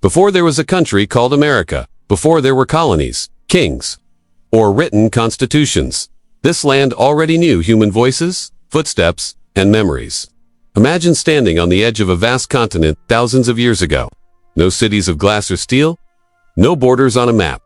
Before there was a country called America, before there were colonies, kings, or written constitutions, this land already knew human voices, footsteps, and memories. Imagine standing on the edge of a vast continent thousands of years ago. No cities of glass or steel, no borders on a map.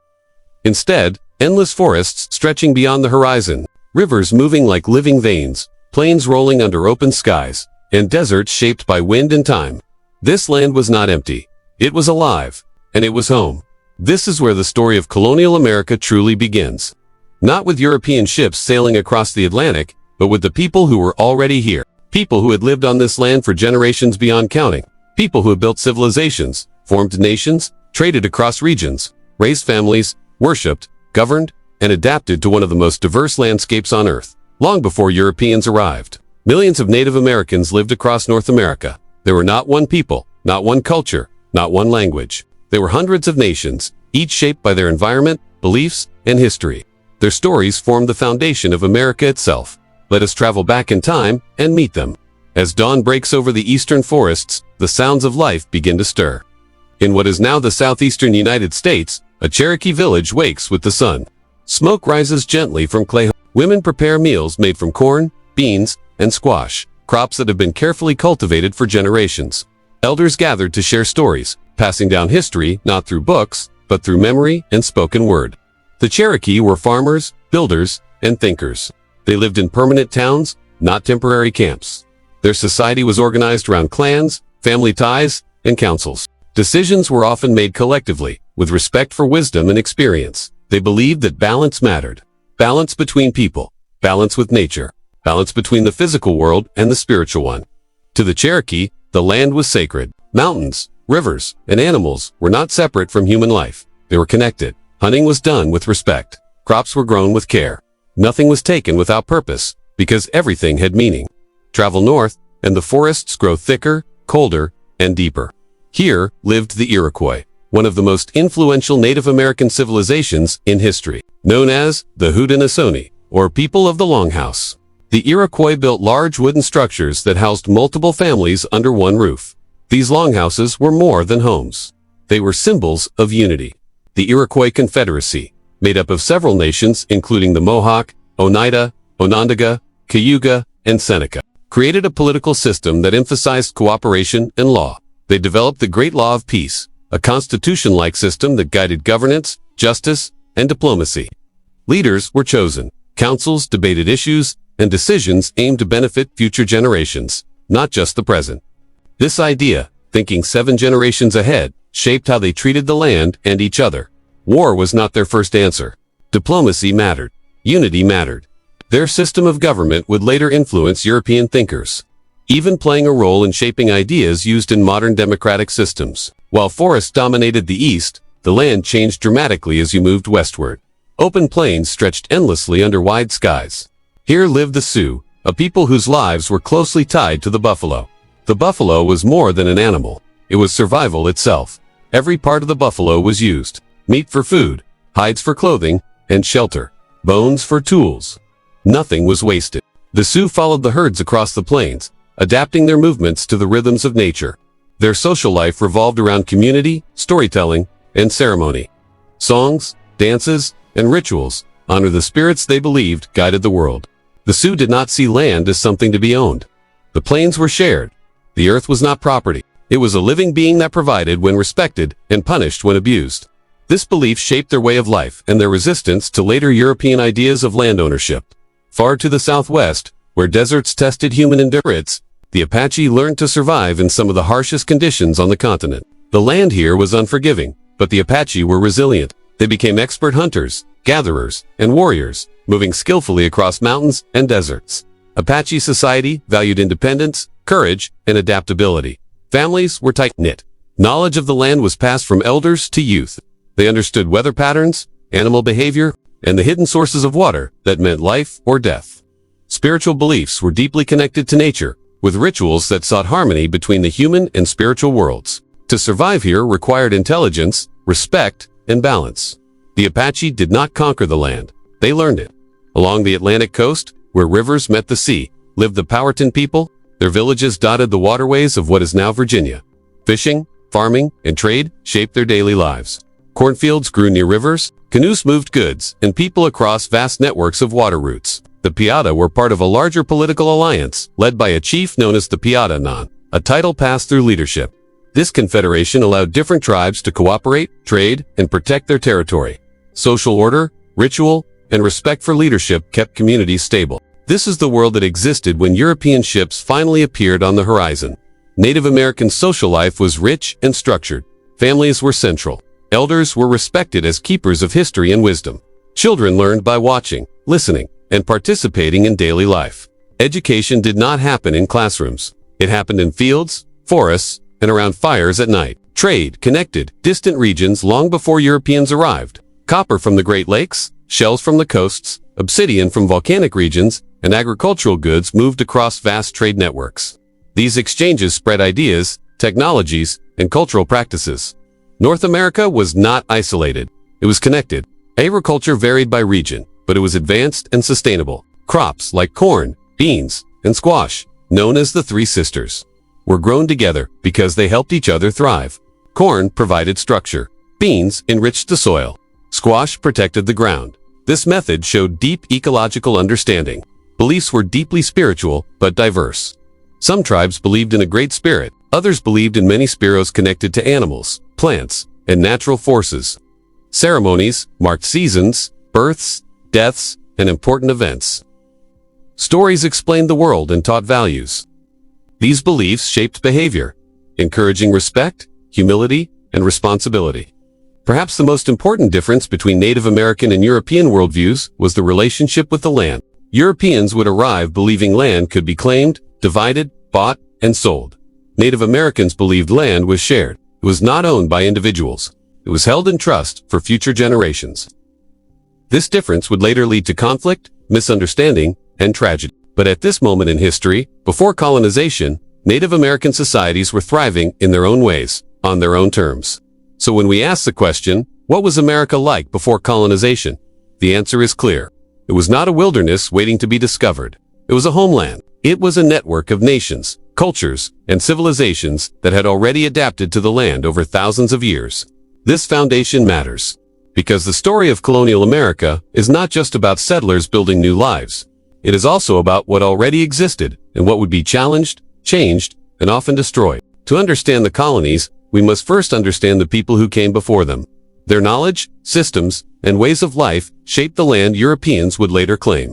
Instead, endless forests stretching beyond the horizon, rivers moving like living veins, plains rolling under open skies, and deserts shaped by wind and time. This land was not empty. It was alive, and it was home. This is where the story of colonial America truly begins. Not with European ships sailing across the Atlantic, but with the people who were already here. People who had lived on this land for generations beyond counting. People who had built civilizations, formed nations, traded across regions, raised families, worshipped, governed, and adapted to one of the most diverse landscapes on Earth. Long before Europeans arrived, millions of Native Americans lived across North America. There were not one people, not one culture, not one language. There were hundreds of nations, each shaped by their environment, beliefs, and history. Their stories formed the foundation of America itself. Let us travel back in time and meet them. As dawn breaks over the eastern forests, the sounds of life begin to stir. In what is now the southeastern United States, a Cherokee village wakes with the sun. Smoke rises gently from clay. Women prepare meals made from corn, beans, and squash, crops that have been carefully cultivated for generations. Elders gathered to share stories, passing down history not through books, but through memory and spoken word. The Cherokee were farmers, builders, and thinkers. They lived in permanent towns, not temporary camps. Their society was organized around clans, family ties, and councils. Decisions were often made collectively, with respect for wisdom and experience. They believed that balance mattered. Balance between people, balance with nature, balance between the physical world and the spiritual one. To the Cherokee, the land was sacred. Mountains, rivers, and animals were not separate from human life. They were connected. Hunting was done with respect. Crops were grown with care. Nothing was taken without purpose, because everything had meaning. Travel north, and the forests grow thicker, colder, and deeper. Here lived the Iroquois, one of the most influential Native American civilizations in history, known as the Haudenosaunee, or people of the Longhouse. The Iroquois built large wooden structures that housed multiple families under one roof. These longhouses were more than homes. They were symbols of unity. The Iroquois Confederacy, made up of several nations including the Mohawk, Oneida, Onondaga, Cayuga, and Seneca, created a political system that emphasized cooperation and law. They developed the Great Law of Peace, a constitution-like system that guided governance, justice, and diplomacy. Leaders were chosen. Councils debated issues, and decisions aimed to benefit future generations, not just the present. This idea, thinking 7 generations ahead, shaped how they treated the land and each other. War was not their first answer. Diplomacy mattered. Unity mattered. Their system of government would later influence European thinkers, even playing a role in shaping ideas used in modern democratic systems. While forests dominated the east, the land changed dramatically as you moved westward. Open plains stretched endlessly under wide skies. Here lived the Sioux, a people whose lives were closely tied to the buffalo. The buffalo was more than an animal. It was survival itself. Every part of the buffalo was used. Meat for food, hides for clothing, and shelter. Bones for tools. Nothing was wasted. The Sioux followed the herds across the plains, adapting their movements to the rhythms of nature. Their social life revolved around community, storytelling, and ceremony. Songs, dances, and rituals honor the spirits they believed guided the world. The Sioux did not see land as something to be owned. The plains were shared. The earth was not property. It was a living being that provided when respected and punished when abused. This belief shaped their way of life and their resistance to later European ideas of land ownership. Far to the southwest, where deserts tested human endurance, the Apache learned to survive in some of the harshest conditions on the continent. The land here was unforgiving, but the Apache were resilient. They became expert hunters, gatherers, and warriors, moving skillfully across mountains and deserts. Apache society valued independence, courage, and adaptability. Families were tight-knit. Knowledge of the land was passed from elders to youth. They understood weather patterns, animal behavior, and the hidden sources of water that meant life or death. Spiritual beliefs were deeply connected to nature, with rituals that sought harmony between the human and spiritual worlds. To survive here required intelligence, respect, and balance. The Apache did not conquer the land. They learned it. Along the Atlantic coast, where rivers met the sea, lived the Powhatan people. Their villages dotted the waterways of what is now Virginia. Fishing, farming, and trade shaped their daily lives. Cornfields grew near rivers, canoes moved goods, and people across vast networks of water routes. The Piata were part of a larger political alliance, led by a chief known as the Piata Nan, a title passed through leadership. This confederation allowed different tribes to cooperate, trade, and protect their territory. Social order, ritual, and respect for leadership kept communities stable. This is the world that existed when European ships finally appeared on the horizon. Native American social life was rich and structured. Families were central. Elders were respected as keepers of history and wisdom. Children learned by watching, listening, and participating in daily life. Education did not happen in classrooms. It happened in fields, forests, and around fires at night. Trade connected distant regions long before Europeans arrived. Copper from the Great Lakes, shells from the coasts, obsidian from volcanic regions, and agricultural goods moved across vast trade networks. These exchanges spread ideas, technologies, and cultural practices. North America was not isolated. It was connected. Agriculture varied by region, but it was advanced and sustainable. Crops like corn, beans, and squash, known as the Three Sisters, were grown together because they helped each other thrive. Corn provided structure. Beans enriched the soil. Squash protected the ground. This method showed deep ecological understanding. Beliefs were deeply spiritual, but diverse. Some tribes believed in a great spirit. Others believed in many spheros connected to animals, plants, and natural forces. Ceremonies marked seasons, births, deaths, and important events. Stories explained the world and taught values. These beliefs shaped behavior, encouraging respect, humility, and responsibility. Perhaps the most important difference between Native American and European worldviews was the relationship with the land. Europeans would arrive believing land could be claimed, divided, bought, and sold. Native Americans believed land was shared. It was not owned by individuals. It was held in trust for future generations. This difference would later lead to conflict, misunderstanding, and tragedy. But at this moment in history, before colonization, Native American societies were thriving in their own ways, on their own terms. So when we ask the question, what was America like before colonization? The answer is clear. It was not a wilderness waiting to be discovered. It was a homeland. It was a network of nations, cultures, and civilizations that had already adapted to the land over thousands of years. This foundation matters, because the story of colonial America is not just about settlers building new lives. It is also about what already existed and what would be challenged, changed, and often destroyed. To understand the colonies, we must first understand the people who came before them. Their knowledge, systems, and ways of life shaped the land Europeans would later claim.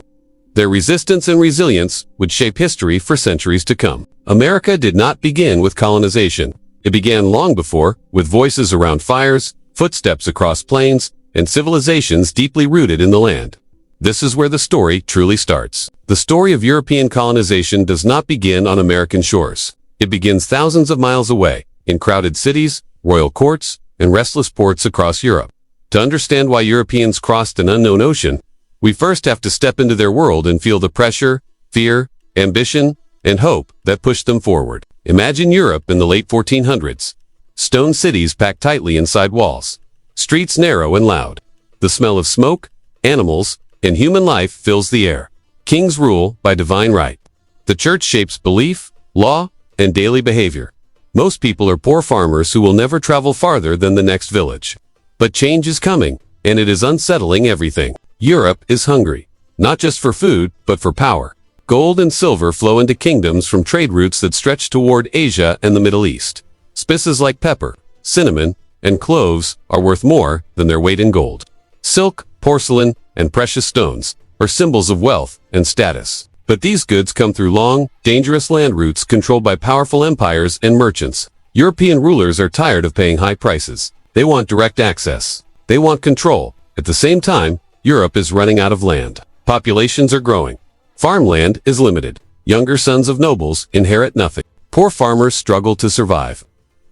Their resistance and resilience would shape history for centuries to come. America did not begin with colonization. It began long before, with voices around fires, footsteps across plains, and civilizations deeply rooted in the land. This is where the story truly starts. The story of European colonization does not begin on American shores. It begins thousands of miles away, in crowded cities, royal courts, and restless ports across Europe. To understand why Europeans crossed an unknown ocean, we first have to step into their world and feel the pressure, fear, ambition, and hope that pushed them forward. Imagine Europe in the late 1400s. Stone cities packed tightly inside walls. Streets narrow and loud. The smell of smoke, animals, and human life fills the air. Kings rule by divine right. The church shapes belief, law, and daily behavior. Most people are poor farmers who will never travel farther than the next village. But change is coming, and it is unsettling everything. Europe is hungry, not just for food, but for power. Gold and silver flow into kingdoms from trade routes that stretch toward Asia and the Middle East. Spices like pepper, cinnamon, and cloves are worth more than their weight in gold. Silk, porcelain, and precious stones are symbols of wealth and status. But these goods come through long, dangerous land routes controlled by powerful empires and merchants. European rulers are tired of paying high prices. They want direct access. They want control. At the same time, Europe is running out of land. Populations are growing. Farmland is limited. Younger sons of nobles inherit nothing. Poor farmers struggle to survive.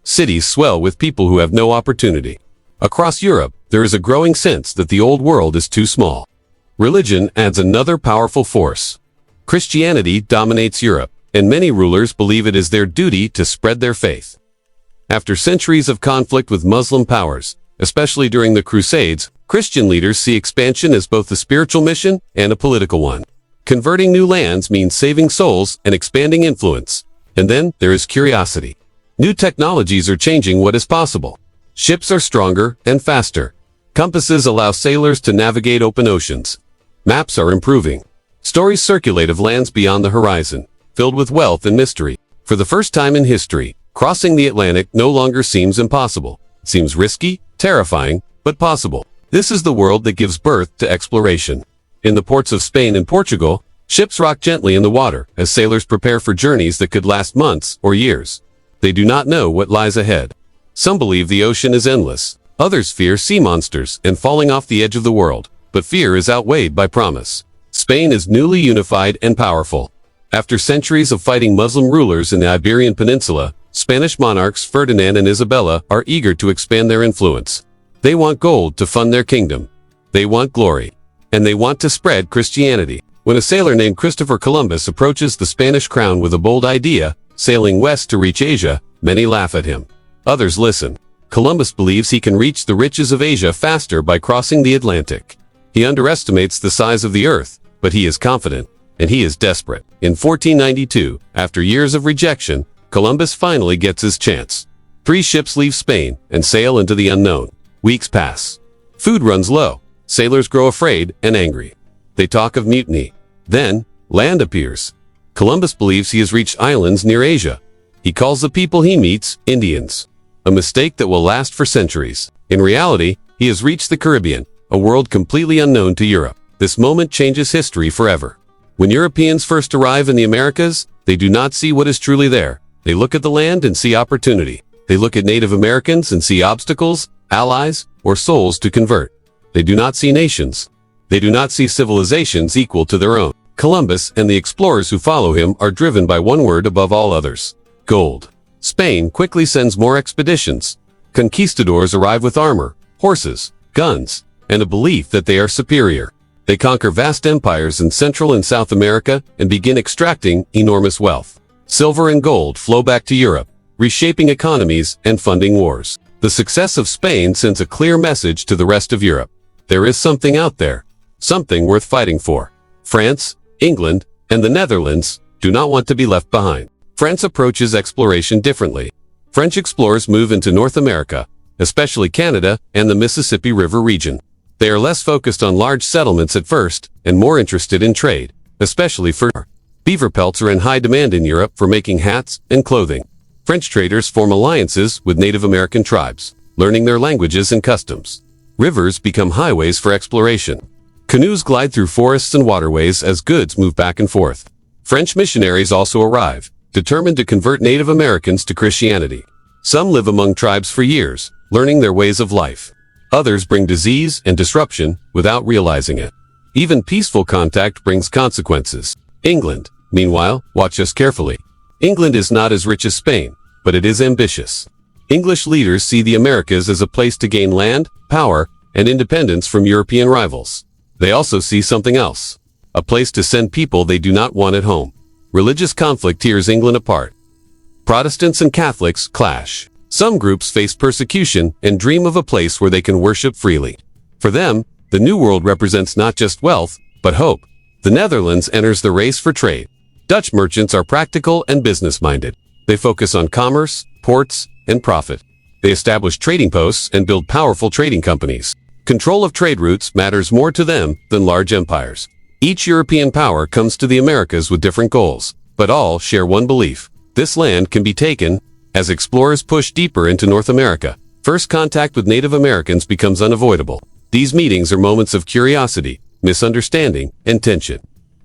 Cities swell with people who have no opportunity. Across Europe, there is a growing sense that the old world is too small. Religion adds another powerful force. Christianity dominates Europe, and many rulers believe it is their duty to spread their faith. After centuries of conflict with Muslim powers, especially during the Crusades, Christian leaders see expansion as both a spiritual mission and a political one. Converting new lands means saving souls and expanding influence. And then there is curiosity. New technologies are changing what is possible. Ships are stronger and faster. Compasses allow sailors to navigate open oceans. Maps are improving. Stories circulate of lands beyond the horizon, filled with wealth and mystery. For the first time in history, crossing the Atlantic no longer seems impossible. It seems risky, terrifying, but possible. This is the world that gives birth to exploration. In the ports of Spain and Portugal, ships rock gently in the water as sailors prepare for journeys that could last months or years. They do not know what lies ahead. Some believe the ocean is endless. Others fear sea monsters and falling off the edge of the world. But fear is outweighed by promise. Spain is newly unified and powerful. After centuries of fighting Muslim rulers in the Iberian Peninsula, Spanish monarchs Ferdinand and Isabella are eager to expand their influence. They want gold to fund their kingdom. They want glory. And they want to spread Christianity. When a sailor named Christopher Columbus approaches the Spanish crown with a bold idea, sailing west to reach Asia, many laugh at him. Others listen. Columbus believes he can reach the riches of Asia faster by crossing the Atlantic. He underestimates the size of the earth, but he is confident, and he is desperate. In 1492, after years of rejection, Columbus finally gets his chance. 3 ships leave Spain and sail into the unknown. Weeks pass. Food runs low. Sailors grow afraid and angry. They talk of mutiny. Then, land appears. Columbus believes he has reached islands near Asia. He calls the people he meets Indians. A mistake that will last for centuries. In reality, he has reached the Caribbean, a world completely unknown to Europe. This moment changes history forever. When Europeans first arrive in the Americas, they do not see what is truly there. They look at the land and see opportunity. They look at Native Americans and see obstacles, allies, or souls to convert. They do not see nations. They do not see civilizations equal to their own. Columbus and the explorers who follow him are driven by one word above all others: gold. Spain quickly sends more expeditions. Conquistadors arrive with armor, horses, guns, and a belief that they are superior. They conquer vast empires in Central and South America and begin extracting enormous wealth. Silver and gold flow back to Europe, reshaping economies and funding wars. The success of Spain sends a clear message to the rest of Europe. There is something out there, something worth fighting for. France, England, and the Netherlands do not want to be left behind. France approaches exploration differently. French explorers move into North America, especially Canada and the Mississippi River region. They are less focused on large settlements at first and more interested in trade, especially for beaver pelts are in high demand in Europe for making hats and clothing. French traders form alliances with Native American tribes, learning their languages and customs. Rivers become highways for exploration. Canoes glide through forests and waterways as goods move back and forth. French missionaries also arrive, determined to convert Native Americans to Christianity. Some live among tribes for years, learning their ways of life. Others bring disease and disruption without realizing it. Even peaceful contact brings consequences. England, meanwhile, watch us carefully. England is not as rich as Spain, but it is ambitious. English leaders see the Americas as a place to gain land, power, and independence from European rivals. They also see something else, a place to send people they do not want at home. Religious conflict tears England apart. Protestants and Catholics clash. Some groups face persecution and dream of a place where they can worship freely. For them, the New World represents not just wealth, but hope. The Netherlands enters the race for trade. Dutch merchants are practical and business-minded. They focus on commerce, ports, and profit. They establish trading posts and build powerful trading companies. Control of trade routes matters more to them than large empires. Each European power comes to the Americas with different goals, but all share one belief: this land can be taken. As explorers push deeper into North America, first contact with Native Americans becomes unavoidable. These meetings are moments of curiosity, misunderstanding, and tension.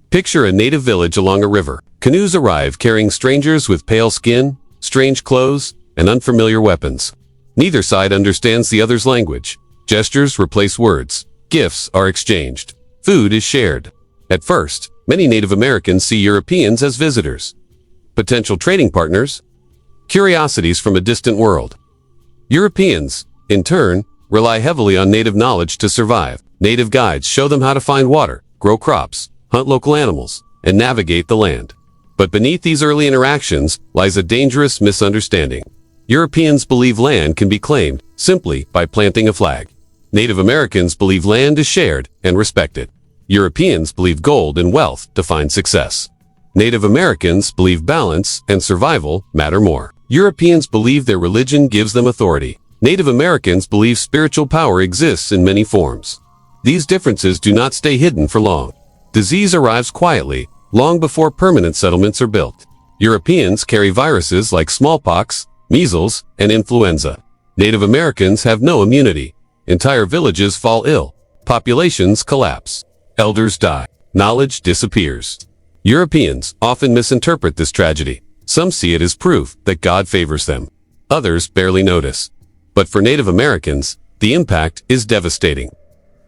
Picture a native village along a river. Canoes arrive carrying strangers with pale skin, strange clothes, and unfamiliar weapons. Neither side understands the other's language. Gestures replace words. Gifts are exchanged. Food is shared. At first, many Native Americans see Europeans as visitors, potential trading partners, curiosities from a distant world. Europeans, in turn, rely heavily on native knowledge to survive. Native guides show them how to find water, grow crops, hunt local animals, and navigate the land. But beneath these early interactions lies a dangerous misunderstanding. Europeans believe land can be claimed simply by planting a flag. Native Americans believe land is shared and respected. Europeans believe gold and wealth define success. Native Americans believe balance and survival matter more. Europeans believe their religion gives them authority. Native Americans believe spiritual power exists in many forms. These differences do not stay hidden for long. Disease arrives quietly, long before permanent settlements are built. Europeans carry viruses like smallpox, measles, and influenza. Native Americans have no immunity. Entire villages fall ill. Populations collapse. Elders die. Knowledge disappears. Europeans often misinterpret this tragedy. Some see it as proof that God favors them. Others barely notice. But for Native Americans, the impact is devastating.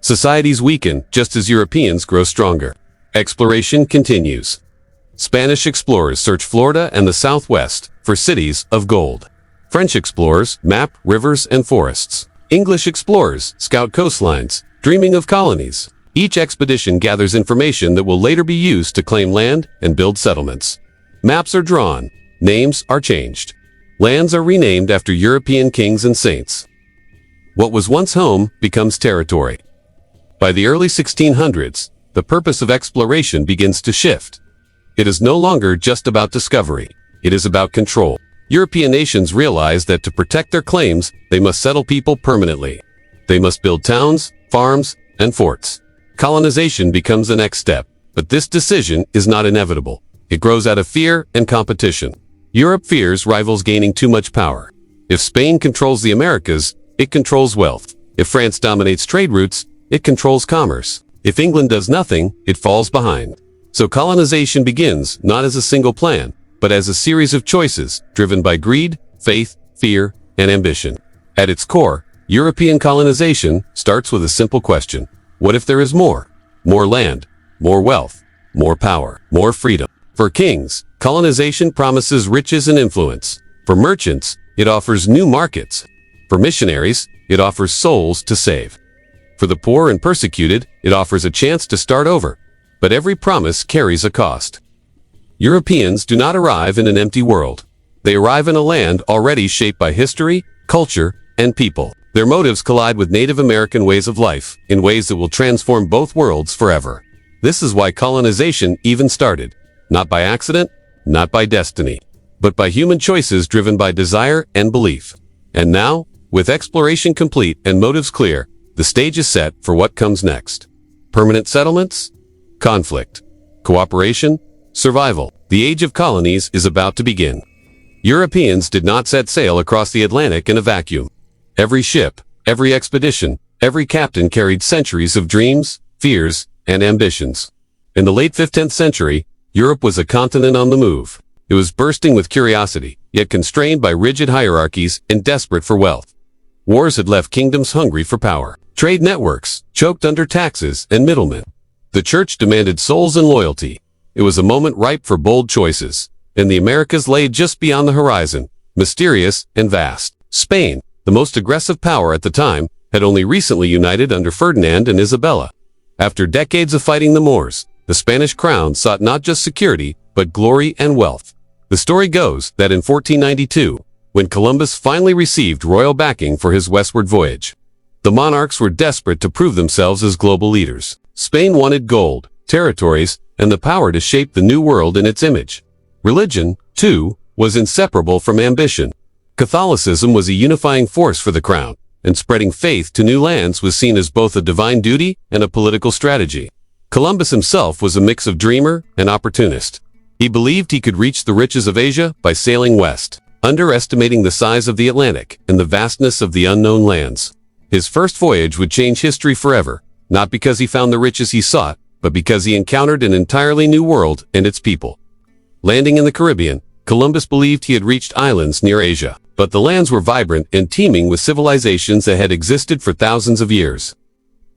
Societies weaken just as Europeans grow stronger. Exploration continues. Spanish explorers search Florida and the Southwest for cities of gold. French explorers map rivers and forests. English explorers scout coastlines, dreaming of colonies. Each expedition gathers information that will later be used to claim land and build settlements. Maps are drawn. Names are changed. Lands are renamed after European kings and saints. What was once home becomes territory. By the early 1600s, the purpose of exploration begins to shift. It is no longer just about discovery. It is about control. European nations realize that to protect their claims, they must settle people permanently. They must build towns, farms, and forts. Colonization becomes the next step, but this decision is not inevitable. It grows out of fear and competition. Europe fears rivals gaining too much power. If Spain controls the Americas, it controls wealth. If France dominates trade routes, it controls commerce. If England does nothing, it falls behind. So colonization begins not as a single plan, but as a series of choices driven by greed, faith, fear, and ambition. At its core, European colonization starts with a simple question. What if there is more? More land, more wealth, more power, more freedom. For kings, colonization promises riches and influence. For merchants, it offers new markets. For missionaries, it offers souls to save. For the poor and persecuted, it offers a chance to start over. But every promise carries a cost. Europeans do not arrive in an empty world. They arrive in a land already shaped by history, culture, and people. Their motives collide with Native American ways of life in ways that will transform both worlds forever. This is why colonization even started. Not by accident, not by destiny, but by human choices driven by desire and belief. And now, with exploration complete and motives clear, the stage is set for what comes next. Permanent settlements? Conflict. Cooperation? Survival. The age of colonies is about to begin. Europeans did not set sail across the Atlantic in a vacuum. Every ship, every expedition, every captain carried centuries of dreams, fears, and ambitions. In the late 15th century, Europe was a continent on the move. It was bursting with curiosity, yet constrained by rigid hierarchies and desperate for wealth. Wars had left kingdoms hungry for power. Trade networks choked under taxes and middlemen. The church demanded souls and loyalty. It was a moment ripe for bold choices, and the Americas lay just beyond the horizon, mysterious and vast. Spain, the most aggressive power at the time, had only recently united under Ferdinand and Isabella. After decades of fighting the Moors, the Spanish crown sought not just security, but glory and wealth. The story goes that in 1492, when Columbus finally received royal backing for his westward voyage, the monarchs were desperate to prove themselves as global leaders. Spain wanted gold, territories, and the power to shape the new world in its image. Religion, too, was inseparable from ambition. Catholicism was a unifying force for the crown, and spreading faith to new lands was seen as both a divine duty and a political strategy. Columbus himself was a mix of dreamer and opportunist. He believed he could reach the riches of Asia by sailing west, underestimating the size of the Atlantic and the vastness of the unknown lands. His first voyage would change history forever, not because he found the riches he sought, but because he encountered an entirely new world and its people. Landing in the Caribbean, Columbus believed he had reached islands near Asia, but the lands were vibrant and teeming with civilizations that had existed for thousands of years.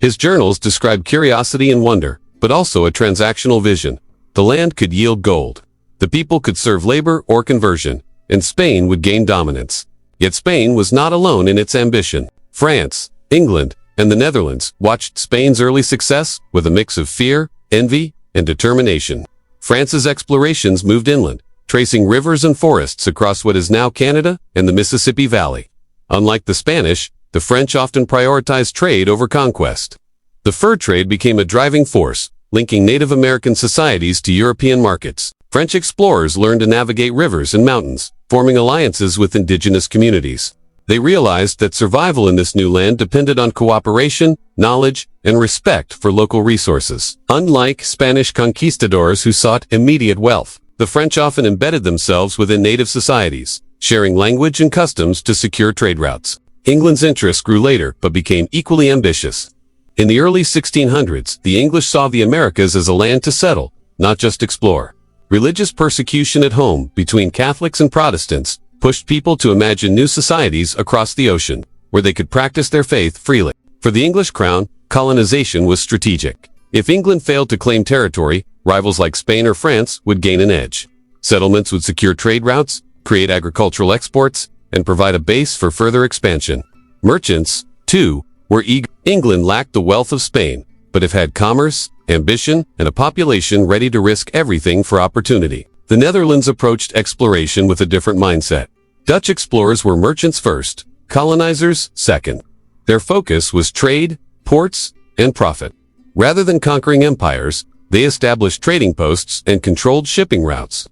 His journals described curiosity and wonder, but also a transactional vision. The land could yield gold. The people could serve labor or conversion, and Spain would gain dominance. Yet Spain was not alone in its ambition. France, England, and the Netherlands watched Spain's early success with a mix of fear, envy, and determination. France's explorations moved inland, tracing rivers and forests across what is now Canada and the Mississippi Valley. Unlike the Spanish, the French often prioritized trade over conquest. The fur trade became a driving force, linking Native American societies to European markets. French explorers learned to navigate rivers and mountains, forming alliances with indigenous communities. They realized that survival in this new land depended on cooperation, knowledge, and respect for local resources. Unlike Spanish conquistadors who sought immediate wealth, the French often embedded themselves within native societies, sharing language and customs to secure trade routes. England's interest grew later but became equally ambitious. In the early 1600s, the English saw the Americas as a land to settle, not just explore. Religious persecution at home between Catholics and Protestants pushed people to imagine new societies across the ocean, where they could practice their faith freely. For the English crown, colonization was strategic. If England failed to claim territory, rivals like Spain or France would gain an edge. Settlements would secure trade routes, create agricultural exports, and provide a base for further expansion. Merchants, too, were eager. England lacked the wealth of Spain, but it had commerce, ambition, and a population ready to risk everything for opportunity. The Netherlands approached exploration with a different mindset. Dutch explorers were merchants first, colonizers second. Their focus was trade, ports, and profit. Rather than conquering empires, they established trading posts and controlled shipping routes,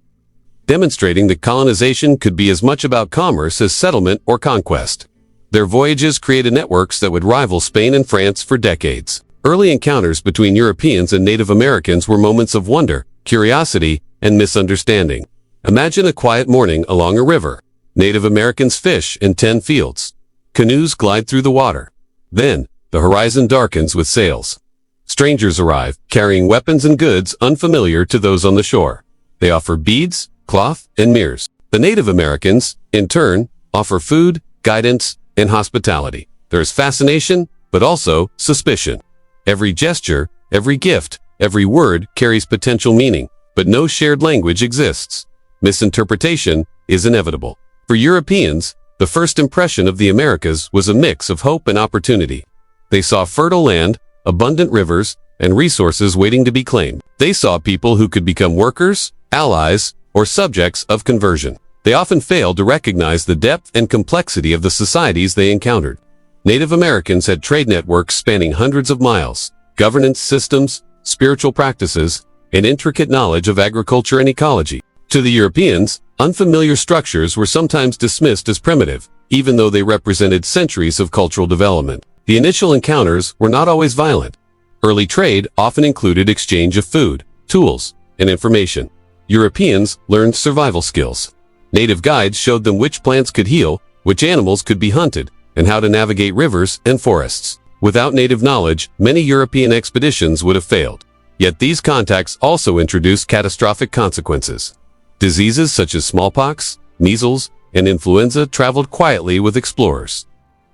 demonstrating that colonization could be as much about commerce as settlement or conquest. Their voyages created networks that would rival Spain and France for decades. Early encounters between Europeans and Native Americans were moments of wonder, curiosity, and misunderstanding. Imagine a quiet morning along a river. Native Americans fish and tend fields. Canoes glide through the water. Then, the horizon darkens with sails. Strangers arrive, carrying weapons and goods unfamiliar to those on the shore. They offer beads, cloth, and mirrors. The Native Americans, in turn, offer food, guidance, and hospitality. There is fascination, but also suspicion. Every gesture, every gift, every word carries potential meaning, but no shared language exists. Misinterpretation is inevitable. For Europeans, the first impression of the Americas was a mix of hope and opportunity. They saw fertile land, abundant rivers, and resources waiting to be claimed. They saw people who could become workers, allies, or subjects of conversion. They often failed to recognize the depth and complexity of the societies they encountered. Native Americans had trade networks spanning hundreds of miles, governance systems, spiritual practices, and intricate knowledge of agriculture and ecology. To the Europeans, unfamiliar structures were sometimes dismissed as primitive, even though they represented centuries of cultural development. The initial encounters were not always violent. Early trade often included exchange of food, tools, and information. Europeans learned survival skills. Native guides showed them which plants could heal, which animals could be hunted, and how to navigate rivers and forests. Without native knowledge, many European expeditions would have failed. Yet these contacts also introduced catastrophic consequences. Diseases such as smallpox, measles, and influenza traveled quietly with explorers.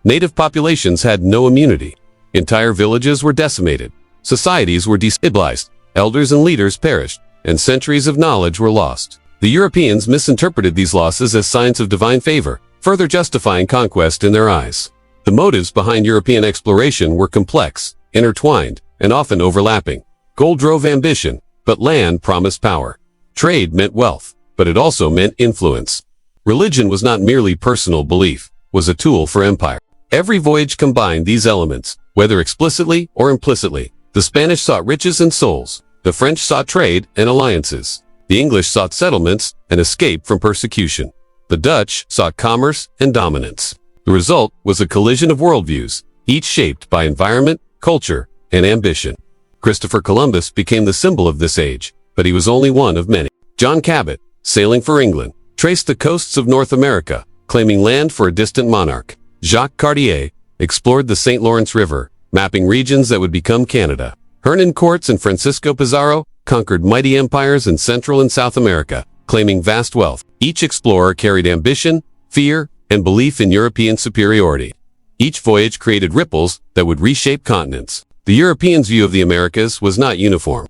Native populations had no immunity. Entire villages were decimated. Societies were destabilized. Elders and leaders perished, and centuries of knowledge were lost. The Europeans misinterpreted these losses as signs of divine favor, further justifying conquest in their eyes. The motives behind European exploration were complex, intertwined, and often overlapping. Gold drove ambition, but land promised power. Trade meant wealth, but it also meant influence. Religion was not merely personal belief, it was a tool for empire. Every voyage combined these elements, whether explicitly or implicitly. The Spanish sought riches and souls. The French sought trade and alliances. The English sought settlements and escape from persecution. The Dutch sought commerce and dominance. The result was a collision of worldviews, each shaped by environment, culture, and ambition. Christopher Columbus became the symbol of this age, but he was only one of many. John Cabot, sailing for England, traced the coasts of North America, claiming land for a distant monarch. Jacques Cartier explored the St. Lawrence River, mapping regions that would become Canada. Hernan Cortes and Francisco Pizarro conquered mighty empires in Central and South America, claiming vast wealth. Each explorer carried ambition, fear, and belief in European superiority. Each voyage created ripples that would reshape continents. The Europeans' view of the Americas was not uniform.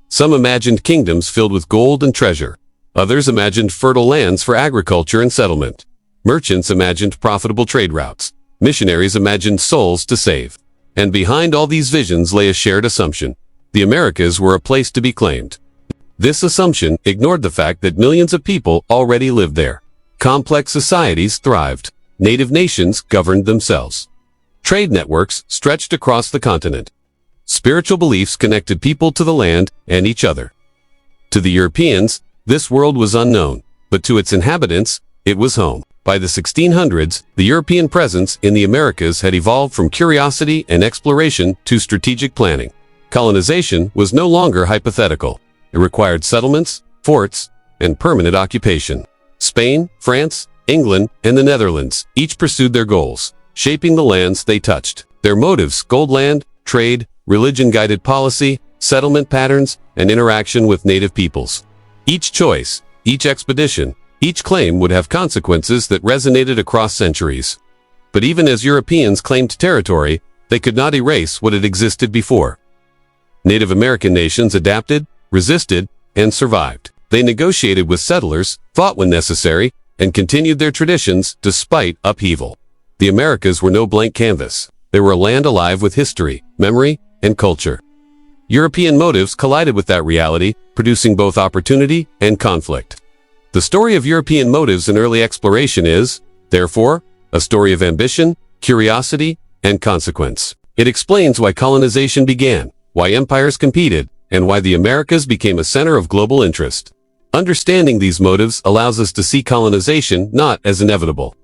Some imagined kingdoms filled with gold and treasure. Others imagined fertile lands for agriculture and settlement. Merchants imagined profitable trade routes. Missionaries imagined souls to save. And behind all these visions lay a shared assumption. The Americas were a place to be claimed. This assumption ignored the fact that millions of people already lived there. Complex societies thrived. Native nations governed themselves. Trade networks stretched across the continent. Spiritual beliefs connected people to the land and each other. To the Europeans, this world was unknown, but to its inhabitants, it was home. By the 1600s, the European presence in the Americas had evolved from curiosity and exploration to strategic planning. Colonization was no longer hypothetical. It required settlements, forts, and permanent occupation. Spain, France, England, and the Netherlands each pursued their goals, shaping the lands they touched. Their motives: gold land, trade, religion-guided policy, settlement patterns, and interaction with native peoples. Each choice, each expedition, each claim would have consequences that resonated across centuries. But even as Europeans claimed territory, they could not erase what had existed before. Native American nations adapted, resisted, and survived. They negotiated with settlers, fought when necessary, and continued their traditions despite upheaval. The Americas were no blank canvas. They were a land alive with history, memory, and culture. European motives collided with that reality, producing both opportunity and conflict. The story of European motives in early exploration is, therefore, a story of ambition, curiosity, and consequence. It explains why colonization began, why empires competed, and why the Americas became a center of global interest. Understanding these motives allows us to see colonization not as inevitable,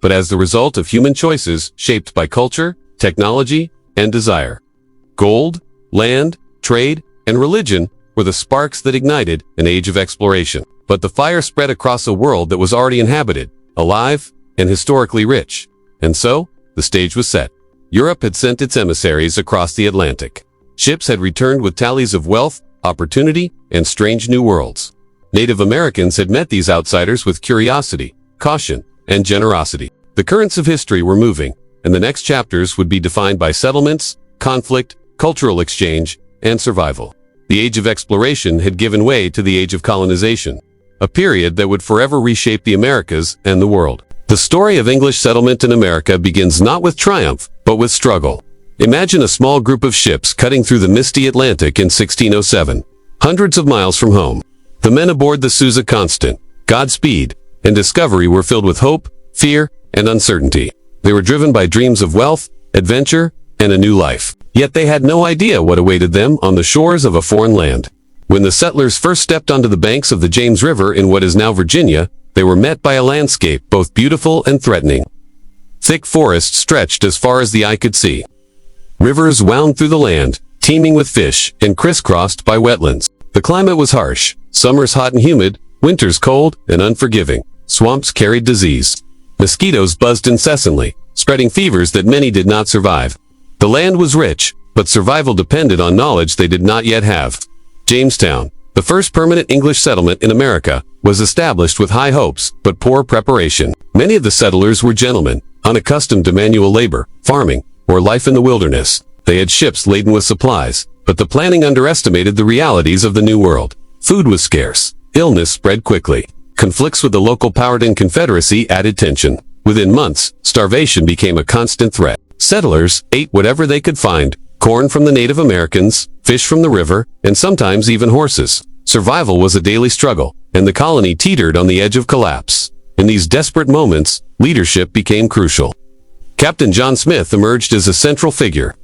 but as the result of human choices shaped by culture, technology, and desire. Gold, land, trade, and religion were the sparks that ignited an age of exploration. But the fire spread across a world that was already inhabited, alive, and historically rich. And so, the stage was set. Europe had sent its emissaries across the Atlantic. Ships had returned with tallies of wealth, opportunity, and strange new worlds. Native Americans had met these outsiders with curiosity, caution, and generosity. The currents of history were moving, and the next chapters would be defined by settlements, conflict, cultural exchange, and survival. The age of exploration had given way to the age of colonization, a period that would forever reshape the Americas and the world. The story of English settlement in America begins not with triumph, but with struggle. Imagine a small group of ships cutting through the misty Atlantic in 1607, hundreds of miles from home. The men aboard the Sousa Constant, Godspeed, and Discovery were filled with hope, fear, and uncertainty. They were driven by dreams of wealth, adventure, and a new life. Yet they had no idea what awaited them on the shores of a foreign land. When the settlers first stepped onto the banks of the James River in what is now Virginia, they were met by a landscape both beautiful and threatening. Thick forests stretched as far as the eye could see. Rivers wound through the land, teeming with fish and crisscrossed by wetlands. The climate was harsh, summers hot and humid, winters cold and unforgiving. Swamps carried disease. Mosquitoes buzzed incessantly, spreading fevers that many did not survive. The land was rich, but survival depended on knowledge they did not yet have. Jamestown, the first permanent English settlement in America, was established with high hopes but poor preparation. Many of the settlers were gentlemen, unaccustomed to manual labor, farming, or life in the wilderness. They had ships laden with supplies, but the planning underestimated the realities of the New World. Food was scarce. Illness spread quickly. Conflicts with the local Powhatan Confederacy added tension. Within months, starvation became a constant threat. Settlers ate whatever they could find: corn from the Native Americans, fish from the river, and sometimes even horses. Survival was a daily struggle, and the colony teetered on the edge of collapse. In these desperate moments, leadership became crucial. Captain John Smith emerged as a central figure.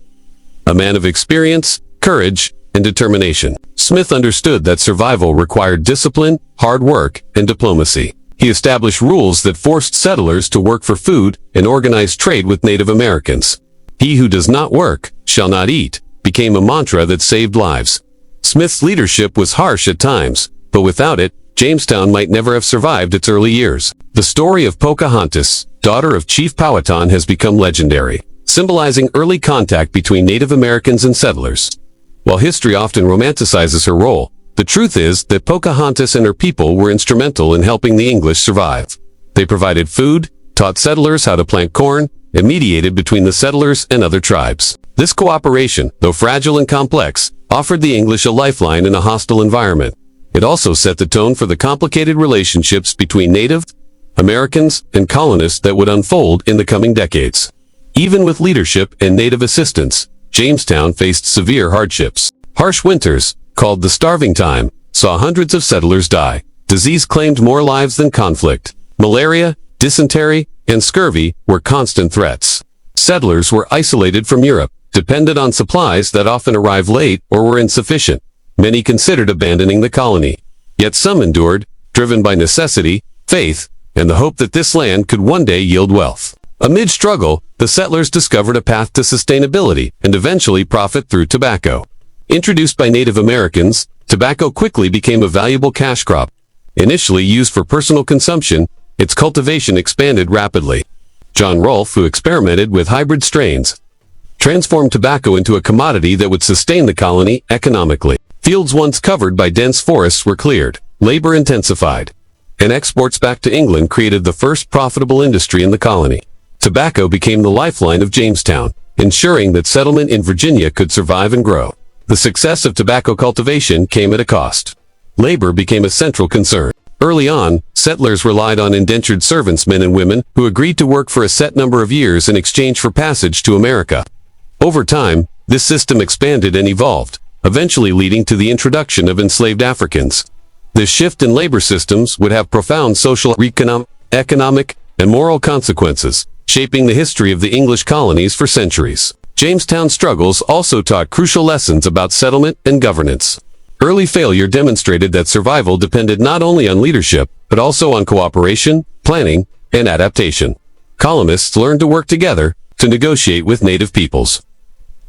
A man of experience, courage, and determination. Smith understood that survival required discipline, hard work, and diplomacy. He established rules that forced settlers to work for food and organized trade with Native Americans. "He who does not work shall not eat" became a mantra that saved lives. Smith's leadership was harsh at times, but without it, Jamestown might never have survived its early years. The story of Pocahontas, daughter of Chief Powhatan, has become legendary, symbolizing early contact between Native Americans and settlers. While history often romanticizes her role, the truth is that Pocahontas and her people were instrumental in helping the English survive. They provided food, taught settlers how to plant corn, and mediated between the settlers and other tribes. This cooperation, though fragile and complex, offered the English a lifeline in a hostile environment. It also set the tone for the complicated relationships between Native Americans and colonists that would unfold in the coming decades. Even with leadership and native assistance, Jamestown faced severe hardships. Harsh winters, called the starving time, saw hundreds of settlers die. Disease claimed more lives than conflict. Malaria, dysentery, and scurvy were constant threats. Settlers were isolated from Europe, dependent on supplies that often arrived late or were insufficient. Many considered abandoning the colony. Yet some endured, driven by necessity, faith, and the hope that this land could one day yield wealth. Amid struggle, the settlers discovered a path to sustainability and eventually profit through tobacco. Introduced by Native Americans, tobacco quickly became a valuable cash crop. Initially used for personal consumption, its cultivation expanded rapidly. John Rolfe, who experimented with hybrid strains, transformed tobacco into a commodity that would sustain the colony economically. Fields once covered by dense forests were cleared, labor intensified, and exports back to England created the first profitable industry in the colony. Tobacco became the lifeline of Jamestown, ensuring that settlement in Virginia could survive and grow. The success of tobacco cultivation came at a cost. Labor became a central concern. Early on, settlers relied on indentured servants, men and women, who agreed to work for a set number of years in exchange for passage to America. Over time, this system expanded and evolved, eventually leading to the introduction of enslaved Africans. This shift in labor systems would have profound social, economic, and moral consequences, shaping the history of the English colonies for centuries. Jamestown's struggles also taught crucial lessons about settlement and governance. Early failure demonstrated that survival depended not only on leadership, but also on cooperation, planning, and adaptation. Colonists learned to work together, to negotiate with native peoples,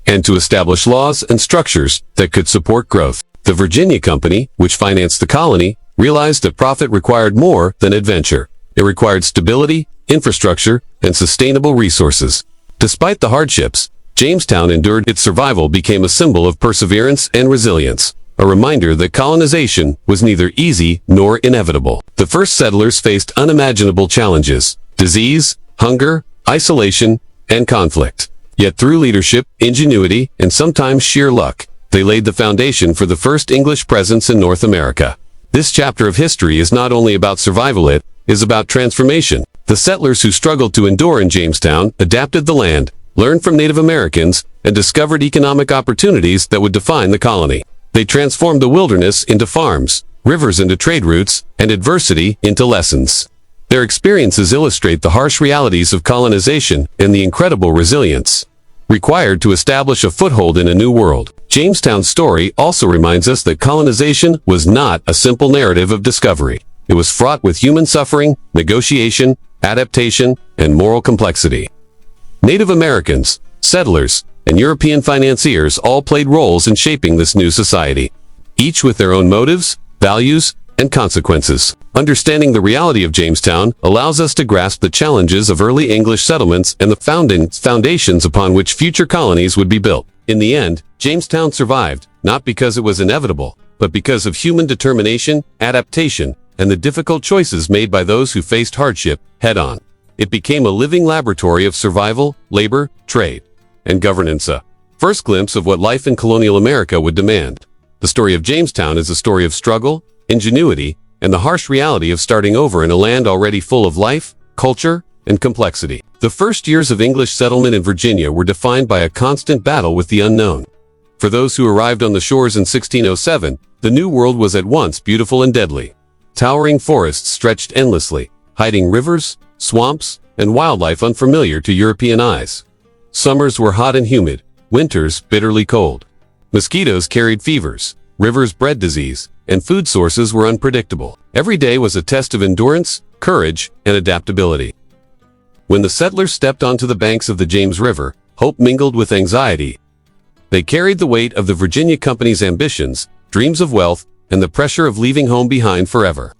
and to establish laws and structures that could support growth. The Virginia Company, which financed the colony, realized that profit required more than adventure. It required stability, infrastructure, and sustainable resources. Despite the hardships, Jamestown endured. Its survival became a symbol of perseverance and resilience, a reminder that colonization was neither easy nor inevitable. The first settlers faced unimaginable challenges: disease, hunger, isolation, and conflict. Yet through leadership, ingenuity, and sometimes sheer luck, they laid the foundation for the first English presence in North America. This chapter of history is not only about survival, it is about transformation. The settlers who struggled to endure in Jamestown adapted the land, learned from Native Americans, and discovered economic opportunities that would define the colony. They transformed the wilderness into farms, rivers into trade routes, and adversity into lessons. Their experiences illustrate the harsh realities of colonization and the incredible resilience required to establish a foothold in a new world. Jamestown's story also reminds us that colonization was not a simple narrative of discovery. It was fraught with human suffering, negotiation, adaptation, and moral complexity. Native Americans, settlers, and European financiers all played roles in shaping this new society, each with their own motives, values, and consequences. Understanding the reality of Jamestown allows us to grasp the challenges of early English settlements and the foundations upon which future colonies would be built. In the end, Jamestown survived, not because it was inevitable, but because of human determination, adaptation, and the difficult choices made by those who faced hardship head-on. It became a living laboratory of survival, labor, trade, and governance. A first glimpse of what life in colonial America would demand. The story of Jamestown is a story of struggle, ingenuity, and the harsh reality of starting over in a land already full of life, culture, and complexity. The first years of English settlement in Virginia were defined by a constant battle with the unknown. For those who arrived on the shores in 1607, the New World was at once beautiful and deadly. Towering forests stretched endlessly, hiding rivers, swamps, and wildlife unfamiliar to European eyes. Summers were hot and humid, winters bitterly cold. Mosquitoes carried fevers, rivers bred disease, and food sources were unpredictable. Every day was a test of endurance, courage, and adaptability. When the settlers stepped onto the banks of the James River, hope mingled with anxiety. They carried the weight of the Virginia Company's ambitions, dreams of wealth, and the pressure of leaving home behind forever.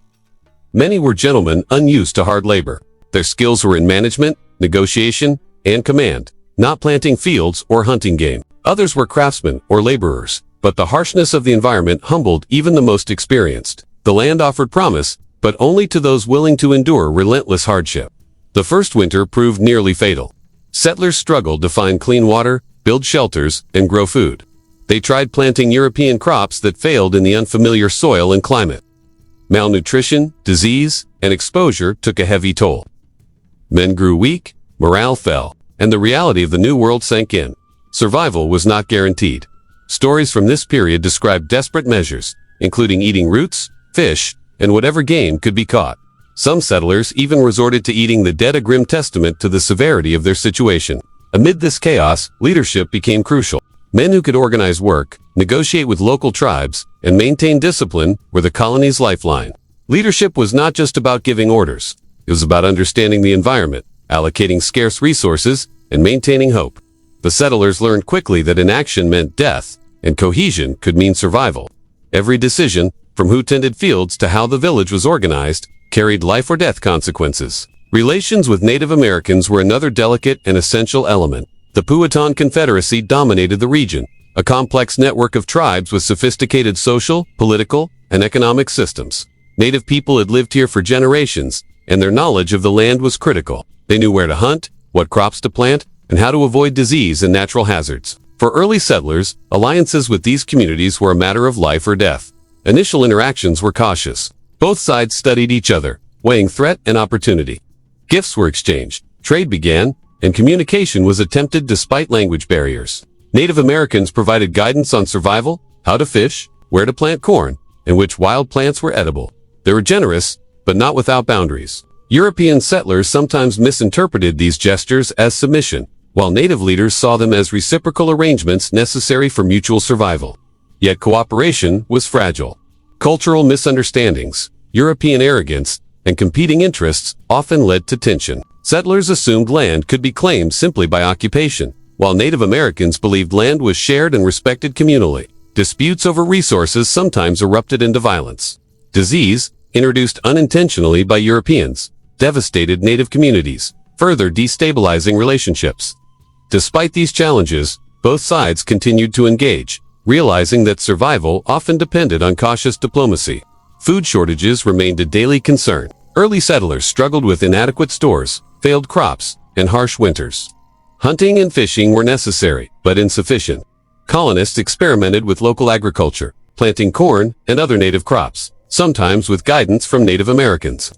Many were gentlemen unused to hard labor. Their skills were in management, negotiation, and command, not planting fields or hunting game. Others were craftsmen or laborers, but the harshness of the environment humbled even the most experienced. The land offered promise, but only to those willing to endure relentless hardship. The first winter proved nearly fatal. Settlers struggled to find clean water, build shelters, and grow food. They tried planting European crops that failed in the unfamiliar soil and climate. Malnutrition, disease, and exposure took a heavy toll. Men grew weak, morale fell, and the reality of the New World sank in. Survival was not guaranteed. Stories from this period describe desperate measures, including eating roots, fish, and whatever game could be caught. Some settlers even resorted to eating the dead, a grim testament to the severity of their situation. Amid this chaos, leadership became crucial. Men who could organize work, negotiate with local tribes, and maintain discipline were the colony's lifeline. Leadership was not just about giving orders. It was about understanding the environment, allocating scarce resources, and maintaining hope. The settlers learned quickly that inaction meant death, and cohesion could mean survival. Every decision, from who tended fields to how the village was organized, carried life or death consequences. Relations with Native Americans were another delicate and essential element. The Powhatan Confederacy dominated the region, a complex network of tribes with sophisticated social, political, and economic systems. Native people had lived here for generations, and their knowledge of the land was critical. They knew where to hunt, what crops to plant, and how to avoid disease and natural hazards. For early settlers, alliances with these communities were a matter of life or death. Initial interactions were cautious. Both sides studied each other, weighing threat and opportunity. Gifts were exchanged, trade began, and communication was attempted despite language barriers. Native Americans provided guidance on survival, how to fish, where to plant corn, and which wild plants were edible. They were generous, but not without boundaries. European settlers sometimes misinterpreted these gestures as submission, while native leaders saw them as reciprocal arrangements necessary for mutual survival. Yet cooperation was fragile. Cultural misunderstandings, European arrogance, and competing interests often led to tension. Settlers assumed land could be claimed simply by occupation, while Native Americans believed land was shared and respected communally. Disputes over resources sometimes erupted into violence. Disease, introduced unintentionally by Europeans, devastated native communities, further destabilizing relationships. Despite these challenges, both sides continued to engage, realizing that survival often depended on cautious diplomacy. Food shortages remained a daily concern. Early settlers struggled with inadequate stores, failed crops, and harsh winters. Hunting and fishing were necessary, but insufficient. Colonists experimented with local agriculture, planting corn and other native crops, sometimes with guidance from Native Americans.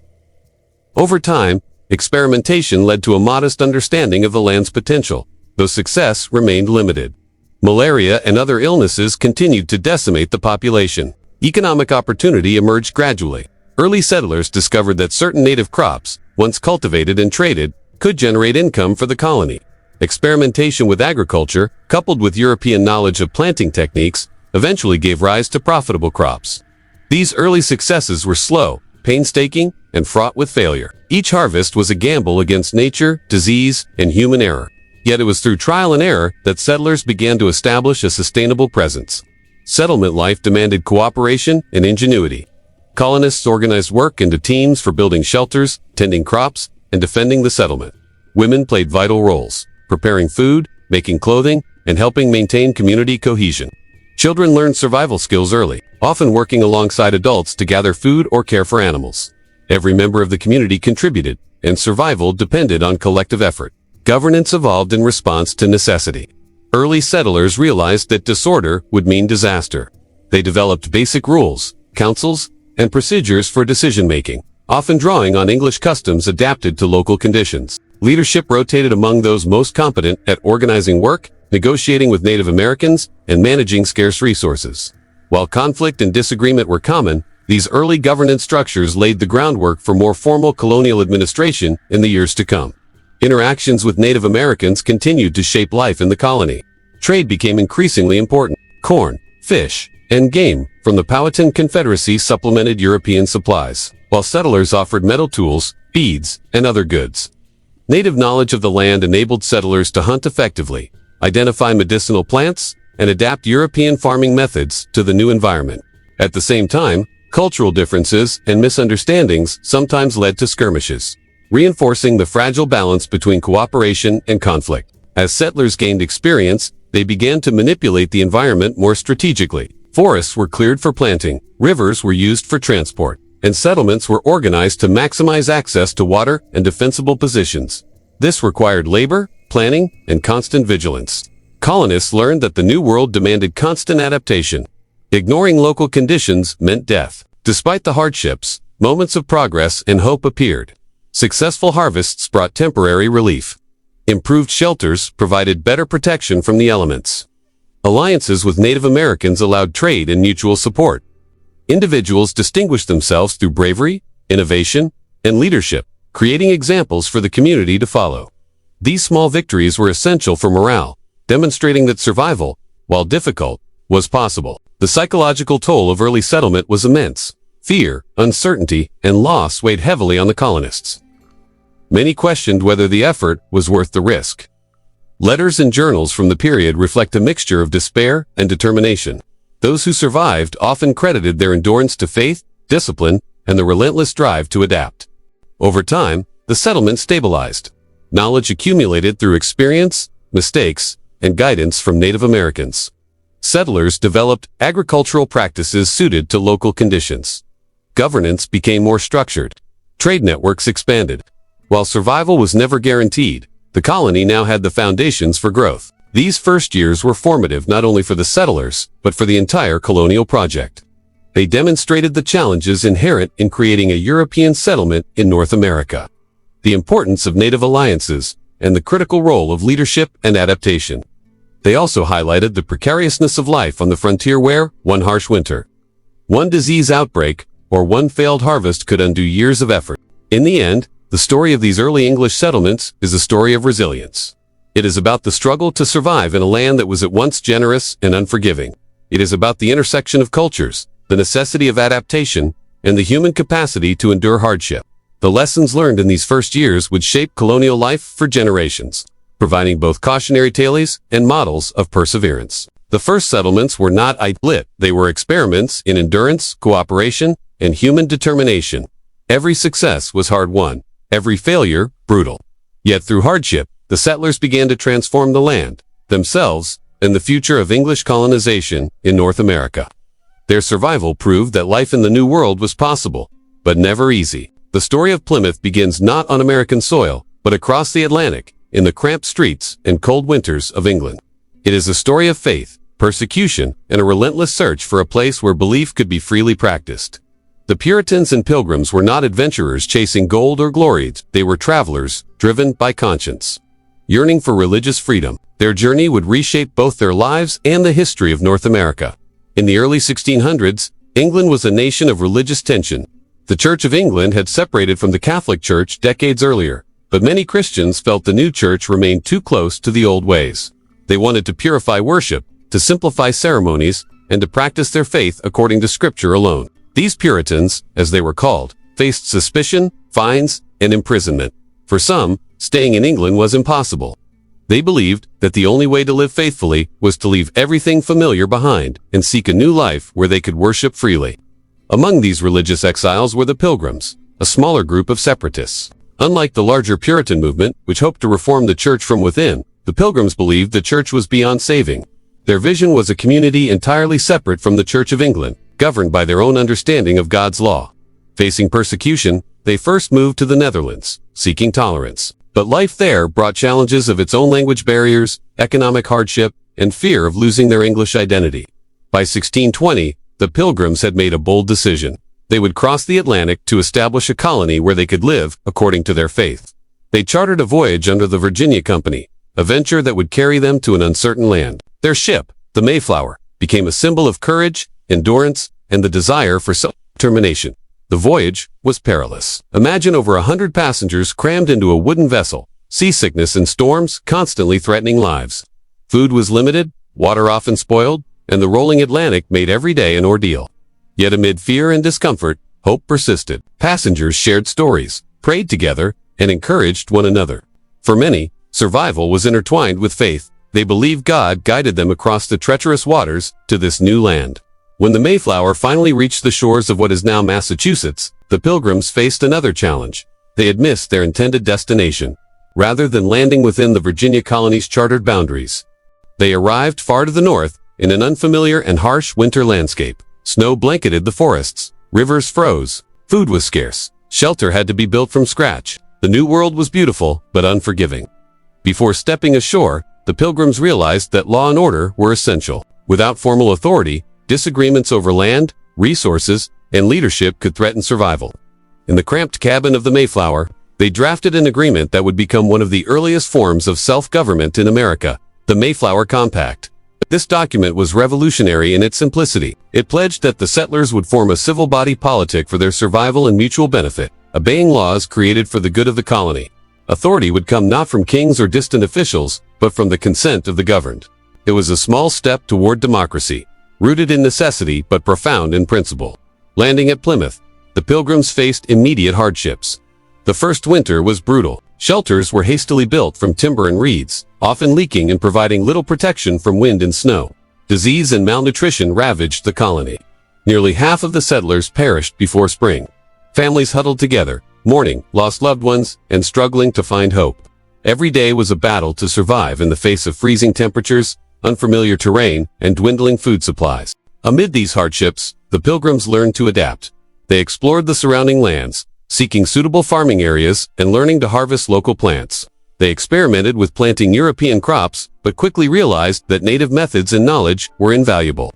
Over time, experimentation led to a modest understanding of the land's potential, though success remained limited. Malaria and other illnesses continued to decimate the population. Economic opportunity emerged gradually. Early settlers discovered that certain native crops, once cultivated and traded, could generate income for the colony. Experimentation with agriculture, coupled with European knowledge of planting techniques, eventually gave rise to profitable crops. These early successes were slow, painstaking, and fraught with failure. Each harvest was a gamble against nature, disease, and human error. Yet it was through trial and error that settlers began to establish a sustainable presence. Settlement life demanded cooperation and ingenuity. Colonists organized work into teams for building shelters, tending crops, and defending the settlement. Women played vital roles, preparing food, making clothing, and helping maintain community cohesion. Children learned survival skills early, often working alongside adults to gather food or care for animals. Every member of the community contributed, and survival depended on collective effort. Governance evolved in response to necessity. Early settlers realized that disorder would mean disaster. They developed basic rules, councils, and procedures for decision-making, often drawing on English customs adapted to local conditions. Leadership rotated among those most competent at organizing work, negotiating with Native Americans, and managing scarce resources. While conflict and disagreement were common, these early governance structures laid the groundwork for more formal colonial administration in the years to come. Interactions with Native Americans continued to shape life in the colony. Trade became increasingly important. Corn, fish, and game from the Powhatan Confederacy supplemented European supplies, while settlers offered metal tools, beads, and other goods. Native knowledge of the land enabled settlers to hunt effectively, identify medicinal plants, and adapt European farming methods to the new environment. At the same time, cultural differences and misunderstandings sometimes led to skirmishes, reinforcing the fragile balance between cooperation and conflict. As settlers gained experience, they began to manipulate the environment more strategically. Forests were cleared for planting, rivers were used for transport, and settlements were organized to maximize access to water and defensible positions. This required labor, planning, and constant vigilance. Colonists learned that the New World demanded constant adaptation. Ignoring local conditions meant death. Despite the hardships, moments of progress and hope appeared. Successful harvests brought temporary relief. Improved shelters provided better protection from the elements. Alliances with Native Americans allowed trade and mutual support. Individuals distinguished themselves through bravery, innovation, and leadership, creating examples for the community to follow. These small victories were essential for morale, demonstrating that survival, while difficult, was possible. The psychological toll of early settlement was immense. Fear, uncertainty, and loss weighed heavily on the colonists. Many questioned whether the effort was worth the risk. Letters and journals from the period reflect a mixture of despair and determination. Those who survived often credited their endurance to faith, discipline, and the relentless drive to adapt. Over time, the settlement stabilized. Knowledge accumulated through experience, mistakes, and guidance from Native Americans. Settlers developed agricultural practices suited to local conditions. Governance became more structured. Trade networks expanded. While survival was never guaranteed, the colony now had the foundations for growth. These first years were formative not only for the settlers, but for the entire colonial project. They demonstrated the challenges inherent in creating a European settlement in North America, the importance of native alliances, and the critical role of leadership and adaptation. They also highlighted the precariousness of life on the frontier where, one harsh winter, one disease outbreak, or one failed harvest could undo years of effort. In the end, the story of these early English settlements is a story of resilience. It is about the struggle to survive in a land that was at once generous and unforgiving. It is about the intersection of cultures, the necessity of adaptation, and the human capacity to endure hardship. The lessons learned in these first years would shape colonial life for generations, providing both cautionary tales and models of perseverance. The first settlements were not idle, they were experiments in endurance, cooperation, and human determination. Every success was hard-won, every failure brutal. Yet through hardship, the settlers began to transform the land, themselves, and the future of English colonization in North America. Their survival proved that life in the New World was possible, but never easy. The story of Plymouth begins not on American soil, but across the Atlantic, in the cramped streets and cold winters of England. It is a story of faith, persecution, and a relentless search for a place where belief could be freely practiced. The Puritans and Pilgrims were not adventurers chasing gold or glory, they were travelers, driven by conscience, yearning for religious freedom. Their journey would reshape both their lives and the history of North America. In the early 1600s, England was a nation of religious tension. The Church of England had separated from the Catholic Church decades earlier, but many Christians felt the new church remained too close to the old ways. They wanted to purify worship, to simplify ceremonies, and to practice their faith according to Scripture alone. These Puritans, as they were called, faced suspicion, fines, and imprisonment. For some, staying in England was impossible. They believed that the only way to live faithfully was to leave everything familiar behind and seek a new life where they could worship freely. Among these religious exiles were the Pilgrims, a smaller group of separatists. Unlike the larger Puritan movement, which hoped to reform the church from within, the Pilgrims believed the church was beyond saving. Their vision was a community entirely separate from the Church of England, governed by their own understanding of God's law. Facing persecution, they first moved to the Netherlands, seeking tolerance. But life there brought challenges of its own: language barriers, economic hardship, and fear of losing their English identity. By 1620, the Pilgrims had made a bold decision. They would cross the Atlantic to establish a colony where they could live according to their faith. They chartered a voyage under the Virginia Company, a venture that would carry them to an uncertain land. Their ship, the Mayflower, became a symbol of courage, endurance, and the desire for self-determination. The voyage was perilous. Imagine over 100 passengers crammed into a wooden vessel, seasickness and storms constantly threatening lives. Food was limited, water often spoiled, and the rolling Atlantic made every day an ordeal. Yet amid fear and discomfort, hope persisted. Passengers shared stories, prayed together, and encouraged one another. For many, survival was intertwined with faith. They believed God guided them across the treacherous waters to this new land. When the Mayflower finally reached the shores of what is now Massachusetts, the Pilgrims faced another challenge. They had missed their intended destination. Rather than landing within the Virginia colony's chartered boundaries, they arrived far to the north, in an unfamiliar and harsh winter landscape. Snow blanketed the forests, rivers froze, food was scarce, shelter had to be built from scratch. The new world was beautiful, but unforgiving. Before stepping ashore, the Pilgrims realized that law and order were essential. Without formal authority, disagreements over land, resources, and leadership could threaten survival. In the cramped cabin of the Mayflower, they drafted an agreement that would become one of the earliest forms of self-government in America, the Mayflower Compact. This document was revolutionary in its simplicity. It pledged that the settlers would form a civil body politic for their survival and mutual benefit, obeying laws created for the good of the colony. Authority would come not from kings or distant officials, but from the consent of the governed. It was a small step toward democracy, rooted in necessity but profound in principle. Landing at Plymouth, the Pilgrims faced immediate hardships. The first winter was brutal. Shelters were hastily built from timber and reeds, often leaking and providing little protection from wind and snow. Disease and malnutrition ravaged the colony. Nearly half of the settlers perished before spring. Families huddled together, mourning lost loved ones and struggling to find hope. Every day was a battle to survive in the face of freezing temperatures, unfamiliar terrain, and dwindling food supplies. Amid these hardships, the Pilgrims learned to adapt. They explored the surrounding lands, seeking suitable farming areas and learning to harvest local plants. They experimented with planting European crops, but quickly realized that native methods and knowledge were invaluable.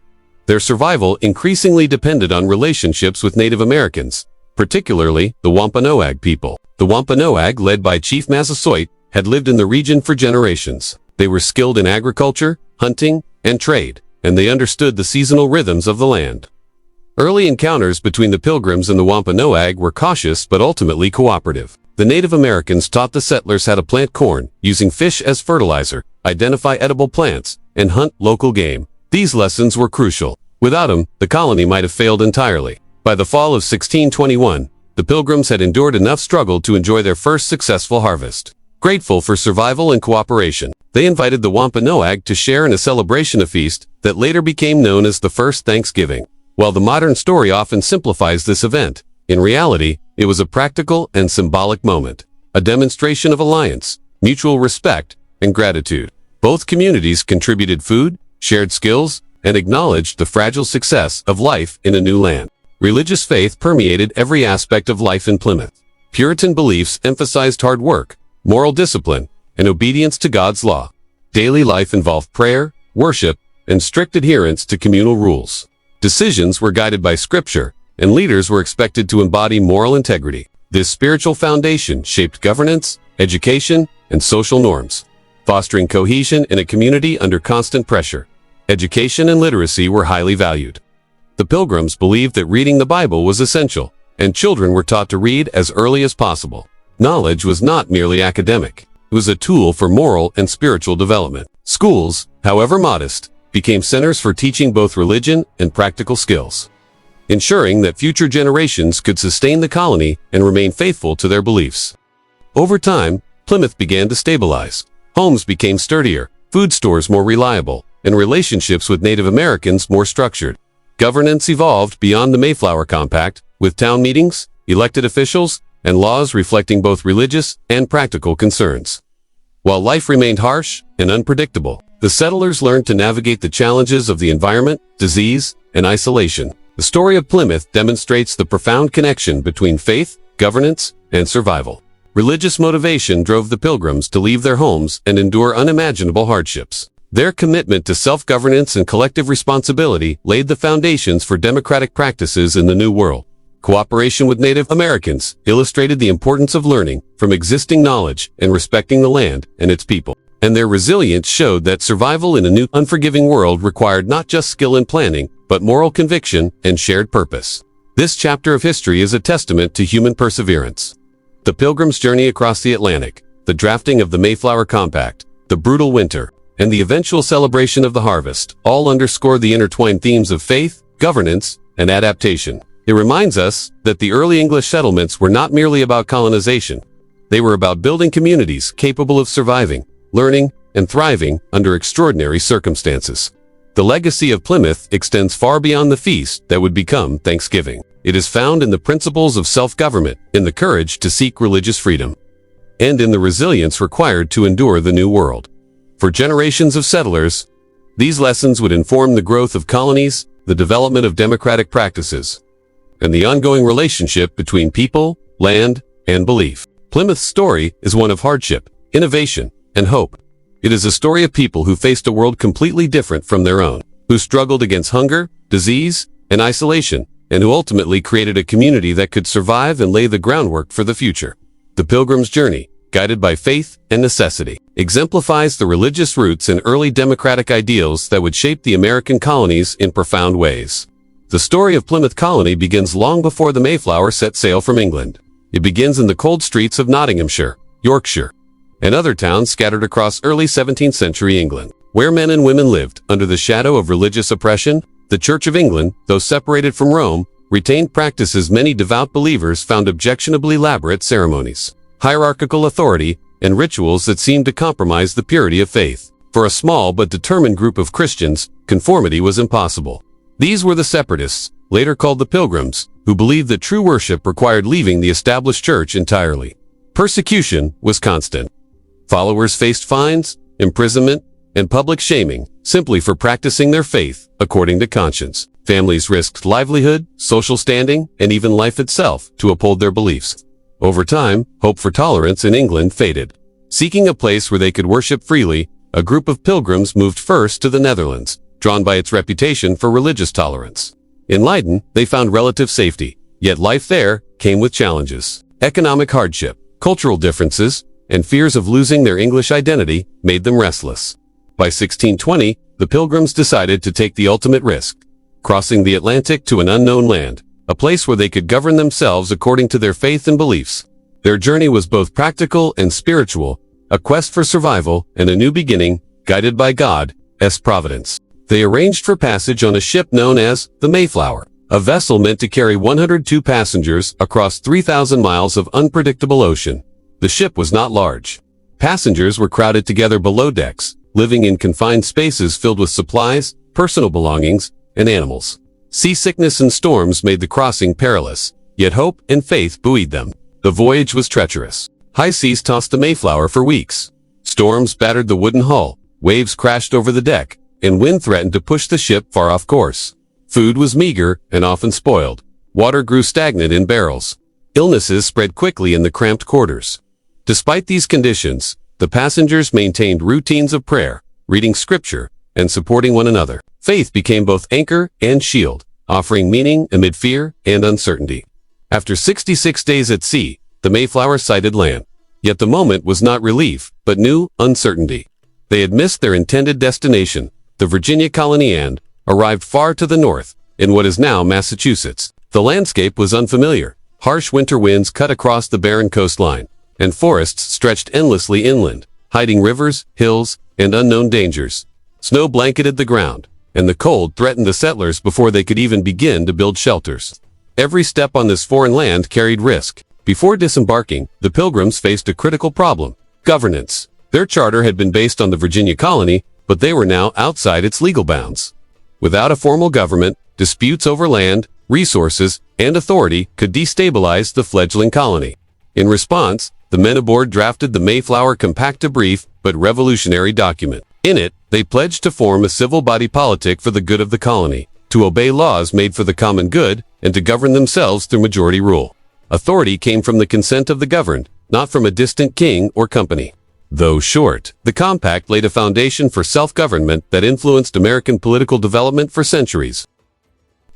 Their survival increasingly depended on relationships with Native Americans, particularly the Wampanoag people. The Wampanoag, led by Chief Massasoit, had lived in the region for generations. They were skilled in agriculture, hunting, and trade, and they understood the seasonal rhythms of the land. Early encounters between the Pilgrims and the Wampanoag were cautious but ultimately cooperative. The Native Americans taught the settlers how to plant corn, using fish as fertilizer, identify edible plants, and hunt local game. These lessons were crucial. Without them, the colony might have failed entirely. By the fall of 1621, the Pilgrims had endured enough struggle to enjoy their first successful harvest. Grateful for survival and cooperation, they invited the Wampanoag to share in a celebration feast that later became known as the First Thanksgiving. While the modern story often simplifies this event, in reality, it was a practical and symbolic moment, a demonstration of alliance, mutual respect, and gratitude. Both communities contributed food, shared skills, and acknowledged the fragile success of life in a new land. Religious faith permeated every aspect of life in Plymouth. Puritan beliefs emphasized hard work, moral discipline, and obedience to God's law. Daily life involved prayer, worship, and strict adherence to communal rules. Decisions were guided by Scripture, and leaders were expected to embody moral integrity. This spiritual foundation shaped governance, education, and social norms, fostering cohesion in a community under constant pressure. Education and literacy were highly valued. The Pilgrims believed that reading the Bible was essential, and children were taught to read as early as possible. Knowledge was not merely academic. It was a tool for moral and spiritual development. Schools, however modest, became centers for teaching both religion and practical skills, ensuring that future generations could sustain the colony and remain faithful to their beliefs. Over time, Plymouth began to stabilize. Homes became sturdier, food stores more reliable, and relationships with Native Americans more structured. Governance evolved beyond the Mayflower Compact, with town meetings, elected officials, and laws reflecting both religious and practical concerns. While life remained harsh and unpredictable, the settlers learned to navigate the challenges of the environment, disease, and isolation. The story of Plymouth demonstrates the profound connection between faith, governance, and survival. Religious motivation drove the Pilgrims to leave their homes and endure unimaginable hardships. Their commitment to self-governance and collective responsibility laid the foundations for democratic practices in the New World. Cooperation with Native Americans illustrated the importance of learning from existing knowledge and respecting the land and its people. And their resilience showed that survival in a new, unforgiving world required not just skill in planning, but moral conviction and shared purpose. This chapter of history is a testament to human perseverance. The Pilgrims' journey across the Atlantic, the drafting of the Mayflower Compact, the brutal winter, and the eventual celebration of the harvest all underscore the intertwined themes of faith, governance, and adaptation. It reminds us that the early English settlements were not merely about colonization. They were about building communities capable of surviving, learning, and thriving under extraordinary circumstances. The legacy of Plymouth extends far beyond the feast that would become Thanksgiving. It is found in the principles of self-government, in the courage to seek religious freedom, and in the resilience required to endure the new world. For generations of settlers, these lessons would inform the growth of colonies, the development of democratic practices, and the ongoing relationship between people, land, and belief. Plymouth's story is one of hardship, innovation, and hope. It is a story of people who faced a world completely different from their own, who struggled against hunger, disease, and isolation, and who ultimately created a community that could survive and lay the groundwork for the future. The Pilgrim's journey, guided by faith and necessity, exemplifies the religious roots and early democratic ideals that would shape the American colonies in profound ways. The story of Plymouth Colony begins long before the Mayflower set sail from England. It begins in the cold streets of Nottinghamshire, Yorkshire, and other towns scattered across early 17th century England, where men and women lived under the shadow of religious oppression, The Church of England, though separated from Rome, retained practices many devout believers found objectionably elaborate ceremonies, hierarchical authority, and rituals that seemed to compromise the purity of faith. For a small but determined group of Christians, conformity was impossible. These were the separatists, later called the Pilgrims, who believed that true worship required leaving the established church entirely. Persecution was constant. Followers faced fines, imprisonment, and public shaming simply for practicing their faith according to conscience. Families risked livelihood, social standing, and even life itself to uphold their beliefs. Over time, hope for tolerance in England faded. Seeking a place where they could worship freely, a group of pilgrims moved first to the Netherlands, drawn by its reputation for religious tolerance. In Leiden, they found relative safety, yet life there came with challenges. Economic hardship, cultural differences, and fears of losing their English identity made them restless. By 1620, the Pilgrims decided to take the ultimate risk, crossing the Atlantic to an unknown land, a place where they could govern themselves according to their faith and beliefs. Their journey was both practical and spiritual, a quest for survival and a new beginning, guided by God's providence. They arranged for passage on a ship known as the Mayflower, a vessel meant to carry 102 passengers across 3,000 miles of unpredictable ocean. The ship was not large. Passengers were crowded together below decks, living in confined spaces filled with supplies, personal belongings, and animals. Seasickness and storms made the crossing perilous, yet hope and faith buoyed them. The voyage was treacherous. High seas tossed the Mayflower for weeks. Storms battered the wooden hull, waves crashed over the deck, and wind threatened to push the ship far off course. Food was meager and often spoiled. Water grew stagnant in barrels. Illnesses spread quickly in the cramped quarters. Despite these conditions, the passengers maintained routines of prayer, reading scripture, and supporting one another. Faith became both anchor and shield, offering meaning amid fear and uncertainty. After 66 days at sea, the Mayflower sighted land. Yet the moment was not relief, but new uncertainty. They had missed their intended destination, the Virginia colony, and arrived far to the north, in what is now Massachusetts. The landscape was unfamiliar. Harsh winter winds cut across the barren coastline, and forests stretched endlessly inland, hiding rivers, hills, and unknown dangers. Snow blanketed the ground, and the cold threatened the settlers before they could even begin to build shelters. Every step on this foreign land carried risk. Before disembarking, the Pilgrims faced a critical problem: governance. Their charter had been based on the Virginia colony, but they were now outside its legal bounds. Without a formal government, disputes over land, resources, and authority could destabilize the fledgling colony. In response, the men aboard drafted the Mayflower Compact, a brief but revolutionary document. In it, they pledged to form a civil body politic for the good of the colony, to obey laws made for the common good, and to govern themselves through majority rule. Authority came from the consent of the governed, not from a distant king or company. Though short, the compact laid a foundation for self-government that influenced American political development for centuries.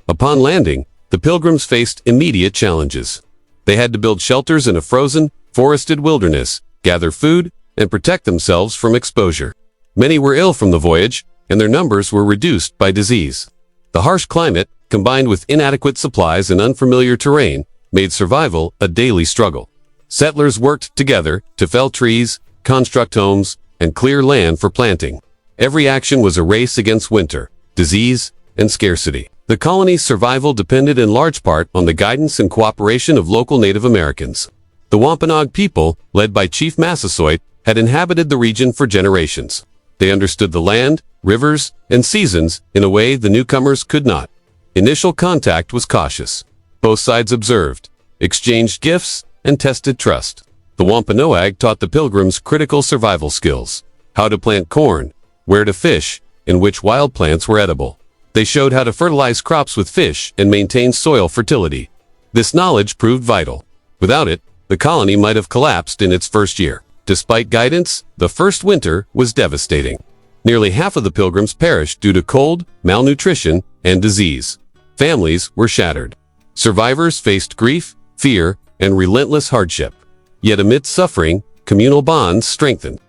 Upon landing, the Pilgrims faced immediate challenges. They had to build shelters in a frozen, forested wilderness, gather food, and protect themselves from exposure. Many were ill from the voyage, and their numbers were reduced by disease. The harsh climate, combined with inadequate supplies and unfamiliar terrain, made survival a daily struggle. Settlers worked together to fell trees, construct homes, and clear land for planting. Every action was a race against winter, disease, and scarcity. The colony's survival depended in large part on the guidance and cooperation of local Native Americans. The Wampanoag people, led by Chief Massasoit, had inhabited the region for generations. They understood the land, rivers, and seasons in a way the newcomers could not. Initial contact was cautious. Both sides observed, exchanged gifts, and tested trust. The Wampanoag taught the Pilgrims critical survival skills: how to plant corn, where to fish, and which wild plants were edible. They showed how to fertilize crops with fish and maintain soil fertility. This knowledge proved vital. Without it, the colony might have collapsed in its first year. Despite guidance, the first winter was devastating. Nearly half of the Pilgrims perished due to cold, malnutrition, and disease. Families were shattered. Survivors faced grief, fear, and relentless hardship. Yet amidst suffering, communal bonds strengthened.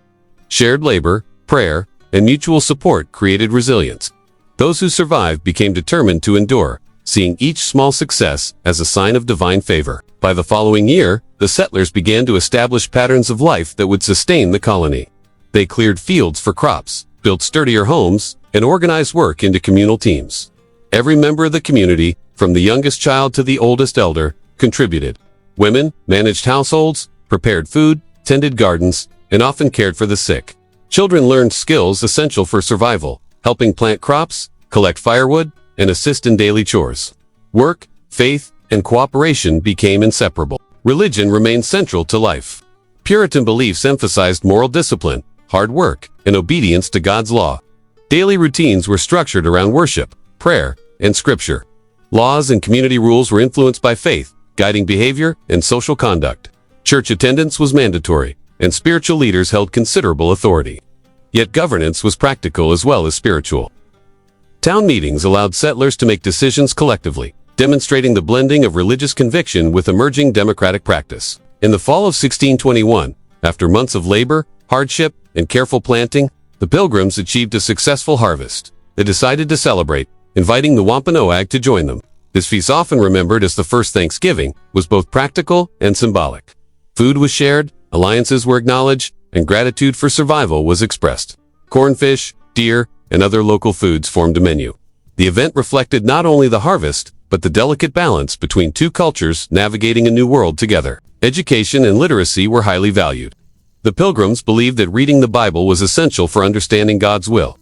Shared labor, prayer, and mutual support created resilience. Those who survived became determined to endure, seeing each small success as a sign of divine favor. By the following year, the settlers began to establish patterns of life that would sustain the colony. They cleared fields for crops, built sturdier homes, and organized work into communal teams. Every member of the community, from the youngest child to the oldest elder, contributed. Women managed households, prepared food, tended gardens, and often cared for the sick. Children learned skills essential for survival, helping plant crops, collect firewood, and assist in daily chores. Work, faith, and cooperation became inseparable. Religion remained central to life. Puritan beliefs emphasized moral discipline, hard work, and obedience to God's law. Daily routines were structured around worship, prayer, and scripture. Laws and community rules were influenced by faith, guiding behavior and social conduct. Church attendance was mandatory, and spiritual leaders held considerable authority. Yet governance was practical as well as spiritual. Town meetings allowed settlers to make decisions collectively, demonstrating the blending of religious conviction with emerging democratic practice. In the fall of 1621, after months of labor, hardship, and careful planting, the Pilgrims achieved a successful harvest. They decided to celebrate, inviting the Wampanoag to join them. This feast, often remembered as the first Thanksgiving, was both practical and symbolic. Food was shared, alliances were acknowledged, and gratitude for survival was expressed. Cornfish, deer, and other local foods formed a menu. The event reflected not only the harvest, but the delicate balance between two cultures navigating a new world together. Education and literacy were highly valued. The Pilgrims believed that reading the Bible was essential for understanding God's will.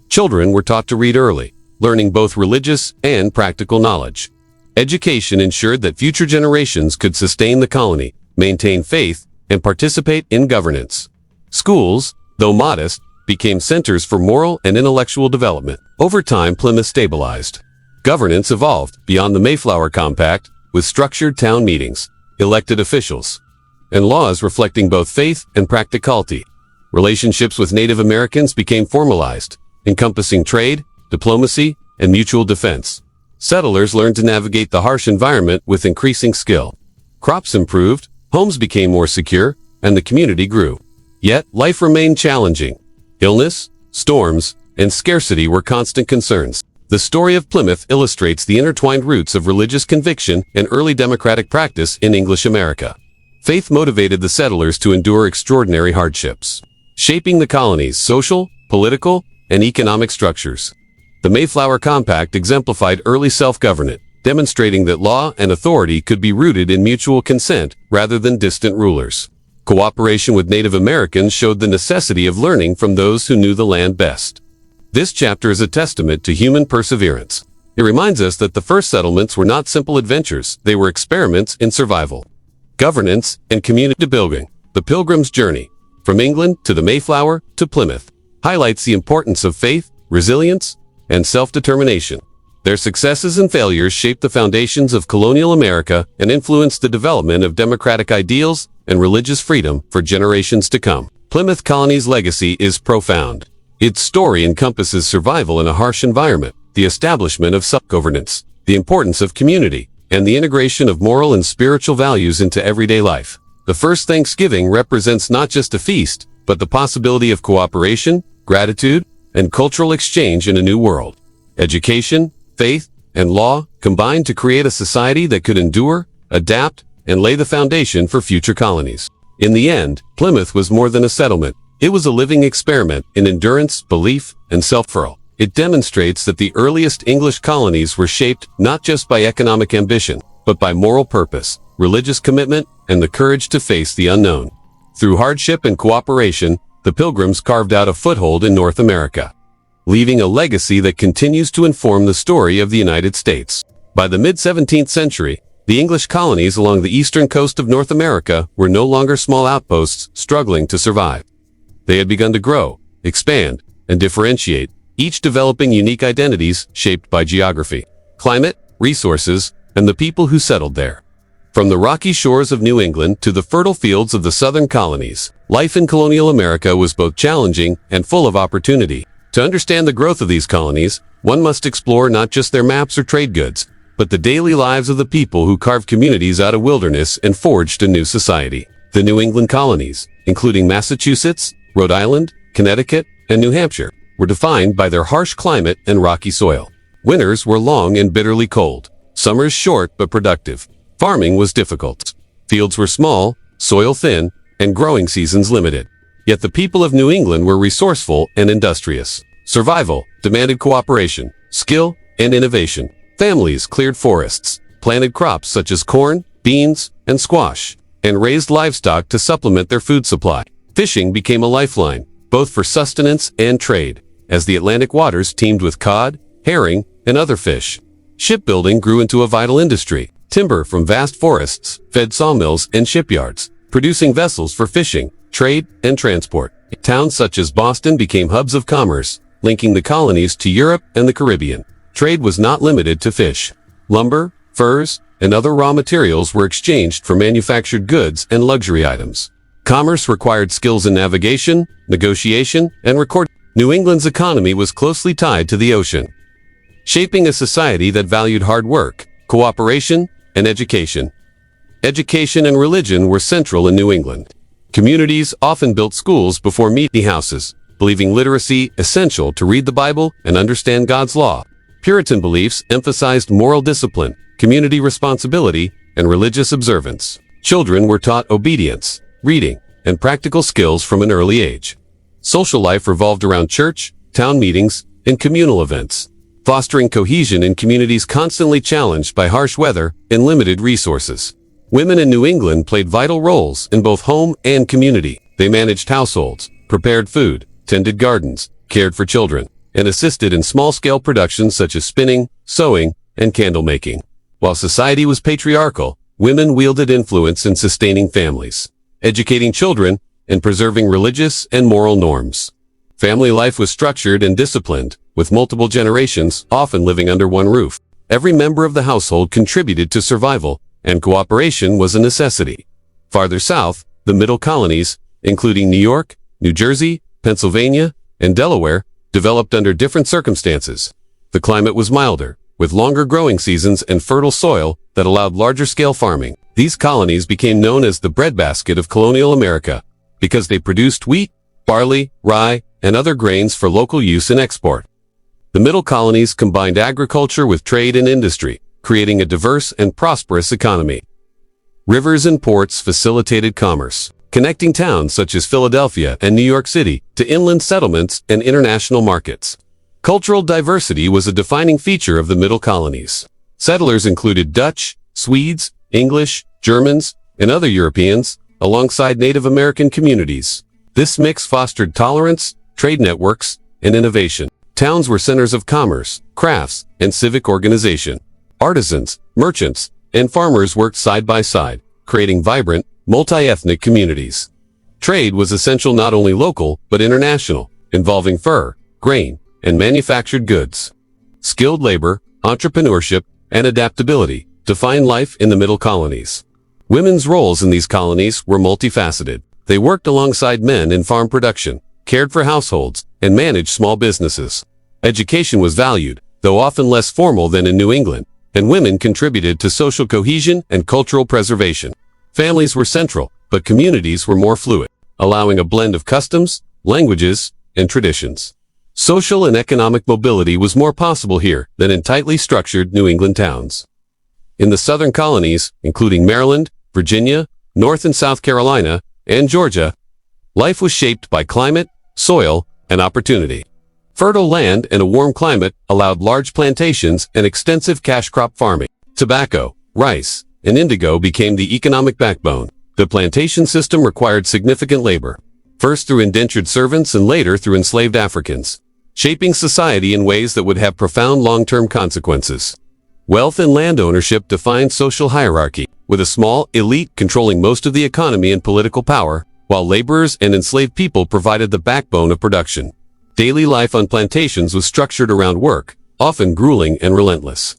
Children were taught to read early, learning both religious and practical knowledge. Education ensured that future generations could sustain the colony, maintain faith, and participate in governance. Schools, though modest, became centers for moral and intellectual development. Over time, Plymouth stabilized. Governance evolved beyond the Mayflower Compact, with structured town meetings, elected officials, and laws reflecting both faith and practicality. Relationships with Native Americans became formalized, encompassing trade, diplomacy, and mutual defense. Settlers learned to navigate the harsh environment with increasing skill. Crops improved, homes became more secure, and the community grew. Yet, life remained challenging. Illness, storms, and scarcity were constant concerns. The story of Plymouth illustrates the intertwined roots of religious conviction and early democratic practice in English America. Faith motivated the settlers to endure extraordinary hardships, shaping the colony's social, political, and economic structures. The Mayflower Compact exemplified early self-government, demonstrating that law and authority could be rooted in mutual consent rather than distant rulers. Cooperation with Native Americans showed the necessity of learning from those who knew the land best. This chapter is a testament to human perseverance. It reminds us that the first settlements were not simple adventures, they were experiments in survival. Governance and community building. The Pilgrims' journey, from England to the Mayflower to Plymouth, highlights the importance of faith, resilience, and self-determination. Their successes and failures shaped the foundations of colonial America and influenced the development of democratic ideals and religious freedom for generations to come. Plymouth Colony's legacy is profound. Its story encompasses survival in a harsh environment, the establishment of self-governance, the importance of community, and the integration of moral and spiritual values into everyday life. The first Thanksgiving represents not just a feast, but the possibility of cooperation, gratitude, and cultural exchange in a new world. Education, faith, and law combined to create a society that could endure, adapt, and lay the foundation for future colonies. In the end, Plymouth was more than a settlement. It was a living experiment in endurance, belief, and self-fulfillment. It demonstrates that the earliest English colonies were shaped not just by economic ambition, but by moral purpose, religious commitment, and the courage to face the unknown. Through hardship and cooperation, the Pilgrims carved out a foothold in North America, leaving a legacy that continues to inform the story of the United States. By the mid-17th century, the English colonies along the eastern coast of North America were no longer small outposts struggling to survive. They had begun to grow, expand, and differentiate, each developing unique identities shaped by geography, climate, resources, and the people who settled there. From the rocky shores of New England to the fertile fields of the southern colonies, life in colonial America was both challenging and full of opportunity. To understand the growth of these colonies, one must explore not just their maps or trade goods, but the daily lives of the people who carved communities out of wilderness and forged a new society. The New England colonies, including Massachusetts, Rhode Island, Connecticut, and New Hampshire, were defined by their harsh climate and rocky soil. Winters were long and bitterly cold, summers short but productive. Farming was difficult. Fields were small, soil thin, and growing seasons limited. Yet the people of New England were resourceful and industrious. Survival demanded cooperation, skill, and innovation. Families cleared forests, planted crops such as corn, beans, and squash, and raised livestock to supplement their food supply. Fishing became a lifeline, both for sustenance and trade, as the Atlantic waters teemed with cod, herring, and other fish. Shipbuilding grew into a vital industry. Timber from vast forests fed sawmills and shipyards, producing vessels for fishing, trade, and transport. Towns such as Boston became hubs of commerce, linking the colonies to Europe and the Caribbean. Trade was not limited to fish. Lumber, furs, and other raw materials were exchanged for manufactured goods and luxury items. Commerce required skills in navigation, negotiation, and recording. New England's economy was closely tied to the ocean, shaping a society that valued hard work, cooperation, and education. Education and religion were central in New England. Communities often built schools before meeting houses, believing literacy essential to read the Bible and understand God's law. Puritan beliefs emphasized moral discipline, community responsibility, and religious observance. Children were taught obedience, reading, and practical skills from an early age. Social life revolved around church, town meetings, and communal events, fostering cohesion in communities constantly challenged by harsh weather and limited resources. Women in New England played vital roles in both home and community. They managed households, prepared food, tended gardens, cared for children, and assisted in small-scale productions such as spinning, sewing, and candle making. While society was patriarchal, women wielded influence in sustaining families, educating children, and preserving religious and moral norms. Family life was structured and disciplined, with multiple generations often living under one roof. Every member of the household contributed to survival, and cooperation was a necessity. Farther south, the Middle Colonies, including New York, New Jersey, Pennsylvania, and Delaware, developed under different circumstances. The climate was milder, with longer growing seasons and fertile soil that allowed larger-scale farming. These colonies became known as the breadbasket of colonial America because they produced wheat, barley, rye, and other grains for local use and export. The Middle Colonies combined agriculture with trade and industry, creating a diverse and prosperous economy. Rivers and ports facilitated commerce, connecting towns such as Philadelphia and New York City to inland settlements and international markets. Cultural diversity was a defining feature of the Middle Colonies. Settlers included Dutch, Swedes, English, Germans, and other Europeans, alongside Native American communities. This mix fostered tolerance, trade networks, and innovation. Towns were centers of commerce, crafts, and civic organization. Artisans, merchants, and farmers worked side by side, creating vibrant, multi-ethnic communities. Trade was essential not only local, but international, involving fur, grain, and manufactured goods. Skilled labor, entrepreneurship, and adaptability defined life in the Middle Colonies. Women's roles in these colonies were multifaceted. They worked alongside men in farm production, cared for households, and managed small businesses. Education was valued, though often less formal than in New England, and women contributed to social cohesion and cultural preservation. Families were central, but communities were more fluid, allowing a blend of customs, languages, and traditions. Social and economic mobility was more possible here than in tightly structured New England towns. In the southern colonies, including Maryland, Virginia, North and South Carolina, and Georgia, life was shaped by climate, soil, and opportunity. Fertile land and a warm climate allowed large plantations and extensive cash crop farming. Tobacco, rice, and indigo became the economic backbone. The plantation system required significant labor, first through indentured servants and later through enslaved Africans, shaping society in ways that would have profound long-term consequences. Wealth and land ownership defined social hierarchy, with a small elite controlling most of the economy and political power, while laborers and enslaved people provided the backbone of production. Daily life on plantations was structured around work, often grueling and relentless.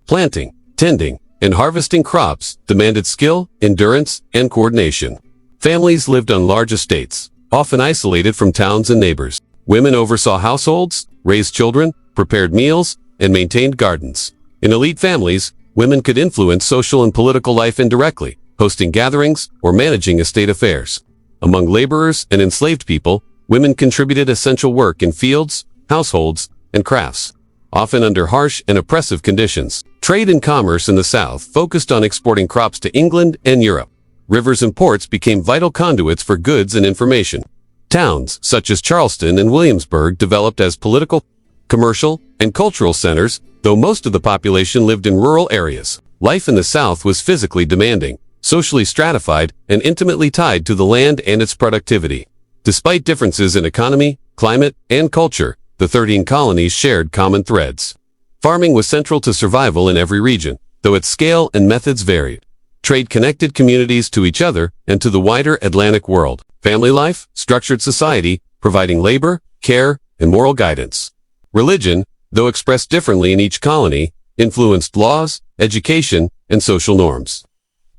Planting, tending, and harvesting crops demanded skill, endurance, and coordination. Families lived on large estates, often isolated from towns and neighbors. Women oversaw households, raised children, prepared meals, and maintained gardens. In elite families, women could influence social and political life indirectly, hosting gatherings or managing estate affairs. Among laborers and enslaved people, women contributed essential work in fields, households, and crafts, often under harsh and oppressive conditions. Trade and commerce in the South focused on exporting crops to England and Europe. Rivers and ports became vital conduits for goods and information. Towns, such as Charleston and Williamsburg, developed as political commercial, and cultural centers, though most of the population lived in rural areas. Life in the South was physically demanding, socially stratified, and intimately tied to the land and its productivity. Despite differences in economy, climate, and culture, the 13 colonies shared common threads. Farming was central to survival in every region, though its scale and methods varied. Trade connected communities to each other and to the wider Atlantic world. Family life, structured society, providing labor, care, and moral guidance. Religion, though expressed differently in each colony, influenced laws, education, and social norms.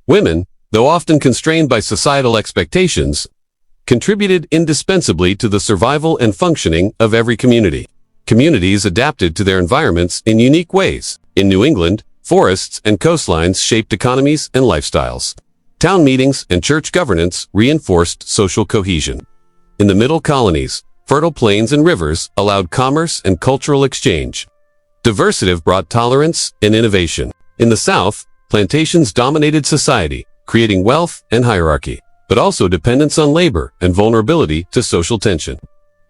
Women, though often constrained by societal expectations, contributed indispensably to the survival and functioning of every community. Communities adapted to their environments in unique ways. In New England, forests and coastlines shaped economies and lifestyles. Town meetings and church governance reinforced social cohesion. In the middle colonies, fertile plains and rivers allowed commerce and cultural exchange. Diversity brought tolerance and innovation. In the South, plantations dominated society, creating wealth and hierarchy, but also dependence on labor and vulnerability to social tension.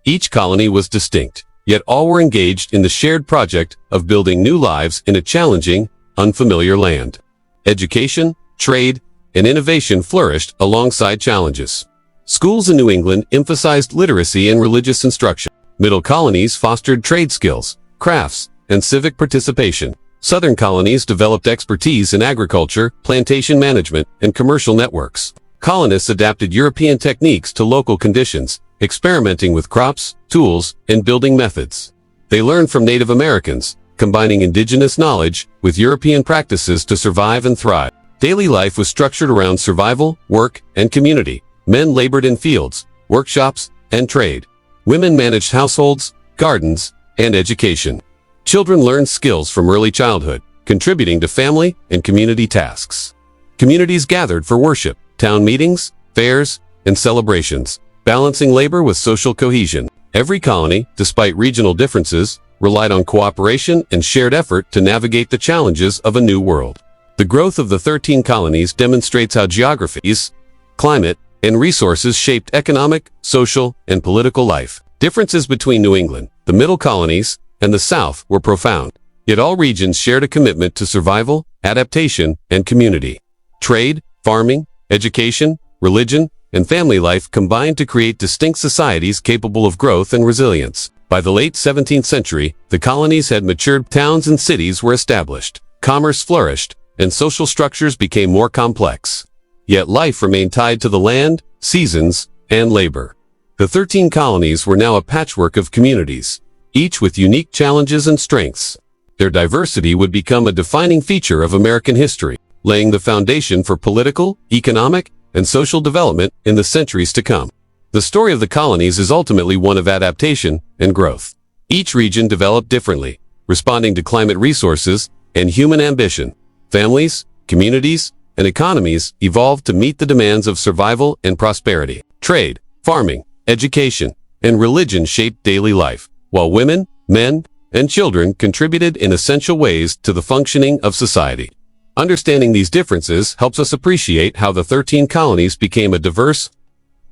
Each colony was distinct, yet all were engaged in the shared project of building new lives in a challenging, unfamiliar land. Education, trade, and innovation flourished alongside challenges. Schools in New England emphasized literacy and religious instruction. Middle colonies fostered trade skills, crafts, and civic participation. Southern colonies developed expertise in agriculture, plantation management, and commercial networks. Colonists adapted European techniques to local conditions, experimenting with crops, tools, and building methods. They learned from Native Americans, combining indigenous knowledge with European practices to survive and thrive. Daily life was structured around survival, work, and community. Men labored in fields, workshops, and trade. Women managed households, gardens, and education. Children learned skills from early childhood, contributing to family and community tasks. Communities gathered for worship, town meetings, fairs, and celebrations, balancing labor with social cohesion. Every colony, despite regional differences, relied on cooperation and shared effort to navigate the challenges of a new world. The growth of the 13 colonies demonstrates how geographies, climate, and resources shaped economic, social, and political life. Differences between New England, the middle colonies, and the South were profound, yet all regions shared a commitment to survival, adaptation, and community. Trade, farming, education, religion, and family life combined to create distinct societies capable of growth and resilience. By the late 17th century, the colonies had matured, towns and cities were established, commerce flourished, and social structures became more complex. Yet life remained tied to the land, seasons, and labor. The 13 colonies were now a patchwork of communities, each with unique challenges and strengths. Their diversity would become a defining feature of American history, laying the foundation for political, economic, and social development in the centuries to come. The story of the colonies is ultimately one of adaptation and growth. Each region developed differently, responding to climate resources and human ambition. Families, communities, and economies evolved to meet the demands of survival and prosperity. Trade, farming, education, and religion shaped daily life, while women, men, and children contributed in essential ways to the functioning of society. Understanding these differences helps us appreciate how the 13 colonies became a diverse,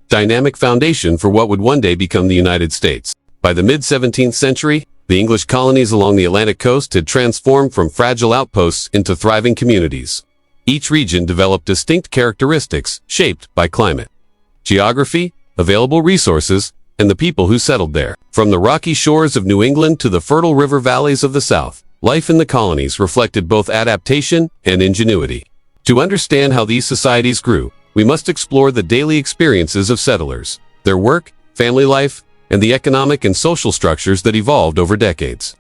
dynamic foundation for what would one day become the United States. By the mid-17th century, the English colonies along the Atlantic coast had transformed from fragile outposts into thriving communities. Each region developed distinct characteristics shaped by climate, geography, available resources, and the people who settled there. From the rocky shores of New England to the fertile river valleys of the South, life in the colonies reflected both adaptation and ingenuity. To understand how these societies grew, we must explore the daily experiences of settlers, their work, family life, and the economic and social structures that evolved over decades.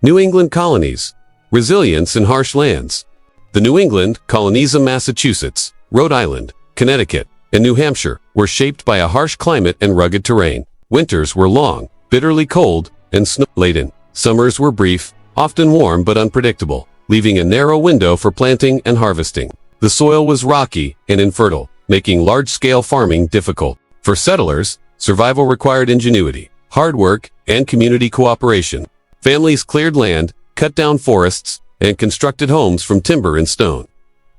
New England colonies, resilience in harsh lands. The New England colonies of Massachusetts, Rhode Island, Connecticut, and New Hampshire were shaped by a harsh climate and rugged terrain. Winters were long, bitterly cold, and snow-laden. Summers were brief, often warm but unpredictable, leaving a narrow window for planting and harvesting. The soil was rocky and infertile, making large-scale farming difficult. For settlers, survival required ingenuity, hard work, and community cooperation. Families cleared land, cut down forests, and constructed homes from timber and stone.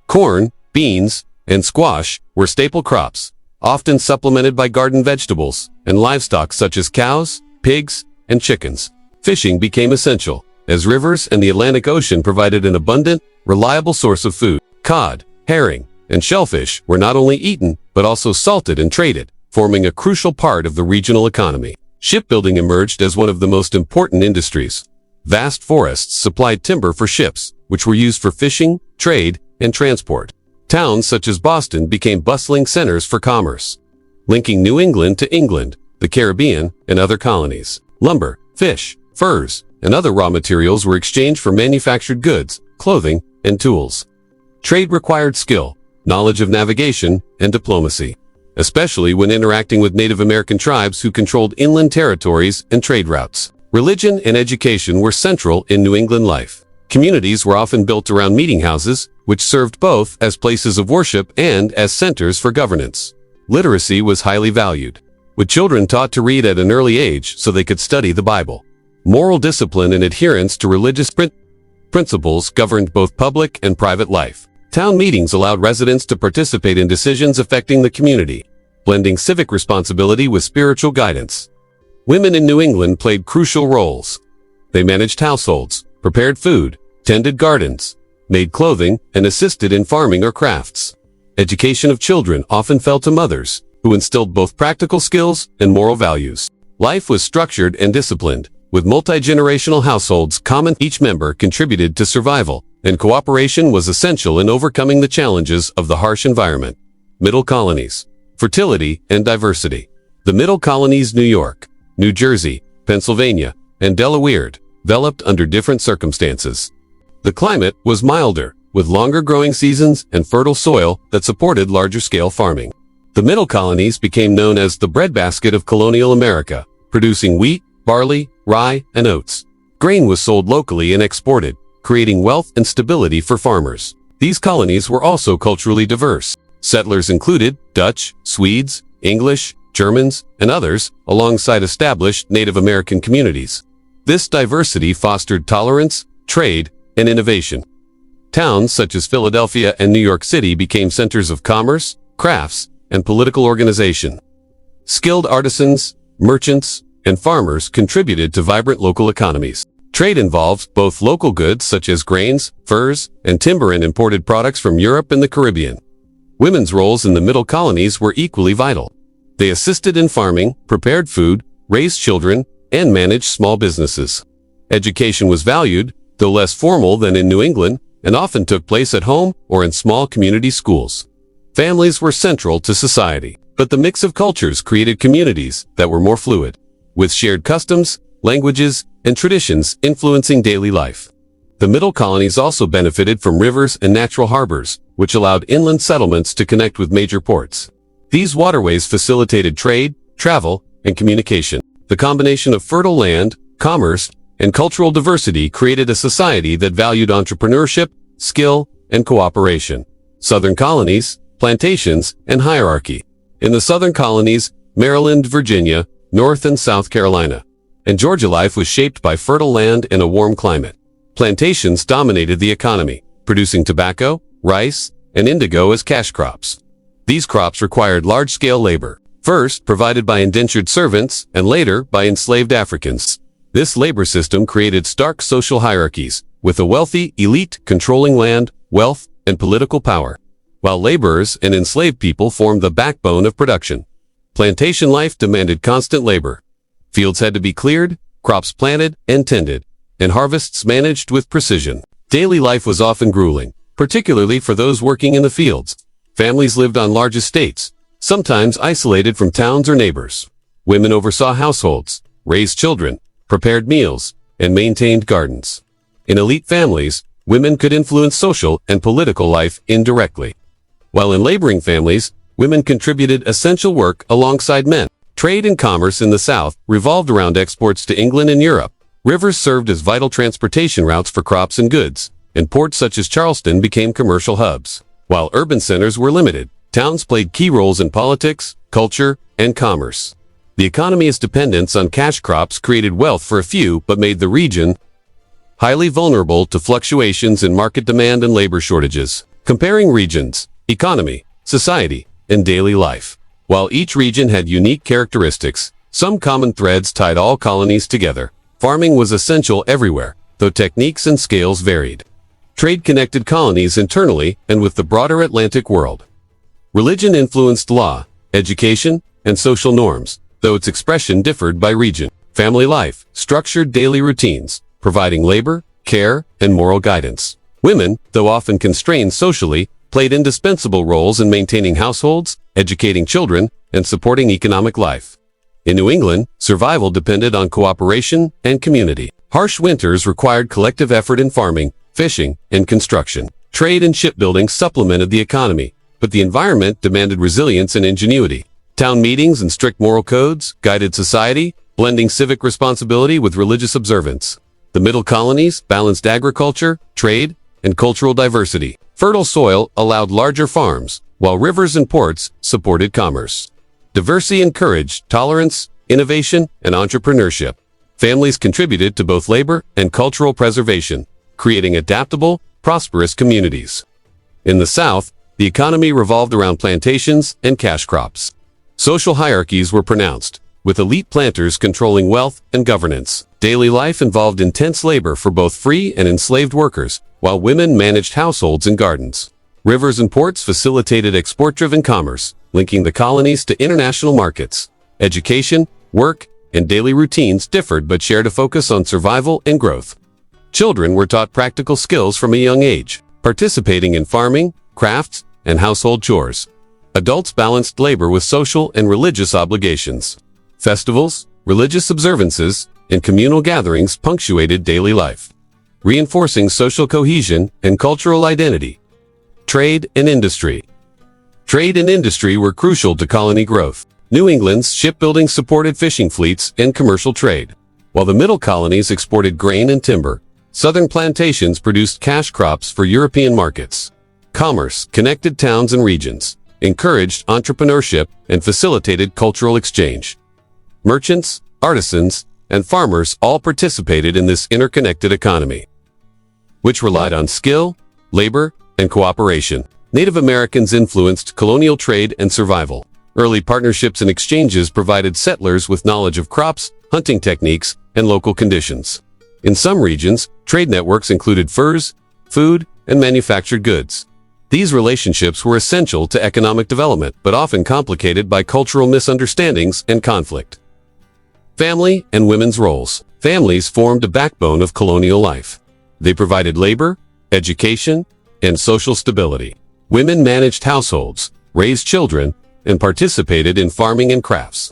Corn, beans, and squash were staple crops, often supplemented by garden vegetables and livestock such as cows, pigs, and chickens. fishing became essential, as rivers and the Atlantic Ocean provided an abundant, reliable source of food. Cod, herring, and shellfish were not only eaten, but also salted and traded, forming a crucial part of the regional economy. Shipbuilding emerged as one of the most important industries. Vast forests supplied timber for ships, which were used for fishing, trade, and transport. Towns such as Boston became bustling centers for commerce, linking New England to England, the Caribbean, and other colonies. Lumber, fish, furs, and other raw materials were exchanged for manufactured goods, clothing, and tools. Trade required skill, knowledge of navigation, and diplomacy, especially when interacting with Native American tribes who controlled inland territories and trade routes. Religion and education were central in New England life. Communities were often built around meeting houses, which served both as places of worship and as centers for governance. Literacy was highly valued, with children taught to read at an early age so they could study the Bible. Moral discipline and adherence to religious principles governed both public and private life. Town meetings allowed residents to participate in decisions affecting the community, blending civic responsibility with spiritual guidance. Women in New England played crucial roles. They managed households, prepared food, tended gardens, made clothing, and assisted in farming or crafts. Education of children often fell to mothers, who instilled both practical skills and moral values. Life was structured and disciplined, with multi-generational households common. Each member contributed to survival, and cooperation was essential in overcoming the challenges of the harsh environment. Middle colonies, fertility and diversity. The Middle Colonies, New York, New Jersey, Pennsylvania, and Delaware, developed under different circumstances. The climate was milder, with longer growing seasons and fertile soil that supported larger-scale farming. The Middle Colonies became known as the breadbasket of Colonial America, producing wheat, barley, rye, and oats. Grain was sold locally and exported, creating wealth and stability for farmers. These colonies were also culturally diverse. Settlers included Dutch, Swedes, English, Germans, and others, alongside established Native American communities. This diversity fostered tolerance, trade, and innovation. Towns such as Philadelphia and New York City became centers of commerce, crafts, and political organization. Skilled artisans, merchants, and farmers contributed to vibrant local economies. Trade involved both local goods such as grains, furs, and timber and imported products from Europe and the Caribbean. Women's roles in the Middle Colonies were equally vital. They assisted in farming, prepared food, raised children, and managed small businesses. Education was valued, though less formal than in New England, and often took place at home or in small community schools. Families were central to society, but the mix of cultures created communities that were more fluid, with shared customs, languages, and traditions influencing daily life. The Middle Colonies also benefited from rivers and natural harbors, which allowed inland settlements to connect with major ports. These waterways facilitated trade, travel, and communication. The combination of fertile land, commerce, and cultural diversity created a society that valued entrepreneurship, skill, and cooperation. Southern colonies, plantations, and hierarchy. In the Southern colonies, Maryland, Virginia, North and South Carolina, and Georgia, life was shaped by fertile land and a warm climate. Plantations dominated the economy, producing tobacco, rice, and indigo as cash crops. These crops required large-scale labor, first provided by indentured servants and later by enslaved Africans. This labor system created stark social hierarchies, with a wealthy elite controlling land, wealth, and political power, while laborers and enslaved people formed the backbone of production. Plantation life demanded constant labor. Fields had to be cleared, crops planted and tended, and harvests managed with precision. Daily life was often grueling, particularly for those working in the fields. Families lived on large estates, sometimes isolated from towns or neighbors. Women oversaw households, raised children, prepared meals, and maintained gardens. In elite families, women could influence social and political life indirectly. While in laboring families, women contributed essential work alongside men. Trade and commerce in the South revolved around exports to England and Europe. Rivers served as vital transportation routes for crops and goods, and ports such as Charleston became commercial hubs. While urban centers were limited, towns played key roles in politics, culture, and commerce. The economy's dependence on cash crops created wealth for a few but made the region highly vulnerable to fluctuations in market demand and labor shortages. Comparing regions, economy, society, and daily life. While each region had unique characteristics, some common threads tied all colonies together. Farming was essential everywhere, though techniques and scales varied. Trade connected colonies internally and with the broader Atlantic world. Religion influenced law, education, and social norms, though its expression differed by region. Family life structured daily routines, providing labor, care, and moral guidance. Women, though often constrained socially, played indispensable roles in maintaining households, educating children, and supporting economic life. In New England, survival depended on cooperation and community. Harsh winters required collective effort in farming, fishing, and construction. Trade and shipbuilding supplemented the economy, but the environment demanded resilience and ingenuity. Town meetings and strict moral codes guided society, blending civic responsibility with religious observance. The middle colonies balanced agriculture, trade, and cultural diversity. Fertile soil allowed larger farms, while rivers and ports supported commerce. Diversity encouraged tolerance, innovation, and entrepreneurship. Families contributed to both labor and cultural preservation, creating adaptable, prosperous communities. In the South, the economy revolved around plantations and cash crops. Social hierarchies were pronounced, with elite planters controlling wealth and governance. Daily life involved intense labor for both free and enslaved workers, while women managed households and gardens. Rivers and ports facilitated export-driven commerce, linking the colonies to international markets. Education, work, and daily routines differed but shared a focus on survival and growth. Children were taught practical skills from a young age, participating in farming, crafts, and household chores. Adults balanced labor with social and religious obligations. Festivals, religious observances, and communal gatherings punctuated daily life, reinforcing social cohesion and cultural identity. Trade and industry. Trade and industry were crucial to colony growth. New England's shipbuilding supported fishing fleets and commercial trade, while the middle colonies exported grain and timber. Southern plantations produced cash crops for European markets. Commerce connected towns and regions, encouraged entrepreneurship, and facilitated cultural exchange. Merchants, artisans, and farmers all participated in this interconnected economy, which relied on skill, labor, and cooperation. Native Americans influenced colonial trade and survival. Early partnerships and exchanges provided settlers with knowledge of crops, hunting techniques, and local conditions. In some regions, trade networks included furs, food, and manufactured goods. These relationships were essential to economic development, but often complicated by cultural misunderstandings and conflict. Family and women's roles. Families formed a backbone of colonial life. They provided labor, education, and social stability. Women managed households, raised children, and participated in farming and crafts.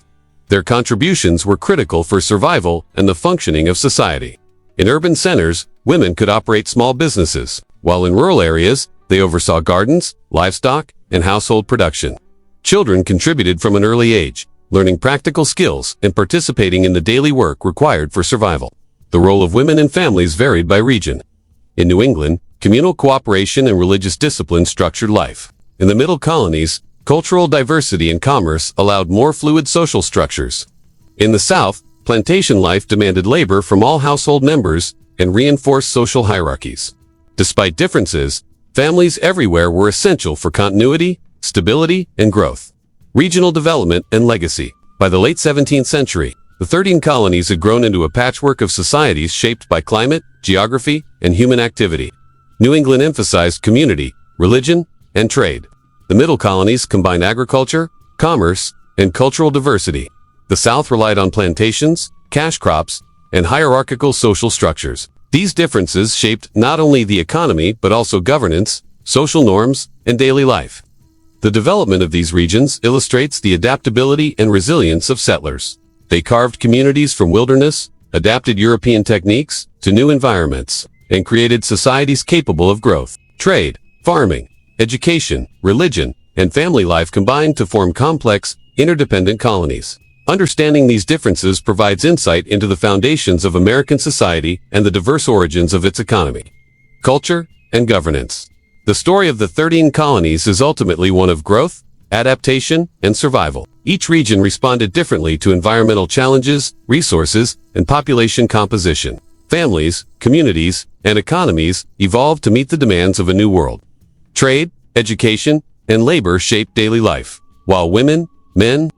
Their contributions were critical for survival and the functioning of society. In urban centers, women could operate small businesses, while in rural areas, they oversaw gardens, livestock, and household production. Children contributed from an early age, learning practical skills and participating in the daily work required for survival. The role of women in families varied by region. In New England, communal cooperation and religious discipline structured life. In the middle colonies, cultural diversity and commerce allowed more fluid social structures. In the South, plantation life demanded labor from all household members and reinforced social hierarchies. Despite differences, families everywhere were essential for continuity, stability, and growth. Regional development and legacy. By the late 17th century, the 13 colonies had grown into a patchwork of societies shaped by climate, geography, and human activity. New England emphasized community, religion, and trade. The middle colonies combined agriculture, commerce, and cultural diversity. The South relied on plantations, cash crops, and hierarchical social structures. These differences shaped not only the economy but also governance, social norms, and daily life. The development of these regions illustrates the adaptability and resilience of settlers. They carved communities from wilderness, adapted European techniques to new environments, and created societies capable of growth. Trade, farming, education, religion, and family life combined to form complex, interdependent colonies. Understanding these differences provides insight into the foundations of American society and the diverse origins of its economy, culture, and governance. The story of the 13 colonies is ultimately one of growth, adaptation, and survival. Each region responded differently to environmental challenges, resources, and population composition. Families, communities, and economies evolved to meet the demands of a new world. Trade, education, and labor shaped daily life, while women, men,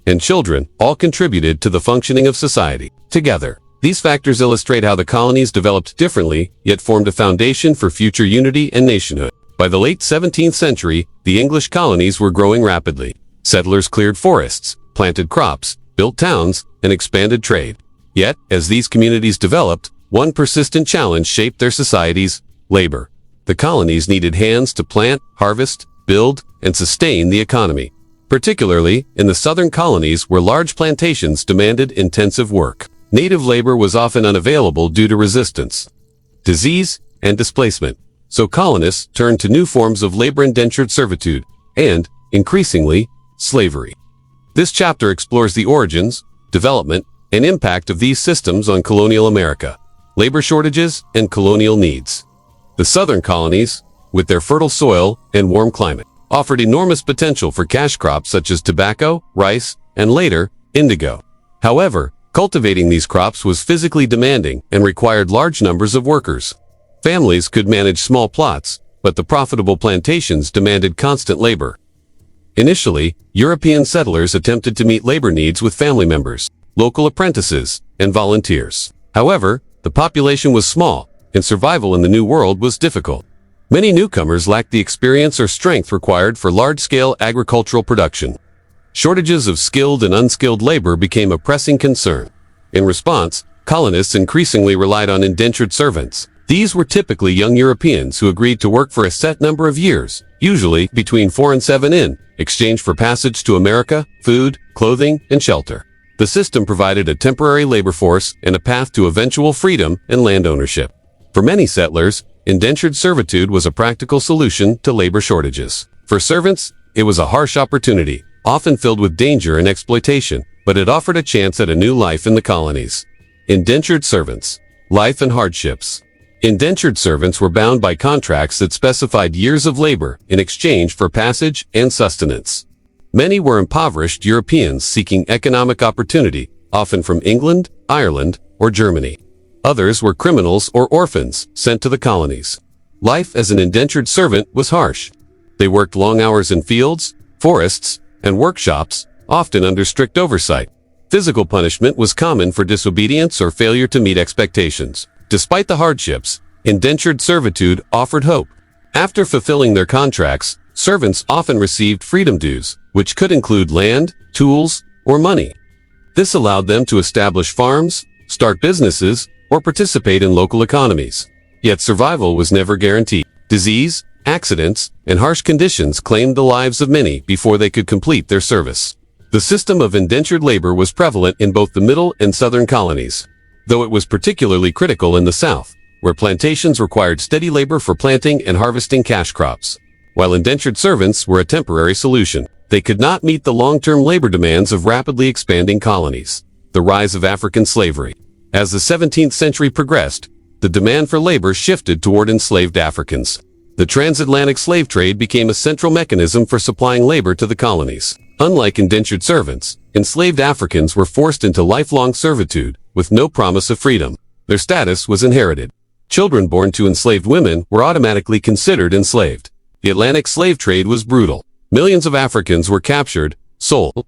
and children all contributed to the functioning of society. Together, These factors illustrate how the colonies developed differently, yet formed a foundation for future unity and nationhood. By the late 17th century, the English colonies were growing rapidly. Settlers cleared forests, planted crops, built towns, and expanded trade. Yet, as these communities developed, one persistent challenge shaped their societies: labor. The colonies needed hands to plant, harvest, build, and sustain the economy, particularly in the southern colonies where large plantations demanded intensive work. Native labor was often unavailable due to resistance, disease, and displacement, so colonists turned to new forms of labor: indentured servitude, and, increasingly, slavery. This chapter explores the origins, development, and impact of these systems on colonial America, labor shortages, and colonial needs. The southern colonies, with their fertile soil and warm climate, offered enormous potential for cash crops such as tobacco, rice, and later, indigo. However, cultivating these crops was physically demanding and required large numbers of workers. Families could manage small plots, but the profitable plantations demanded constant labor. Initially, European settlers attempted to meet labor needs with family members, local apprentices, and volunteers. However, the population was small, and survival in the New World was difficult. Many newcomers lacked the experience or strength required for large-scale agricultural production. Shortages of skilled and unskilled labor became a pressing concern. In response, colonists increasingly relied on indentured servants. These were typically young Europeans who agreed to work for a set number of years, usually between 4 and 7 in exchange for passage to America, food, clothing, and shelter. The system provided a temporary labor force and a path to eventual freedom and land ownership. For many settlers, indentured servitude was a practical solution to labor shortages. For servants, it was a harsh opportunity, often filled with danger and exploitation, but it offered a chance at a new life in the colonies. Indentured servants. Life and hardships. Indentured servants were bound by contracts that specified years of labor in exchange for passage and sustenance. Many were impoverished Europeans seeking economic opportunity, often from England, Ireland, or Germany. Others were criminals or orphans sent to the colonies. Life as an indentured servant was harsh. They worked long hours in fields, forests, and workshops, often under strict oversight. Physical punishment was common for disobedience or failure to meet expectations. Despite the hardships, indentured servitude offered hope. After fulfilling their contracts, servants often received freedom dues, which could include land, tools, or money. This allowed them to establish farms, start businesses, or participate in local economies. Yet survival was never guaranteed. Disease, accidents, and harsh conditions claimed the lives of many before they could complete their service. The system of indentured labor was prevalent in both the middle and southern colonies, though it was particularly critical in the South, where plantations required steady labor for planting and harvesting cash crops. While indentured servants were a temporary solution, they could not meet the long-term labor demands of rapidly expanding colonies. The rise of African slavery. As the 17th century progressed, the demand for labor shifted toward enslaved Africans. The transatlantic slave trade became a central mechanism for supplying labor to the colonies. Unlike indentured servants, enslaved Africans were forced into lifelong servitude, with no promise of freedom. Their status was inherited. Children born to enslaved women were automatically considered enslaved. The Atlantic slave trade was brutal. Millions of Africans were captured, sold,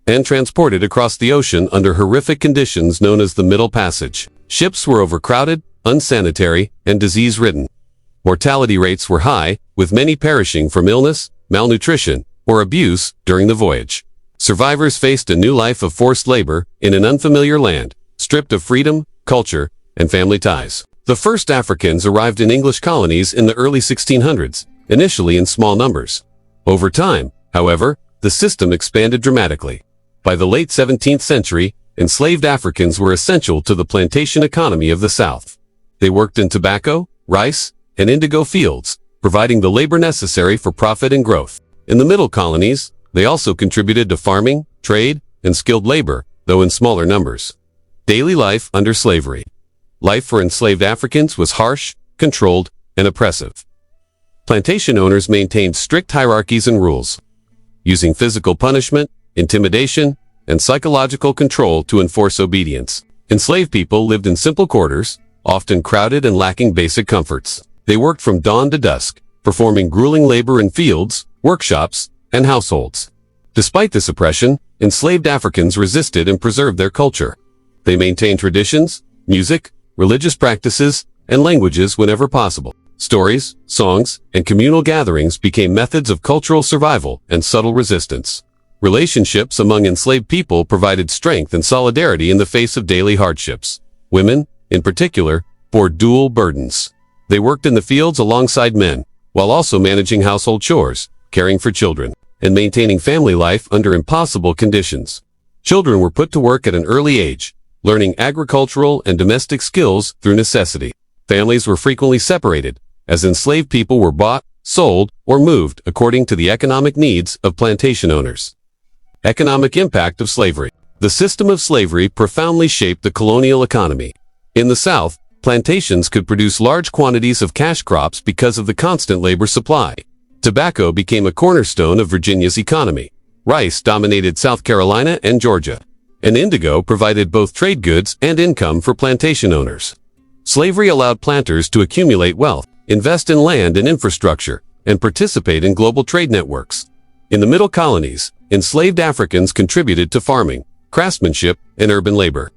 and transported across the ocean under horrific conditions known as the Middle Passage. Ships were overcrowded, unsanitary, and disease-ridden. Mortality rates were high, with many perishing from illness, malnutrition, or abuse during the voyage. Survivors faced a new life of forced labor in an unfamiliar land, stripped of freedom, culture, and family ties. The first Africans arrived in English colonies in the early 1600s, initially in small numbers. Over time, however, the system expanded dramatically. By the late 17th century, enslaved Africans were essential to the plantation economy of the South. They worked in tobacco, rice, and indigo fields, providing the labor necessary for profit and growth. In the middle colonies, they also contributed to farming, trade, and skilled labor, though in smaller numbers. Daily life under slavery. Life for enslaved Africans was harsh, controlled, and oppressive. Plantation owners maintained strict hierarchies and rules, using physical punishment, intimidation, and psychological control to enforce obedience. Enslaved people lived in simple quarters, often crowded and lacking basic comforts. They worked from dawn to dusk, performing grueling labor in fields, workshops, and households. Despite this oppression, enslaved Africans resisted and preserved their culture. They maintained traditions, music, religious practices, and languages whenever possible. Stories, songs, and communal gatherings became methods of cultural survival and subtle resistance. Relationships among enslaved people provided strength and solidarity in the face of daily hardships. Women, in particular, bore dual burdens. They worked in the fields alongside men, while also managing household chores, caring for children, and maintaining family life under impossible conditions. Children were put to work at an early age, learning agricultural and domestic skills through necessity. Families were frequently separated, as enslaved people were bought, sold, or moved according to the economic needs of plantation owners. Economic impact of slavery. The system of slavery profoundly shaped the colonial economy. In the South, plantations could produce large quantities of cash crops because of the constant labor supply. Tobacco became a cornerstone of Virginia's economy. Rice dominated South Carolina and Georgia, and indigo provided both trade goods and income for plantation owners. Slavery allowed planters to accumulate wealth, invest in land and infrastructure, and participate in global trade networks. In the middle colonies, enslaved Africans contributed to farming, craftsmanship, and urban labor.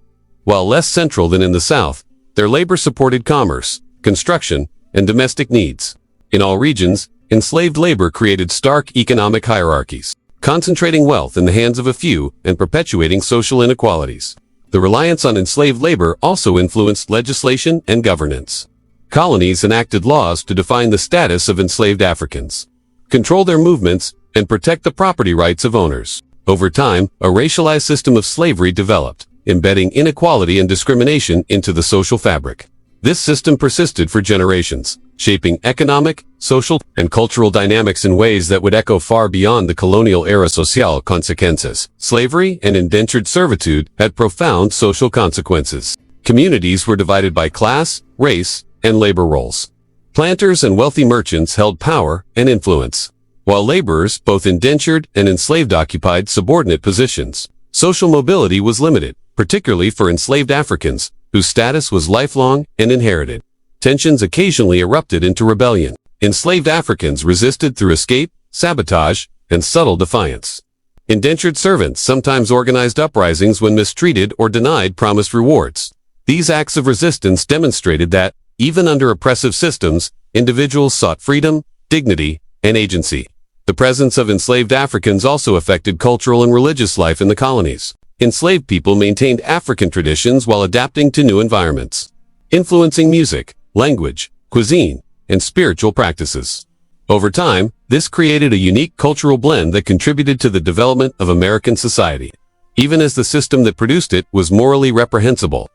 While less central than in the South, their labor supported commerce, construction, and domestic needs. In all regions, enslaved labor created stark economic hierarchies, concentrating wealth in the hands of a few and perpetuating social inequalities. The reliance on enslaved labor also influenced legislation and governance. Colonies enacted laws to define the status of enslaved Africans, control their movements, and protect the property rights of owners. Over time, a racialized system of slavery developed, embedding inequality and discrimination into the social fabric. This system persisted for generations, shaping economic, social, and cultural dynamics in ways that would echo far beyond the colonial era. Social consequences. Slavery and indentured servitude had profound social consequences. Communities were divided by class, race, and labor roles. Planters and wealthy merchants held power and influence, while laborers, both indentured and enslaved, occupied subordinate positions. Social mobility was limited, particularly for enslaved Africans, whose status was lifelong and inherited. Tensions occasionally erupted into rebellion. Enslaved Africans resisted through escape, sabotage, and subtle defiance. Indentured servants sometimes organized uprisings when mistreated or denied promised rewards. These acts of resistance demonstrated that, even under oppressive systems, individuals sought freedom, dignity, and agency. The presence of enslaved Africans also affected cultural and religious life in the colonies. Enslaved people maintained African traditions while adapting to new environments, influencing music, language, cuisine, and spiritual practices. Over time, this created a unique cultural blend that contributed to the development of American society, even as the system that produced it was morally reprehensible.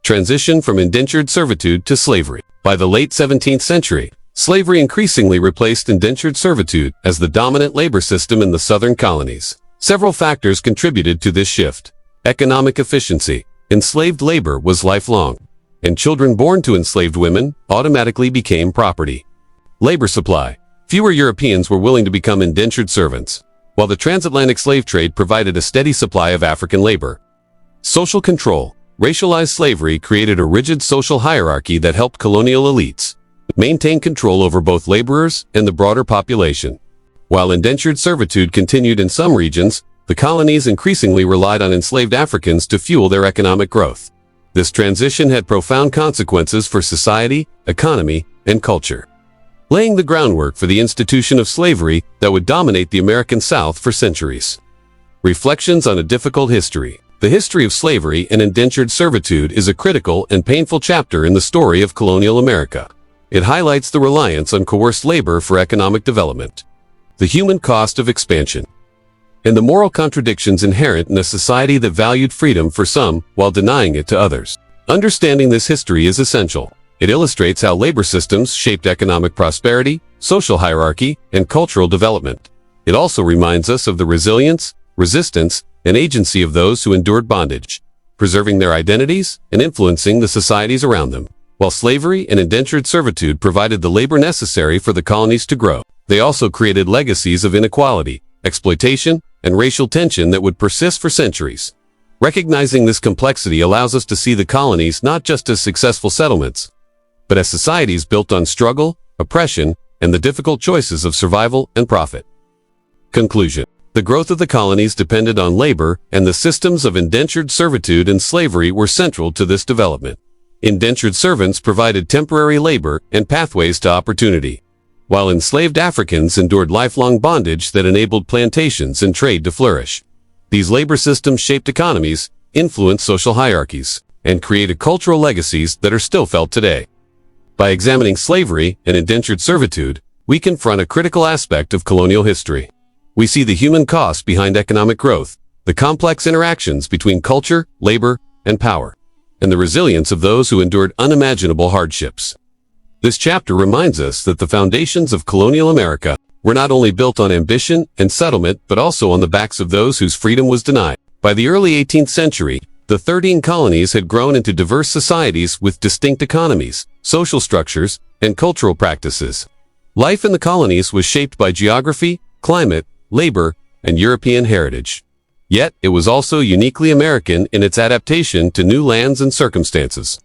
Transition from indentured servitude to slavery. By the late 17th century, slavery increasingly replaced indentured servitude as the dominant labor system in the southern colonies. Several factors contributed to this shift. Economic efficiency. Enslaved labor was lifelong, and children born to enslaved women automatically became property. Labor supply. Fewer Europeans were willing to become indentured servants, while the transatlantic slave trade provided a steady supply of African labor. Social control. Racialized slavery created a rigid social hierarchy that helped colonial elites maintain control over both laborers and the broader population. While indentured servitude continued in some regions, the colonies increasingly relied on enslaved Africans to fuel their economic growth. This transition had profound consequences for society, economy, and culture, laying the groundwork for the institution of slavery that would dominate the American South for centuries. Reflections on a difficult history. The history of slavery and indentured servitude is a critical and painful chapter in the story of colonial America. It highlights the reliance on coerced labor for economic development, the human cost of expansion, and the moral contradictions inherent in a society that valued freedom for some while denying it to others. Understanding this history is essential. It illustrates how labor systems shaped economic prosperity, social hierarchy, and cultural development. It also reminds us of the resilience, resistance, and agency of those who endured bondage, preserving their identities and influencing the societies around them. While slavery and indentured servitude provided the labor necessary for the colonies to grow, they also created legacies of inequality, exploitation, and racial tension that would persist for centuries. Recognizing this complexity allows us to see the colonies not just as successful settlements, but as societies built on struggle, oppression, and the difficult choices of survival and profit. Conclusion. The growth of the colonies depended on labor, and the systems of indentured servitude and slavery were central to this development. Indentured servants provided temporary labor and pathways to opportunity, while enslaved Africans endured lifelong bondage that enabled plantations and trade to flourish. These labor systems shaped economies, influenced social hierarchies, and created cultural legacies that are still felt today. By examining slavery and indentured servitude, we confront a critical aspect of colonial history. We see the human cost behind economic growth, the complex interactions between culture, labor, and power, and the resilience of those who endured unimaginable hardships. This chapter reminds us that the foundations of colonial America were not only built on ambition and settlement but also on the backs of those whose freedom was denied. By the early 18th century, the 13 colonies had grown into diverse societies with distinct economies, social structures, and cultural practices. Life in the colonies was shaped by geography, climate, labor, and European heritage. Yet, it was also uniquely American in its adaptation to new lands and circumstances.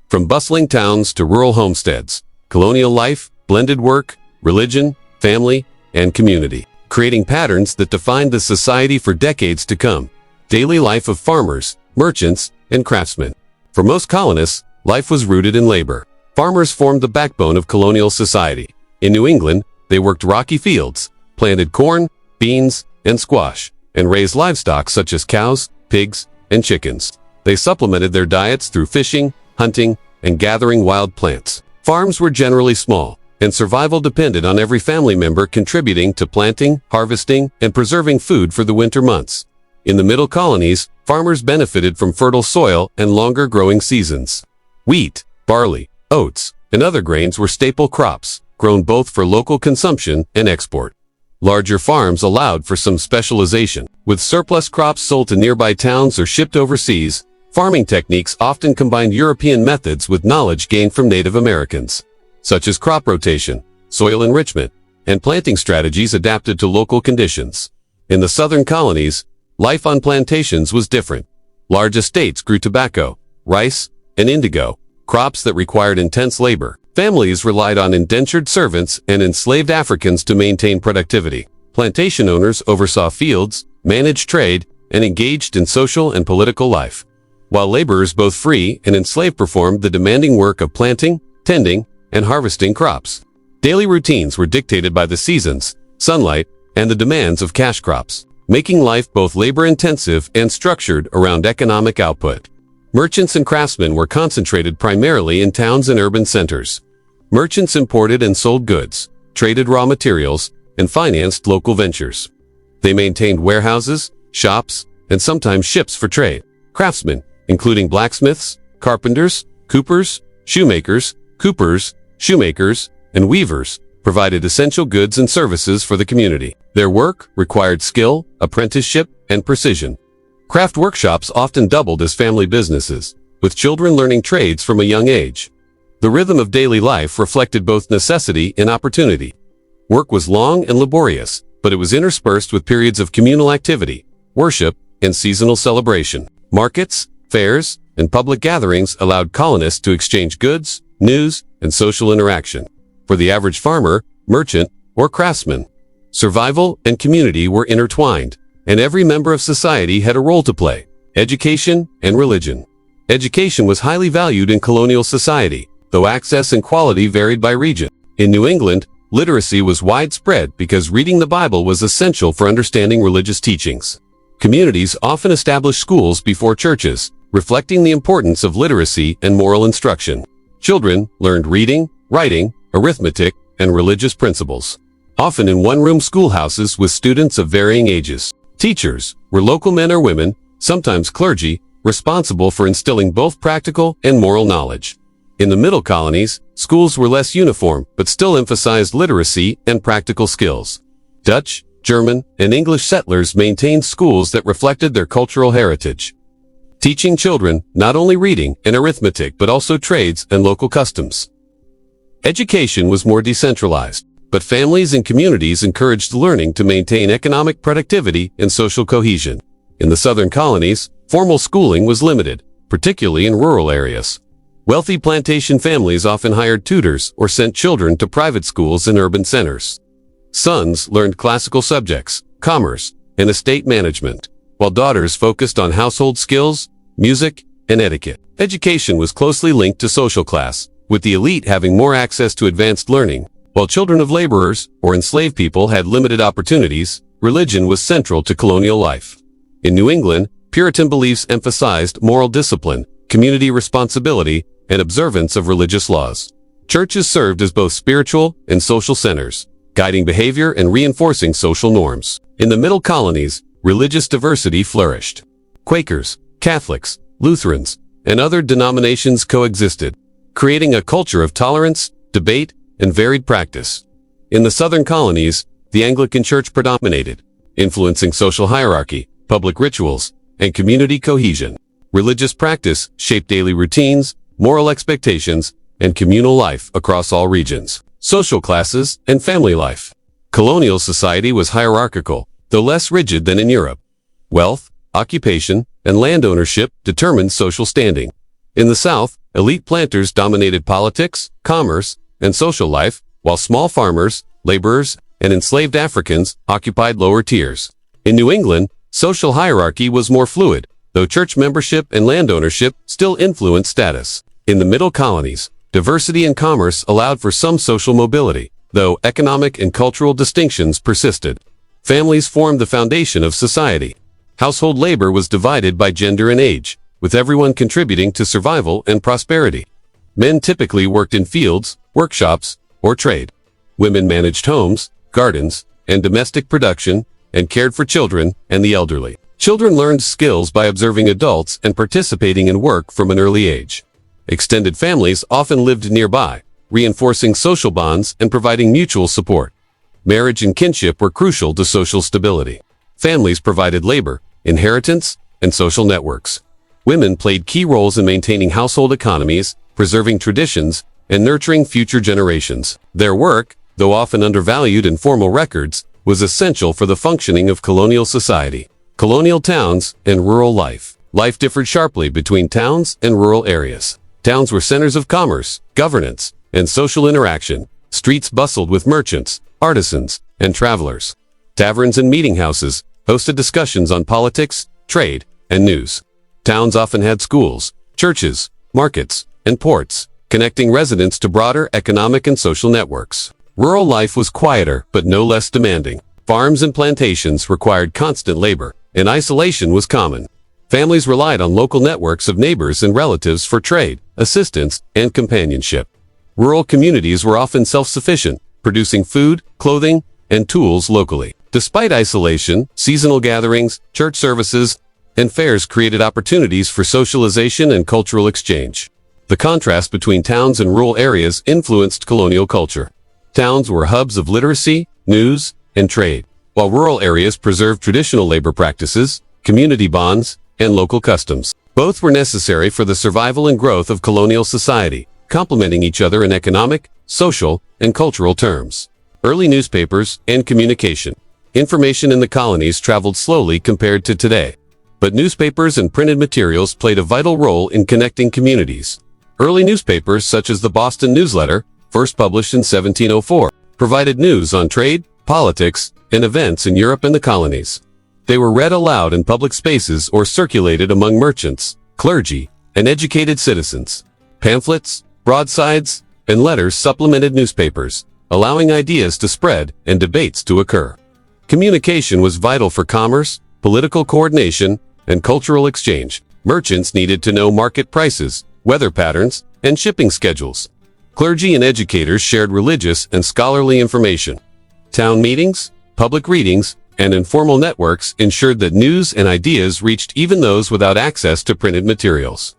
From bustling towns to rural homesteads, colonial life blended work, religion, family, and community, creating patterns that defined the society for decades to come. Daily life of farmers, merchants, and craftsmen. For most colonists, life was rooted in labor. Farmers formed the backbone of colonial society. In New England, they worked rocky fields, planted corn, beans, and squash, and raised livestock such as cows, pigs, and chickens. They supplemented their diets through fishing, hunting, and gathering wild plants. Farms were generally small, and survival depended on every family member contributing to planting, harvesting, and preserving food for the winter months. In the middle colonies, farmers benefited from fertile soil and longer growing seasons. Wheat, barley, oats, and other grains were staple crops, grown both for local consumption and export. Larger farms allowed for some specialization, with surplus crops sold to nearby towns or shipped overseas. Farming techniques often combined European methods with knowledge gained from Native Americans, such as crop rotation, soil enrichment, and planting strategies adapted to local conditions. In the southern colonies, life on plantations was different. Large estates grew tobacco, rice, and indigo, crops that required intense labor. Families relied on indentured servants and enslaved Africans to maintain productivity. Plantation owners oversaw fields, managed trade, and engaged in social and political life, while laborers both free and enslaved performed the demanding work of planting, tending, and harvesting crops. Daily routines were dictated by the seasons, sunlight, and the demands of cash crops, making life both labor-intensive and structured around economic output. Merchants and craftsmen were concentrated primarily in towns and urban centers. Merchants imported and sold goods, traded raw materials, and financed local ventures. They maintained warehouses, shops, and sometimes ships for trade. Craftsmen, including blacksmiths, carpenters, coopers, shoemakers, and weavers, provided essential goods and services for the community. Their work required skill, apprenticeship, and precision. Craft workshops often doubled as family businesses, with children learning trades from a young age. The rhythm of daily life reflected both necessity and opportunity. Work was long and laborious, but it was interspersed with periods of communal activity, worship, and seasonal celebration. Markets, fairs, and public gatherings allowed colonists to exchange goods, news, and social interaction. For the average farmer, merchant, or craftsman, survival and community were intertwined, and every member of society had a role to play. Education and religion. Education was highly valued in colonial society, though access and quality varied by region. In New England, literacy was widespread because reading the Bible was essential for understanding religious teachings. Communities often established schools before churches, reflecting the importance of literacy and moral instruction. Children learned reading, writing, arithmetic, and religious principles, often in one-room schoolhouses with students of varying ages. Teachers were local men or women, sometimes clergy, responsible for instilling both practical and moral knowledge. In the middle colonies, schools were less uniform but still emphasized literacy and practical skills. Dutch, German, and English settlers maintained schools that reflected their cultural heritage, teaching children not only reading and arithmetic but also trades and local customs. Education was more decentralized, but families and communities encouraged learning to maintain economic productivity and social cohesion. In the southern colonies, formal schooling was limited, particularly in rural areas. Wealthy plantation families often hired tutors or sent children to private schools in urban centers. Sons learned classical subjects, commerce, and estate management, while daughters focused on household skills, music, and etiquette. Education was closely linked to social class, with the elite having more access to advanced learning, while children of laborers or enslaved people had limited opportunities. Religion was central to colonial life. In New England, Puritan beliefs emphasized moral discipline, community responsibility, and observance of religious laws. Churches served as both spiritual and social centers, guiding behavior and reinforcing social norms. In the Middle Colonies, religious diversity flourished. Quakers, Catholics, Lutherans, and other denominations coexisted, creating a culture of tolerance, debate, and varied practice. In the Southern Colonies, the Anglican Church predominated, influencing social hierarchy, public rituals, and community cohesion. Religious practice shaped daily routines, moral expectations, and communal life across all regions. Social classes and family life. Colonial society was hierarchical, though less rigid than in Europe. Wealth, occupation, and land ownership determined social standing. In the South, elite planters dominated politics, commerce, and social life, while small farmers, laborers, and enslaved Africans occupied lower tiers. In New England, social hierarchy was more fluid, though church membership and land ownership still influenced status. In the Middle Colonies, diversity in commerce allowed for some social mobility, though economic and cultural distinctions persisted. Families formed the foundation of society. Household labor was divided by gender and age, with everyone contributing to survival and prosperity. Men typically worked in fields, workshops, or trade. Women managed homes, gardens, and domestic production, and cared for children and the elderly. Children learned skills by observing adults and participating in work from an early age. Extended families often lived nearby, reinforcing social bonds and providing mutual support. Marriage and kinship were crucial to social stability. Families provided labor, inheritance, and social networks. Women played key roles in maintaining household economies, preserving traditions, and nurturing future generations. Their work, though often undervalued in formal records, was essential for the functioning of colonial society. Colonial towns and rural life. Life differed sharply between towns and rural areas. Towns were centers of commerce, governance, and social interaction. Streets bustled with merchants, artisans, and travelers. Taverns and meeting houses hosted discussions on politics, trade, and news. Towns often had schools, churches, markets, and ports, connecting residents to broader economic and social networks. Rural life was quieter but no less demanding. Farms and plantations required constant labor, and isolation was common. Families relied on local networks of neighbors and relatives for trade, assistance, and companionship. Rural communities were often self-sufficient, producing food, clothing, and tools locally. Despite isolation, seasonal gatherings, church services, and fairs created opportunities for socialization and cultural exchange. The contrast between towns and rural areas influenced colonial culture. Towns were hubs of literacy, news, and trade, while rural areas preserved traditional labor practices, community bonds, and local customs. Both were necessary for the survival and growth of colonial society, complementing each other in economic, social, and cultural terms. Early newspapers and communication. Information in the colonies traveled slowly compared to today, but newspapers and printed materials played a vital role in connecting communities. Early newspapers such as the Boston Newsletter, first published in 1704, provided news on trade, politics, and events in Europe and the colonies. They were read aloud in public spaces or circulated among merchants, clergy, and educated citizens. Pamphlets, broadsides, and letters supplemented newspapers, allowing ideas to spread and debates to occur. Communication was vital for commerce, political coordination, and cultural exchange. Merchants needed to know market prices, weather patterns, and shipping schedules. Clergy and educators shared religious and scholarly information. Town meetings, public readings, and informal networks ensured that news and ideas reached even those without access to printed materials.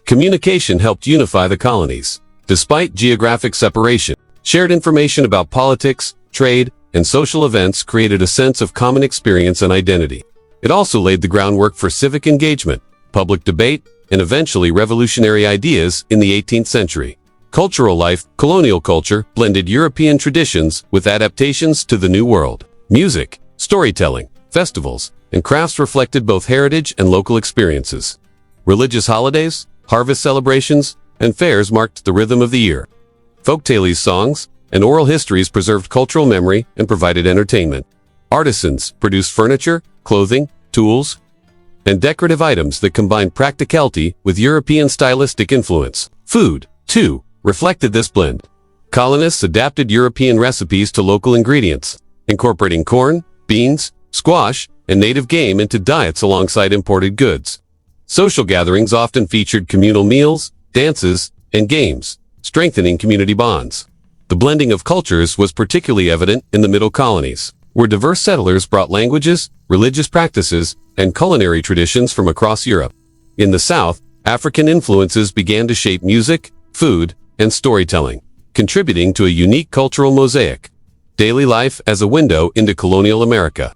Communication helped unify the colonies. Despite geographic separation, shared information about politics, trade, and social events created a sense of common experience and identity. It also laid the groundwork for civic engagement, public debate, and eventually revolutionary ideas in the 18th century. Cultural life, colonial culture, blended European traditions with adaptations to the New World. Music, storytelling, festivals, and crafts reflected both heritage and local experiences. Religious holidays, harvest celebrations, and fairs marked the rhythm of the year. Folktales songs and oral histories preserved cultural memory and provided entertainment. Artisans produced furniture, clothing, tools, and decorative items that combined practicality with European stylistic influence. Food, too, reflected this blend. Colonists adapted European recipes to local ingredients, incorporating corn, beans, squash, and native game into diets alongside imported goods. Social gatherings often featured communal meals, dances, and games, strengthening community bonds. The blending of cultures was particularly evident in the Middle Colonies, where diverse settlers brought languages, religious practices, and culinary traditions from across Europe. In the South, African influences began to shape music, food, and storytelling, contributing to a unique cultural mosaic. Daily life as a window into colonial America.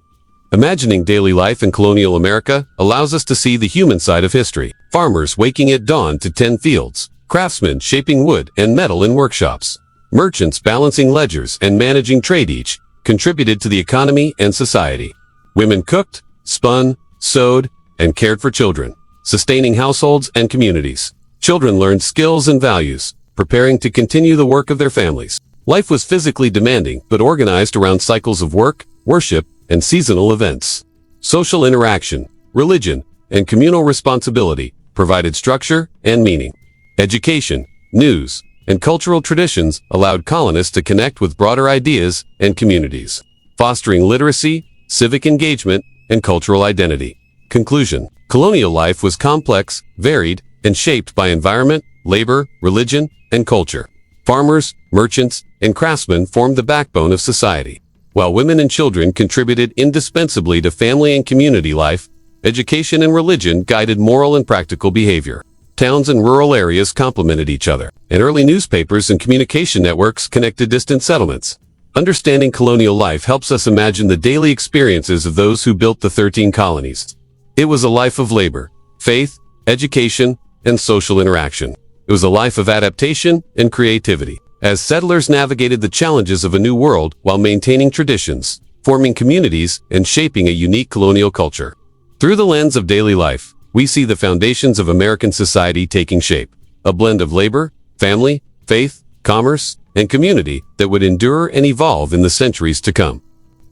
Imagining daily life in colonial America allows us to see the human side of history. Farmers waking at dawn to tend fields, craftsmen shaping wood and metal in workshops, merchants balancing ledgers and managing trade each contributed to the economy and society. Women cooked, spun, sewed, and cared for children, sustaining households and communities. Children learned skills and values, preparing to continue the work of their families. Life was physically demanding but organized around cycles of work, worship, and seasonal events. Social interaction, religion, and communal responsibility provided structure and meaning. Education, news, and cultural traditions allowed colonists to connect with broader ideas and communities, fostering literacy, civic engagement, and cultural identity. Conclusion: colonial life was complex, varied, and shaped by environment, labor, religion, and culture. Farmers, merchants, and craftsmen formed the backbone of society. While women and children contributed indispensably to family and community life, education and religion guided moral and practical behavior. Towns and rural areas complemented each other, and early newspapers and communication networks connected distant settlements. Understanding colonial life helps us imagine the daily experiences of those who built the 13 colonies. It was a life of labor, faith, education, and social interaction. It was a life of adaptation and creativity, as settlers navigated the challenges of a new world while maintaining traditions, forming communities, and shaping a unique colonial culture. Through the lens of daily life, we see the foundations of American society taking shape, a blend of labor, family, faith, commerce, and community that would endure and evolve in the centuries to come.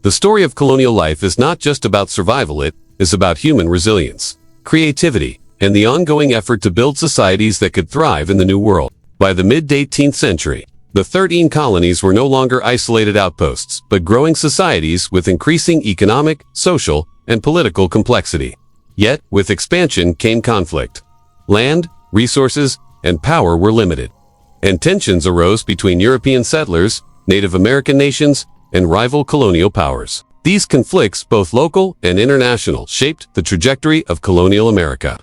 The story of colonial life is not just about survival, it is about human resilience, creativity, and the ongoing effort to build societies that could thrive in the New World. By the mid-18th century, the 13 colonies were no longer isolated outposts, but growing societies with increasing economic, social, and political complexity. Yet, with expansion came conflict. Land, resources, and power were limited, and tensions arose between European settlers, Native American nations, and rival colonial powers. These conflicts, both local and international, shaped the trajectory of colonial America,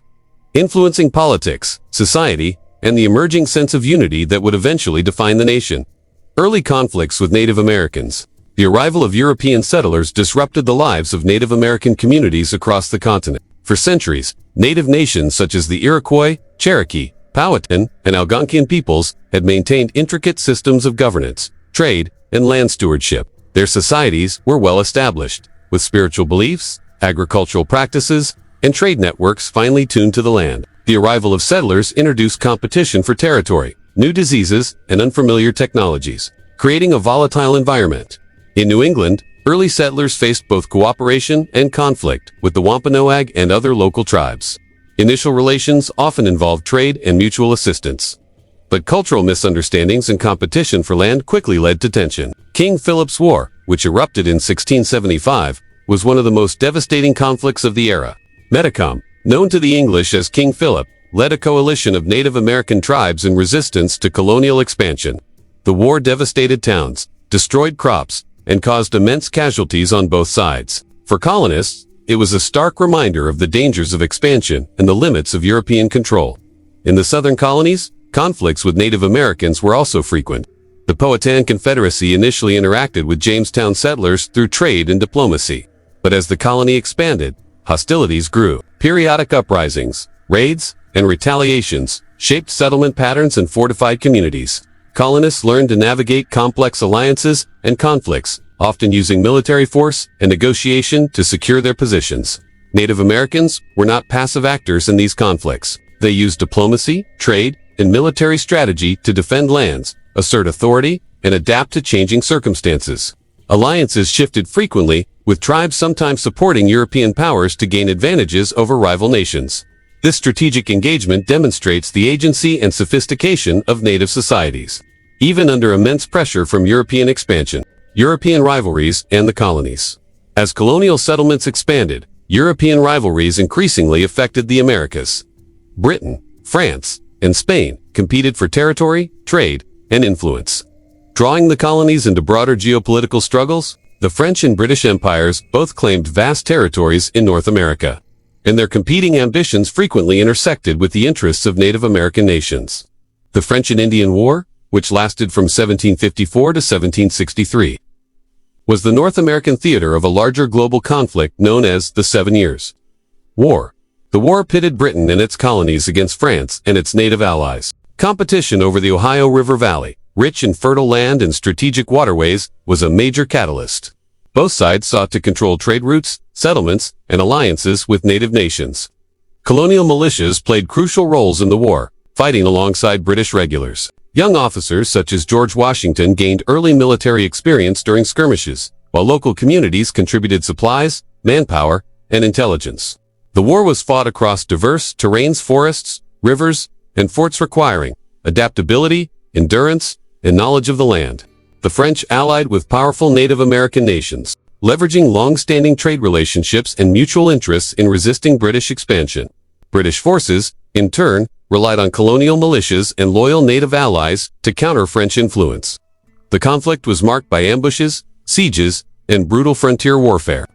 influencing politics, society, and the emerging sense of unity that would eventually define the nation. Early conflicts with Native Americans. The arrival of European settlers disrupted the lives of Native American communities across the continent. For centuries, native nations such as the Iroquois, Cherokee, Powhatan, and Algonquian peoples had maintained intricate systems of governance, trade, and land stewardship. Their societies were well established, with spiritual beliefs, agricultural practices, and trade networks finely tuned to the land. The arrival of settlers introduced competition for territory, new diseases, and unfamiliar technologies, creating a volatile environment. In New England, early settlers faced both cooperation and conflict with the Wampanoag and other local tribes. Initial relations often involved trade and mutual assistance, but cultural misunderstandings and competition for land quickly led to tension. King Philip's War, which erupted in 1675, was one of the most devastating conflicts of the era. Metacom, known to the English as King Philip, led a coalition of Native American tribes in resistance to colonial expansion. The war devastated towns, destroyed crops, and caused immense casualties on both sides. For colonists, it was a stark reminder of the dangers of expansion and the limits of European control. In the southern colonies, conflicts with Native Americans were also frequent. The Powhatan Confederacy initially interacted with Jamestown settlers through trade and diplomacy, but as the colony expanded, hostilities grew. Periodic uprisings, raids, and retaliations shaped settlement patterns and fortified communities. Colonists learned to navigate complex alliances and conflicts, often using military force and negotiation to secure their positions. Native Americans were not passive actors in these conflicts. They used diplomacy, trade, and military strategy to defend lands, assert authority, and adapt to changing circumstances. Alliances shifted frequently, with tribes sometimes supporting European powers to gain advantages over rival nations. This strategic engagement demonstrates the agency and sophistication of native societies. Even under immense pressure from European expansion, European rivalries, and the colonies. As colonial settlements expanded, European rivalries increasingly affected the Americas. Britain, France, and Spain competed for territory, trade, and influence. Drawing the colonies into broader geopolitical struggles, the French and British empires both claimed vast territories in North America, and their competing ambitions frequently intersected with the interests of Native American nations. The French and Indian War, which lasted from 1754 to 1763, was the North American theater of a larger global conflict known as the 7 Years' War. The war pitted Britain and its colonies against France and its native allies. Competition over the Ohio River Valley, rich in fertile land and strategic waterways, was a major catalyst. Both sides sought to control trade routes, settlements, and alliances with native nations. Colonial militias played crucial roles in the war, fighting alongside British regulars. Young officers such as George Washington gained early military experience during skirmishes, while local communities contributed supplies, manpower, and intelligence. The war was fought across diverse terrains, forests, rivers, and forts requiring adaptability, endurance, and knowledge of the land. The French allied with powerful Native American nations, leveraging long-standing trade relationships and mutual interests in resisting British expansion. British forces, in turn, relied on colonial militias and loyal native allies to counter French influence. The conflict was marked by ambushes, sieges, and brutal frontier warfare.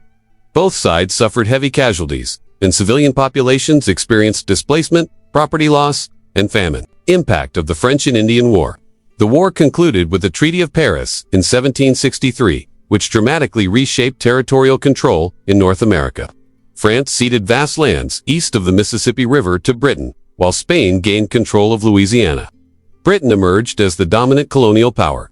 Both sides suffered heavy casualties, and civilian populations experienced displacement, property loss, and famine. Impact of the French and Indian War. The war concluded with the Treaty of Paris in 1763, which dramatically reshaped territorial control in North America. France ceded vast lands east of the Mississippi River to Britain, while Spain gained control of Louisiana. Britain emerged as the dominant colonial power,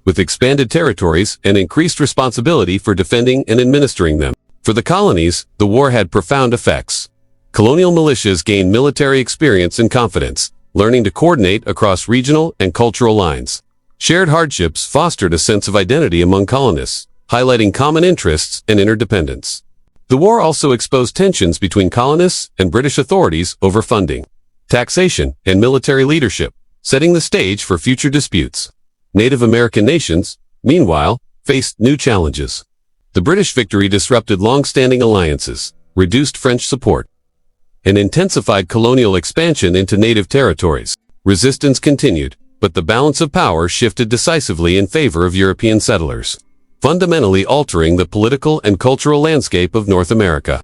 with expanded territories and increased responsibility for defending and administering them. For the colonies, the war had profound effects. Colonial militias gained military experience and confidence, learning to coordinate across regional and cultural lines. Shared hardships fostered a sense of identity among colonists, highlighting common interests and interdependence. The war also exposed tensions between colonists and British authorities over funding, taxation, and military leadership, setting the stage for future disputes. Native American nations, meanwhile, faced new challenges. The British victory disrupted long-standing alliances, reduced French support, and intensified colonial expansion into native territories. Resistance continued, but the balance of power shifted decisively in favor of European settlers, fundamentally altering the political and cultural landscape of North America.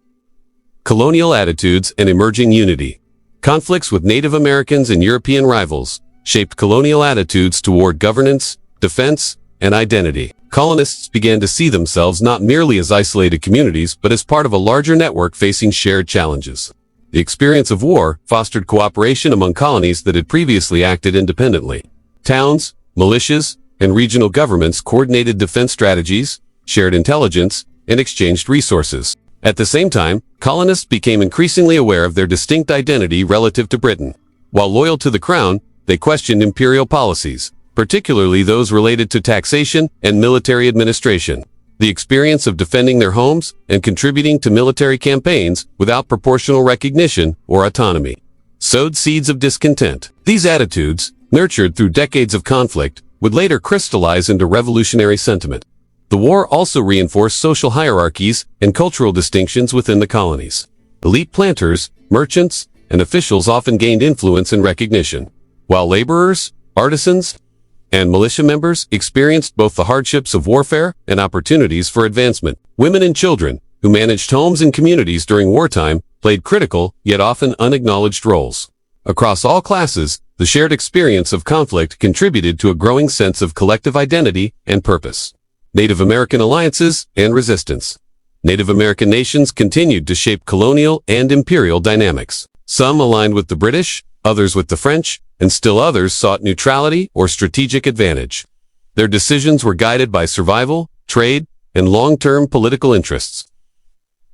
Colonial attitudes and emerging unity. Conflicts with Native Americans and European rivals shaped colonial attitudes toward governance, defense, and identity. Colonists began to see themselves not merely as isolated communities but as part of a larger network facing shared challenges. The experience of war fostered cooperation among colonies that had previously acted independently. Towns, militias, and regional governments coordinated defense strategies, shared intelligence, and exchanged resources. At the same time, colonists became increasingly aware of their distinct identity relative to Britain. While loyal to the crown, they questioned imperial policies, particularly those related to taxation and military administration. The experience of defending their homes and contributing to military campaigns without proportional recognition or autonomy sowed seeds of discontent. These attitudes, nurtured through decades of conflict, would later crystallize into revolutionary sentiment. The war also reinforced social hierarchies and cultural distinctions within the colonies. Elite planters, merchants, and officials often gained influence and recognition, while laborers, artisans, and militia members experienced both the hardships of warfare and opportunities for advancement. Women and children, who managed homes and communities during wartime, played critical, yet often unacknowledged roles. Across all classes, the shared experience of conflict contributed to a growing sense of collective identity and purpose. Native American alliances and resistance. Native American nations continued to shape colonial and imperial dynamics. Some aligned with the British, others with the French, and still others sought neutrality or strategic advantage. Their decisions were guided by survival, trade, and long-term political interests.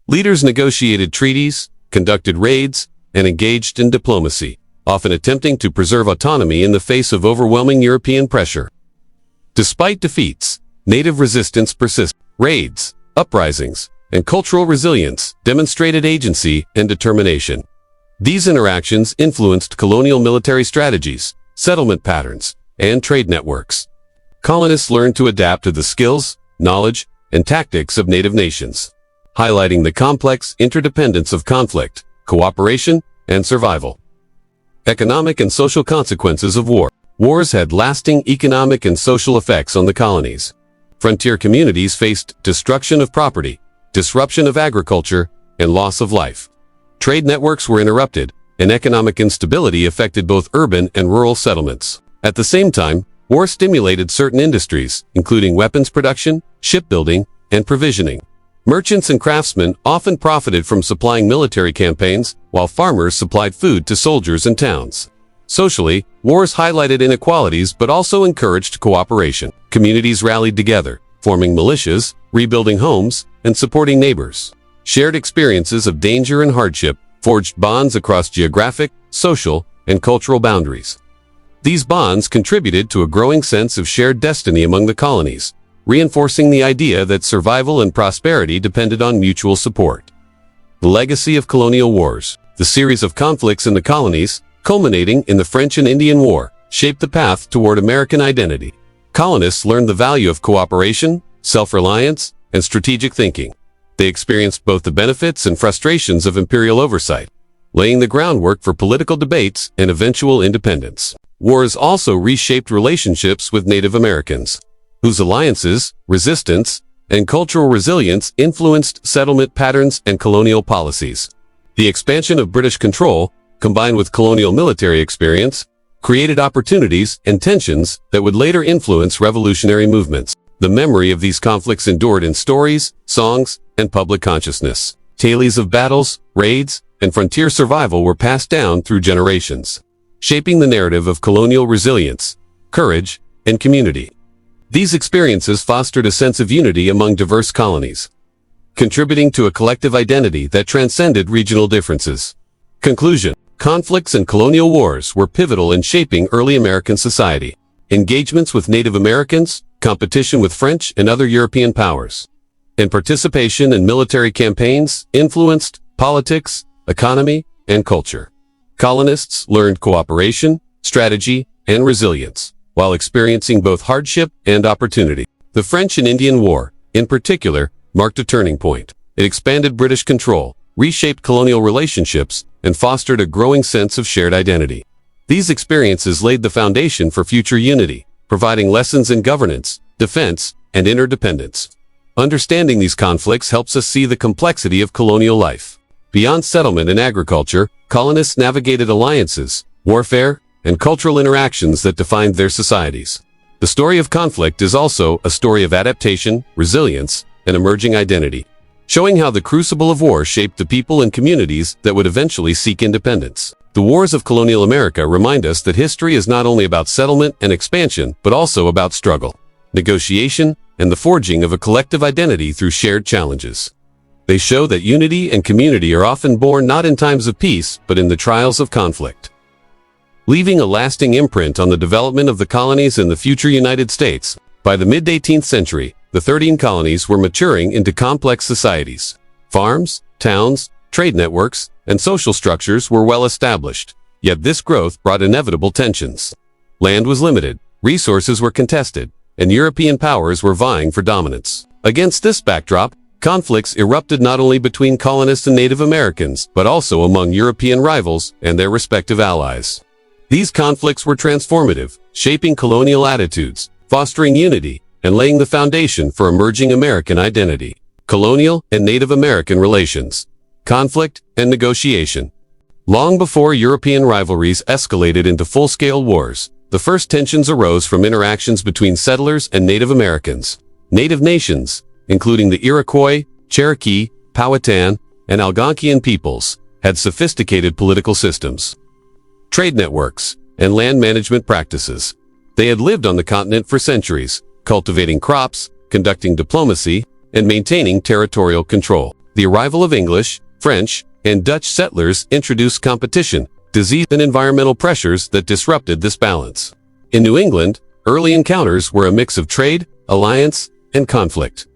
Leaders negotiated treaties, conducted raids, and engaged in diplomacy, often attempting to preserve autonomy in the face of overwhelming European pressure. Despite defeats, Native resistance persisted. Raids, uprisings, and cultural resilience demonstrated agency and determination. These interactions influenced colonial military strategies, settlement patterns, and trade networks. Colonists learned to adapt to the skills, knowledge, and tactics of native nations, highlighting the complex interdependence of conflict, cooperation, and survival. Economic and social consequences of war. Wars had lasting economic and social effects on the colonies. Frontier communities faced destruction of property, disruption of agriculture, and loss of life. Trade networks were interrupted, and economic instability affected both urban and rural settlements. At the same time, war stimulated certain industries, including weapons production, shipbuilding, and provisioning. Merchants and craftsmen often profited from supplying military campaigns, while farmers supplied food to soldiers and towns. Socially, wars highlighted inequalities but also encouraged cooperation. Communities rallied together, forming militias, rebuilding homes, and supporting neighbors. Shared experiences of danger and hardship forged bonds across geographic, social, and cultural boundaries. These bonds contributed to a growing sense of shared destiny among the colonies, reinforcing the idea that survival and prosperity depended on mutual support. The legacy of colonial wars. The series of conflicts in the colonies, culminating in the French and Indian War, shaped the path toward American identity. Colonists learned the value of cooperation, self-reliance, and strategic thinking. They experienced both the benefits and frustrations of imperial oversight, laying the groundwork for political debates and eventual independence. Wars also reshaped relationships with Native Americans, whose alliances, resistance, and cultural resilience influenced settlement patterns and colonial policies. The expansion of British control, combined with colonial military experience, created opportunities and tensions that would later influence revolutionary movements. The memory of these conflicts endured in stories, songs, and public consciousness. Tales of battles, raids, and frontier survival were passed down through generations, shaping the narrative of colonial resilience, courage, and community. These experiences fostered a sense of unity among diverse colonies, contributing to a collective identity that transcended regional differences. Conclusion. Conflicts and colonial wars were pivotal in shaping early American society. Engagements with Native Americans, competition with French and other European powers, and participation in military campaigns influenced politics, economy, and culture. Colonists learned cooperation, strategy, and resilience, while experiencing both hardship and opportunity. The French and Indian War, in particular, marked a turning point. It expanded British control, reshaped colonial relationships, and fostered a growing sense of shared identity. These experiences laid the foundation for future unity, providing lessons in governance, defense, and interdependence. Understanding these conflicts helps us see the complexity of colonial life. Beyond settlement and agriculture, colonists navigated alliances, warfare, and cultural interactions that defined their societies. The story of conflict is also a story of adaptation, resilience, and emerging identity, showing how the crucible of war shaped the people and communities that would eventually seek independence. The wars of colonial America remind us that history is not only about settlement and expansion, but also about struggle, negotiation, and the forging of a collective identity through shared challenges. They show that unity and community are often born not in times of peace, but in the trials of conflict. Leaving a lasting imprint on the development of the colonies in the future United States. By the mid-18th century, the 13 colonies were maturing into complex societies. Farms, towns, trade networks, and social structures were well established, yet this growth brought inevitable tensions. Land was limited, resources were contested, and European powers were vying for dominance. Against this backdrop, conflicts erupted not only between colonists and Native Americans, but also among European rivals and their respective allies. These conflicts were transformative, shaping colonial attitudes, fostering unity, and laying the foundation for emerging American identity. Colonial and Native American relations. Conflict and negotiation. Long before European rivalries escalated into full-scale wars, the first tensions arose from interactions between settlers and Native Americans. Native nations, including the Iroquois, Cherokee, Powhatan, and Algonquian peoples, had sophisticated political systems, trade networks, and land management practices. They had lived on the continent for centuries, cultivating crops, conducting diplomacy, and maintaining territorial control. The arrival of English, French, and Dutch settlers introduced competition, disease, and environmental pressures that disrupted this balance. In New England, early encounters were a mix of trade, alliance, and conflict.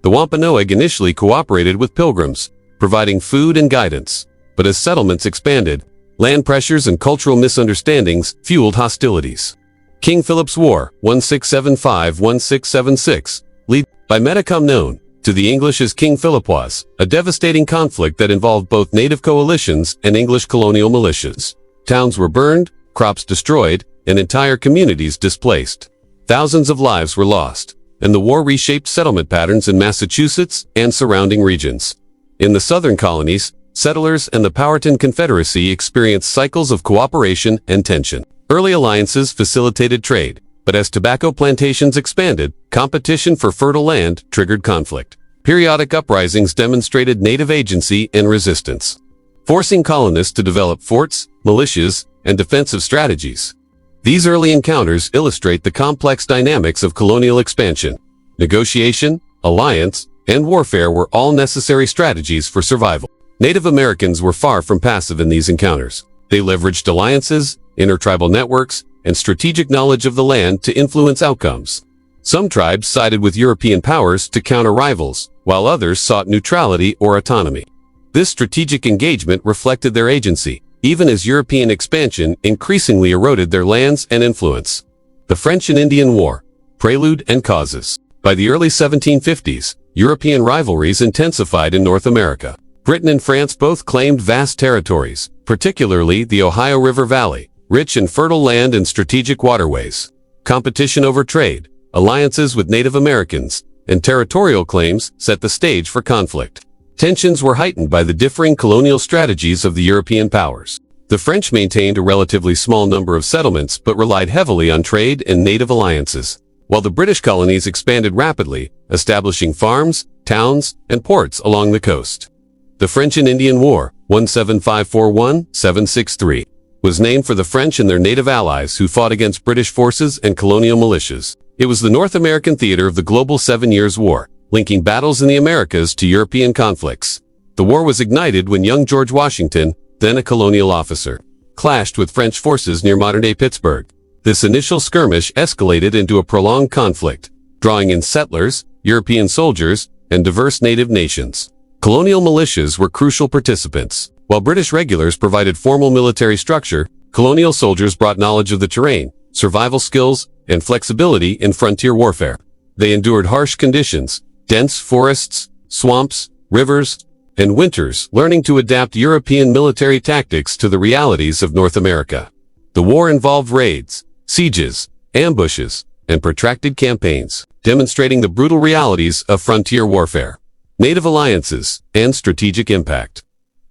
The Wampanoag initially cooperated with Pilgrims, providing food and guidance, but as settlements expanded, land pressures and cultural misunderstandings fueled hostilities. King Philip's War, 1675-1676, led by Metacom known to the English as King Philip was, a devastating conflict that involved both native coalitions and English colonial militias. Towns were burned, crops destroyed, and entire communities displaced. Thousands of lives were lost, and the war reshaped settlement patterns in Massachusetts and surrounding regions. In the southern colonies, settlers and the Powhatan Confederacy experienced cycles of cooperation and tension. Early alliances facilitated trade, but as tobacco plantations expanded, competition for fertile land triggered conflict. Periodic uprisings demonstrated native agency and resistance, forcing colonists to develop forts, militias, and defensive strategies. These early encounters illustrate the complex dynamics of colonial expansion. Negotiation, alliance, and warfare were all necessary strategies for survival. Native Americans were far from passive in these encounters. They leveraged alliances, intertribal networks, and strategic knowledge of the land to influence outcomes. Some tribes sided with European powers to counter rivals, while others sought neutrality or autonomy. This strategic engagement reflected their agency, even as European expansion increasingly eroded their lands and influence. The French and Indian War, prelude and causes. By the early 1750s, European rivalries intensified in North America. Britain and France both claimed vast territories, particularly the Ohio River Valley, rich in fertile land and strategic waterways. Competition over trade, alliances with Native Americans, and territorial claims set the stage for conflict. Tensions were heightened by the differing colonial strategies of the European powers. The French maintained a relatively small number of settlements but relied heavily on trade and native alliances, while the British colonies expanded rapidly, establishing farms, towns, and ports along the coast. The French and Indian War, 1754-1763, was named for the French and their native allies who fought against British forces and colonial militias. It was the North American theater of the global 7 Years' War, linking battles in the Americas to European conflicts. The war was ignited when young George Washington, then a colonial officer, clashed with French forces near modern-day Pittsburgh. This initial skirmish escalated into a prolonged conflict, drawing in settlers, European soldiers, and diverse native nations. Colonial militias were crucial participants. While British regulars provided formal military structure, colonial soldiers brought knowledge of the terrain, survival skills, and flexibility in frontier warfare. They endured harsh conditions, dense forests, swamps, rivers, and winters, learning to adapt European military tactics to the realities of North America. The war involved raids, sieges, ambushes, and protracted campaigns, demonstrating the brutal realities of frontier warfare. Native alliances and strategic impact.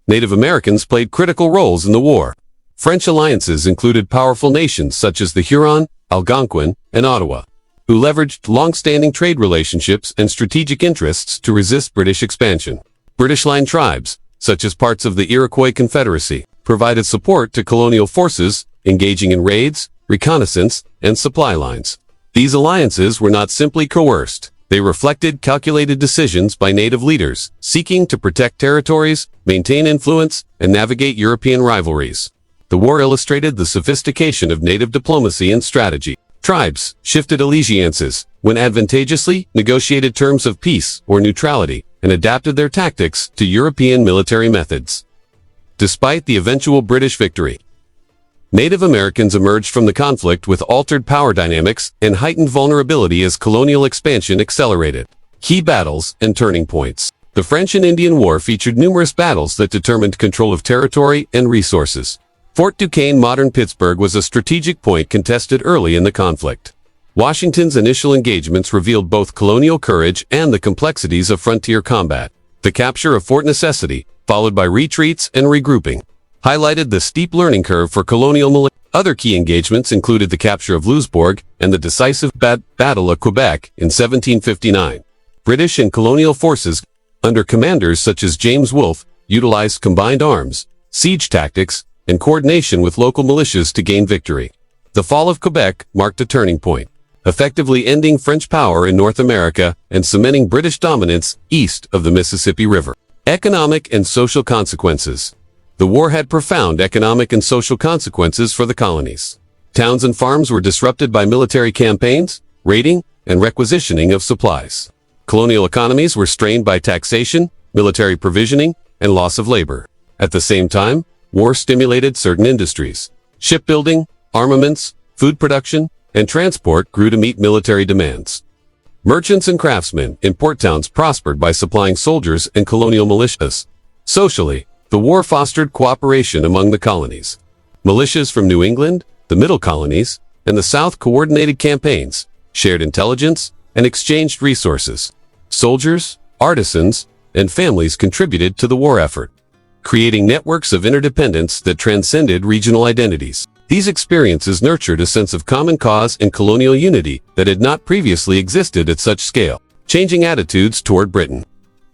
Native Americans played critical roles in the war. French alliances included powerful nations such as the Huron, Algonquin, and Ottawa, who leveraged long-standing trade relationships and strategic interests to resist British expansion. British-line tribes, such as parts of the Iroquois Confederacy, provided support to colonial forces, engaging in raids, reconnaissance, and supply lines. These alliances were not simply coerced. They reflected calculated decisions by native leaders, seeking to protect territories, maintain influence, and navigate European rivalries. The war illustrated the sophistication of native diplomacy and strategy. Tribes shifted allegiances when advantageously negotiated terms of peace or neutrality and adapted their tactics to European military methods. Despite the eventual British victory, Native Americans emerged from the conflict with altered power dynamics and heightened vulnerability as colonial expansion accelerated. Key battles and turning points. The French and Indian War featured numerous battles that determined control of territory and resources. Fort Duquesne, modern Pittsburgh, was a strategic point contested early in the conflict. Washington's initial engagements revealed both colonial courage and the complexities of frontier combat. The capture of Fort Necessity, followed by retreats and regrouping, highlighted the steep learning curve for colonial militias. Other key engagements included the capture of Louisbourg and the decisive Battle of Quebec in 1759. British and colonial forces, under commanders such as James Wolfe, utilized combined arms, siege tactics, and coordination with local militias to gain victory. The fall of Quebec marked a turning point, effectively ending French power in North America and cementing British dominance east of the Mississippi River. Economic and social consequences. The war had profound economic and social consequences for the colonies. Towns and farms were disrupted by military campaigns, raiding, and requisitioning of supplies. Colonial economies were strained by taxation, military provisioning, and loss of labor. At the same time, war stimulated certain industries. Shipbuilding, armaments, food production, and transport grew to meet military demands. Merchants and craftsmen in port towns prospered by supplying soldiers and colonial militias. Socially, the war fostered cooperation among the colonies. Militias from New England, the Middle Colonies, and the South coordinated campaigns, shared intelligence, and exchanged resources. Soldiers, artisans, and families contributed to the war effort, creating networks of interdependence that transcended regional identities. These experiences nurtured a sense of common cause and colonial unity that had not previously existed at such scale, changing attitudes toward Britain.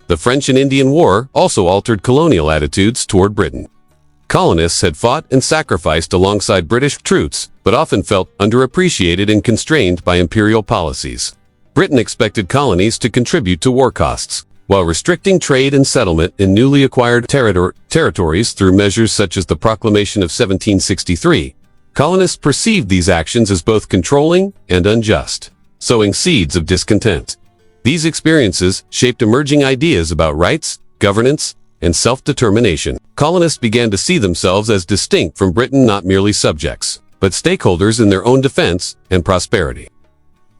The French and Indian War also altered colonial attitudes toward Britain. Colonists had fought and sacrificed alongside British troops, but often felt underappreciated and constrained by imperial policies. Britain expected colonies to contribute to war costs, while restricting trade and settlement in newly acquired territories through measures such as the Proclamation of 1763. Colonists perceived these actions as both controlling and unjust, sowing seeds of discontent. These experiences shaped emerging ideas about rights, governance, and self-determination. Colonists began to see themselves as distinct from Britain, not merely subjects, but stakeholders in their own defense and prosperity.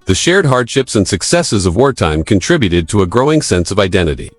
The shared hardships and successes of wartime contributed to a growing sense of identity,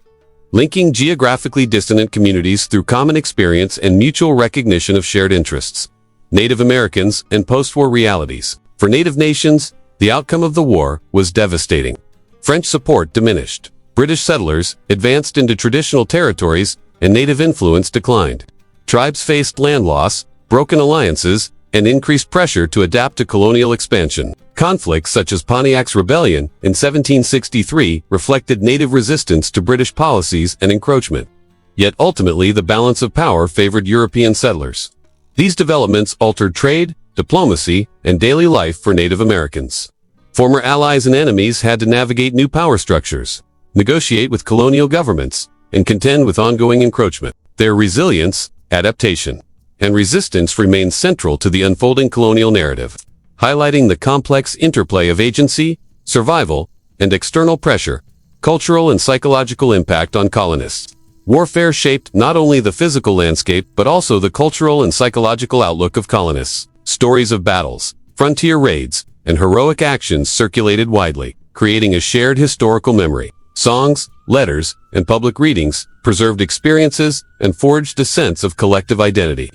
linking geographically distant communities through common experience and mutual recognition of shared interests. Native Americans and post-war realities. For Native nations, the outcome of the war was devastating. French support diminished. British settlers advanced into traditional territories, and Native influence declined. Tribes faced land loss, broken alliances, and increased pressure to adapt to colonial expansion. Conflicts such as Pontiac's Rebellion in 1763 reflected Native resistance to British policies and encroachment. Yet ultimately the balance of power favored European settlers. These developments altered trade, diplomacy, and daily life for Native Americans. Former allies and enemies had to navigate new power structures, negotiate with colonial governments, and contend with ongoing encroachment. Their resilience, adaptation, and resistance remained central to the unfolding colonial narrative, highlighting the complex interplay of agency, survival, and external pressure, cultural and psychological impact on colonists. Warfare shaped not only the physical landscape but also the cultural and psychological outlook of colonists. Stories of battles, frontier raids, and heroic actions circulated widely, creating a shared historical memory. Songs, letters, and public readings preserved experiences and forged a sense of collective identity.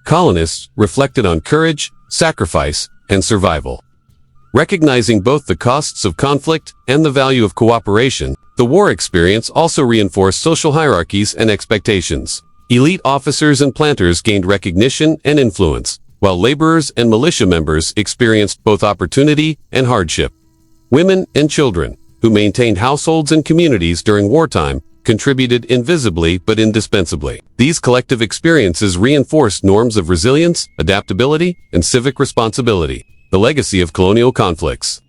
Colonists reflected on courage, sacrifice, and survival. Recognizing both the costs of conflict and the value of cooperation, the war experience also reinforced social hierarchies and expectations. Elite officers and planters gained recognition and influence, while laborers and militia members experienced both opportunity and hardship. Women and children, who maintained households and communities during wartime, contributed invisibly but indispensably. These collective experiences reinforced norms of resilience, adaptability, and civic responsibility, the legacy of colonial conflicts.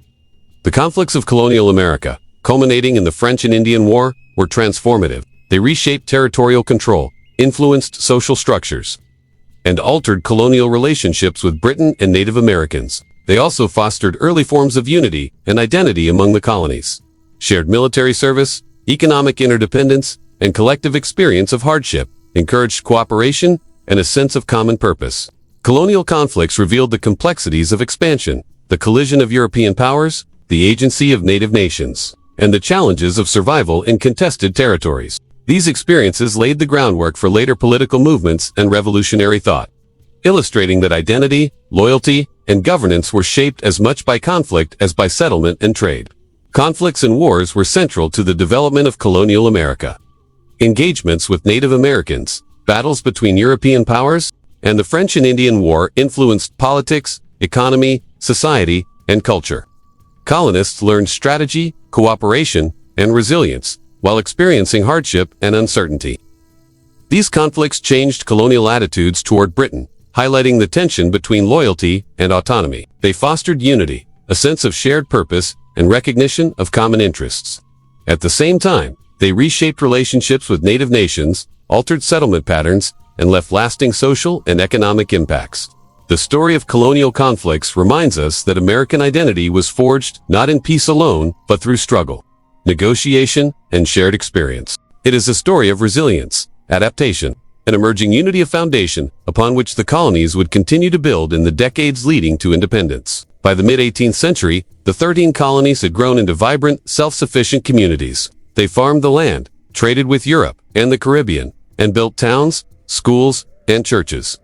The conflicts of colonial America, culminating in the French and Indian War, were transformative. They reshaped territorial control, influenced social structures, and altered colonial relationships with Britain and Native Americans. They also fostered early forms of unity and identity among the colonies. Shared military service, economic interdependence, and collective experience of hardship encouraged cooperation and a sense of common purpose. Colonial conflicts revealed the complexities of expansion, the collision of European powers, the agency of native nations, and the challenges of survival in contested territories. These experiences laid the groundwork for later political movements and revolutionary thought, illustrating that identity, loyalty, and governance were shaped as much by conflict as by settlement and trade. Conflicts and wars were central to the development of colonial America. Engagements with Native Americans, battles between European powers, and the French and Indian War influenced politics, economy, society, and culture. Colonists learned strategy, cooperation, and resilience, while experiencing hardship and uncertainty. These conflicts changed colonial attitudes toward Britain, highlighting the tension between loyalty and autonomy. They fostered unity, a sense of shared purpose, and recognition of common interests. At the same time, they reshaped relationships with native nations, altered settlement patterns, and left lasting social and economic impacts. The story of colonial conflicts reminds us that American identity was forged not in peace alone, but through struggle. negotiation, and shared experience. It is a story of resilience, adaptation, and emerging unity of foundation upon which the colonies would continue to build in the decades leading to independence. By the mid-18th century, the 13 colonies had grown into vibrant, self-sufficient communities. They farmed the land, traded with Europe and the Caribbean, and built towns, schools, and churches.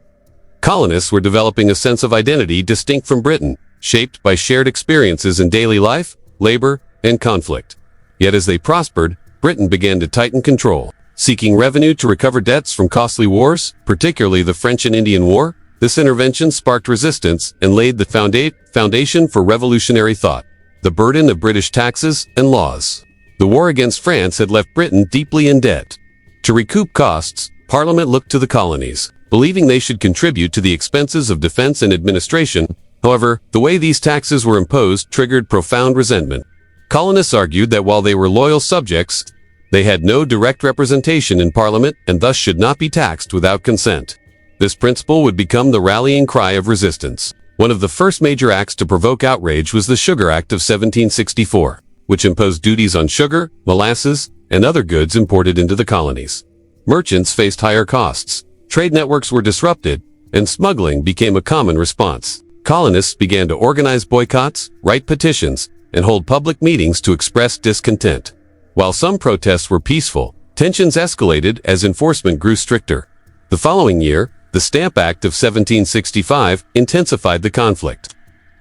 Colonists were developing a sense of identity distinct from Britain, shaped by shared experiences in daily life, labor, and conflict. Yet as they prospered, Britain began to tighten control. Seeking revenue to recover debts from costly wars, particularly the French and Indian War, this intervention sparked resistance and laid the foundation for revolutionary thought. The burden of British taxes and laws. The war against France had left Britain deeply in debt. To recoup costs, Parliament looked to the colonies, believing they should contribute to the expenses of defense and administration. However, the way these taxes were imposed triggered profound resentment. Colonists argued that while they were loyal subjects, they had no direct representation in Parliament and thus should not be taxed without consent. This principle would become the rallying cry of resistance. One of the first major acts to provoke outrage was the Sugar Act of 1764, which imposed duties on sugar, molasses, and other goods imported into the colonies. Merchants faced higher costs, trade networks were disrupted, and smuggling became a common response. Colonists began to organize boycotts, write petitions, and hold public meetings to express discontent. While some protests were peaceful, tensions escalated as enforcement grew stricter. The following year, the Stamp Act of 1765 intensified the conflict.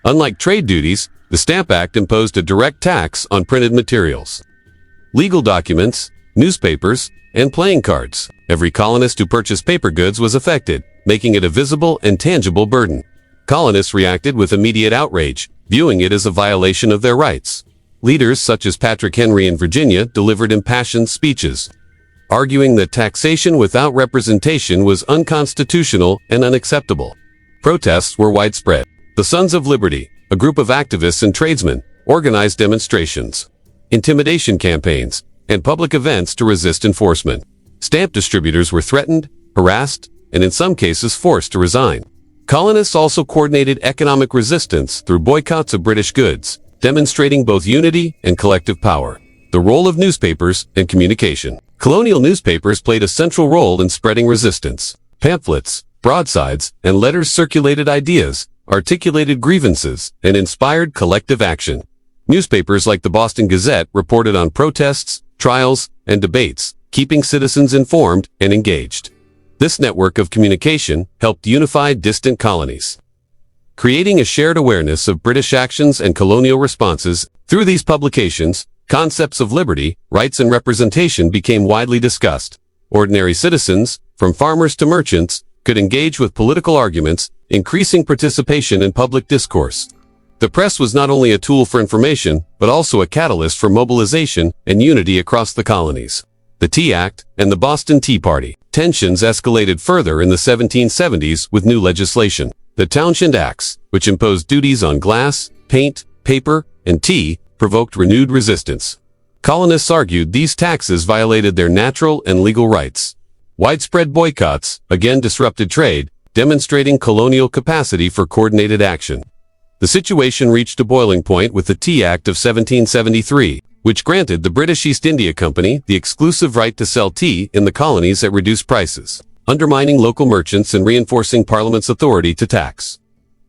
Unlike trade duties, the Stamp Act imposed a direct tax on printed materials. Legal documents, newspapers, and playing cards. Every colonist who purchased paper goods was affected, making it a visible and tangible burden. Colonists reacted with immediate outrage, viewing it as a violation of their rights. Leaders such as Patrick Henry in Virginia delivered impassioned speeches, arguing that taxation without representation was unconstitutional and unacceptable. Protests were widespread. The Sons of Liberty, a group of activists and tradesmen, organized demonstrations, intimidation campaigns, and public events to resist enforcement. Stamp distributors were threatened, harassed, and in some cases forced to resign. Colonists also coordinated economic resistance through boycotts of British goods, demonstrating both unity and collective power. The role of newspapers and communication. Colonial newspapers played a central role in spreading resistance. Pamphlets, broadsides, and letters circulated ideas, articulated grievances, and inspired collective action. Newspapers like the Boston Gazette reported on protests, trials, and debates, keeping citizens informed and engaged. This network of communication helped unify distant colonies, creating a shared awareness of British actions and colonial responses. Through these publications, concepts of liberty, rights, and representation became widely discussed. Ordinary citizens, from farmers to merchants, could engage with political arguments, increasing participation in public discourse. The press was not only a tool for information, but also a catalyst for mobilization and unity across the colonies. The Tea Act and the Boston Tea Party. Tensions escalated further in the 1770s with new legislation. The Townshend Acts, which imposed duties on glass, paint, paper, and tea, provoked renewed resistance. Colonists argued these taxes violated their natural and legal rights. Widespread boycotts again disrupted trade, demonstrating colonial capacity for coordinated action. The situation reached a boiling point with the Tea Act of 1773, which granted the British East India Company the exclusive right to sell tea in the colonies at reduced prices, undermining local merchants and reinforcing Parliament's authority to tax.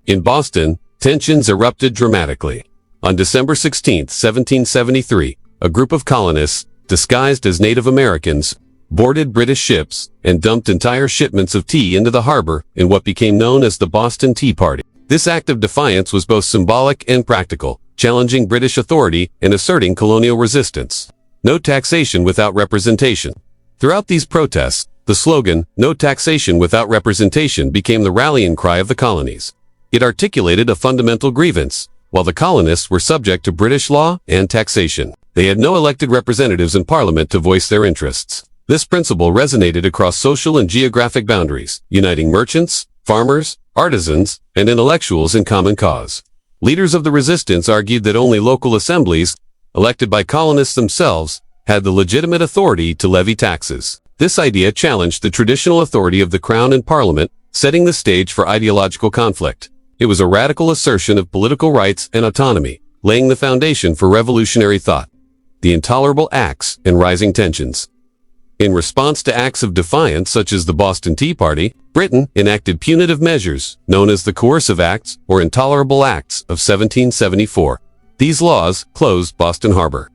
In Boston, tensions erupted dramatically. On December 16, 1773, a group of colonists, disguised as Native Americans, boarded British ships and dumped entire shipments of tea into the harbor in what became known as the Boston Tea Party. This act of defiance was both symbolic and practical, challenging British authority and asserting colonial resistance. No taxation without representation. Throughout these protests, the slogan, "No taxation without representation," became the rallying cry of the colonies. It articulated a fundamental grievance. While the colonists were subject to British law and taxation, they had no elected representatives in Parliament to voice their interests. This principle resonated across social and geographic boundaries, uniting merchants, farmers, artisans, and intellectuals in common cause. Leaders of the resistance argued that only local assemblies, elected by colonists themselves, had the legitimate authority to levy taxes. This idea challenged the traditional authority of the Crown and Parliament, setting the stage for ideological conflict. It was a radical assertion of political rights and autonomy, laying the foundation for revolutionary thought. the intolerable acts and rising tensions. In response to acts of defiance such as the Boston Tea Party, Britain enacted punitive measures known as the Coercive Acts or Intolerable Acts of 1774. These laws closed Boston Harbor,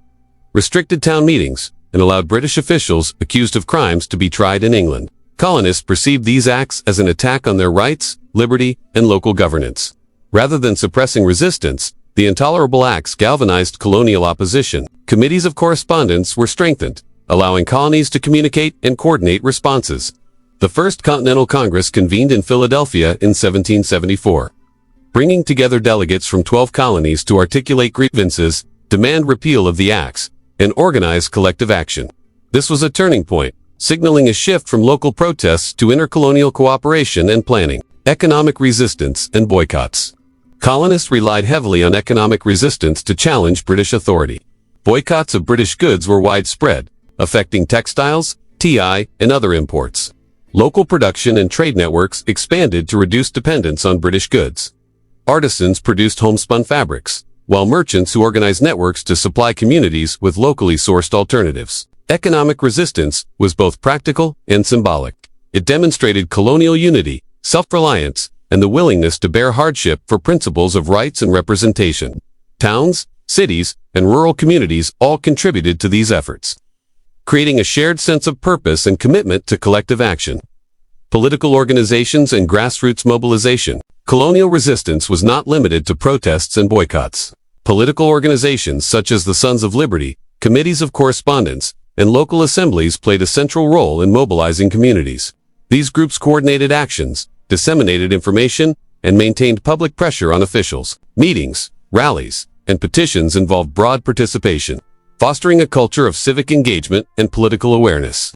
restricted town meetings, and allowed British officials accused of crimes to be tried in England. Colonists perceived these acts as an attack on their rights, liberty, and local governance. Rather than suppressing resistance, the Intolerable Acts galvanized colonial opposition. Committees of correspondence were strengthened, allowing colonies to communicate and coordinate responses. The First Continental Congress convened in Philadelphia in 1774, bringing together delegates from 12 colonies to articulate grievances, demand repeal of the acts, and organize collective action. This was a turning point, signaling a shift from local protests to intercolonial cooperation and planning. Economic resistance and boycotts. Colonists relied heavily on economic resistance to challenge British authority. Boycotts of British goods were widespread, affecting textiles, tea, and other imports. Local production and trade networks expanded to reduce dependence on British goods. Artisans produced homespun fabrics, while merchants who organized networks to supply communities with locally sourced alternatives. Economic resistance was both practical and symbolic. It demonstrated colonial unity, self-reliance, and the willingness to bear hardship for principles of rights and representation. Towns, cities, and rural communities all contributed to these efforts, creating a shared sense of purpose and commitment to collective action. Political organizations and grassroots mobilization. Colonial resistance was not limited to protests and boycotts. Political organizations such as the Sons of Liberty, committees of correspondence, and local assemblies played a central role in mobilizing communities. These groups coordinated actions, disseminated information, and maintained public pressure on officials. Meetings, rallies, and petitions involved broad participation, fostering a culture of civic engagement and political awareness.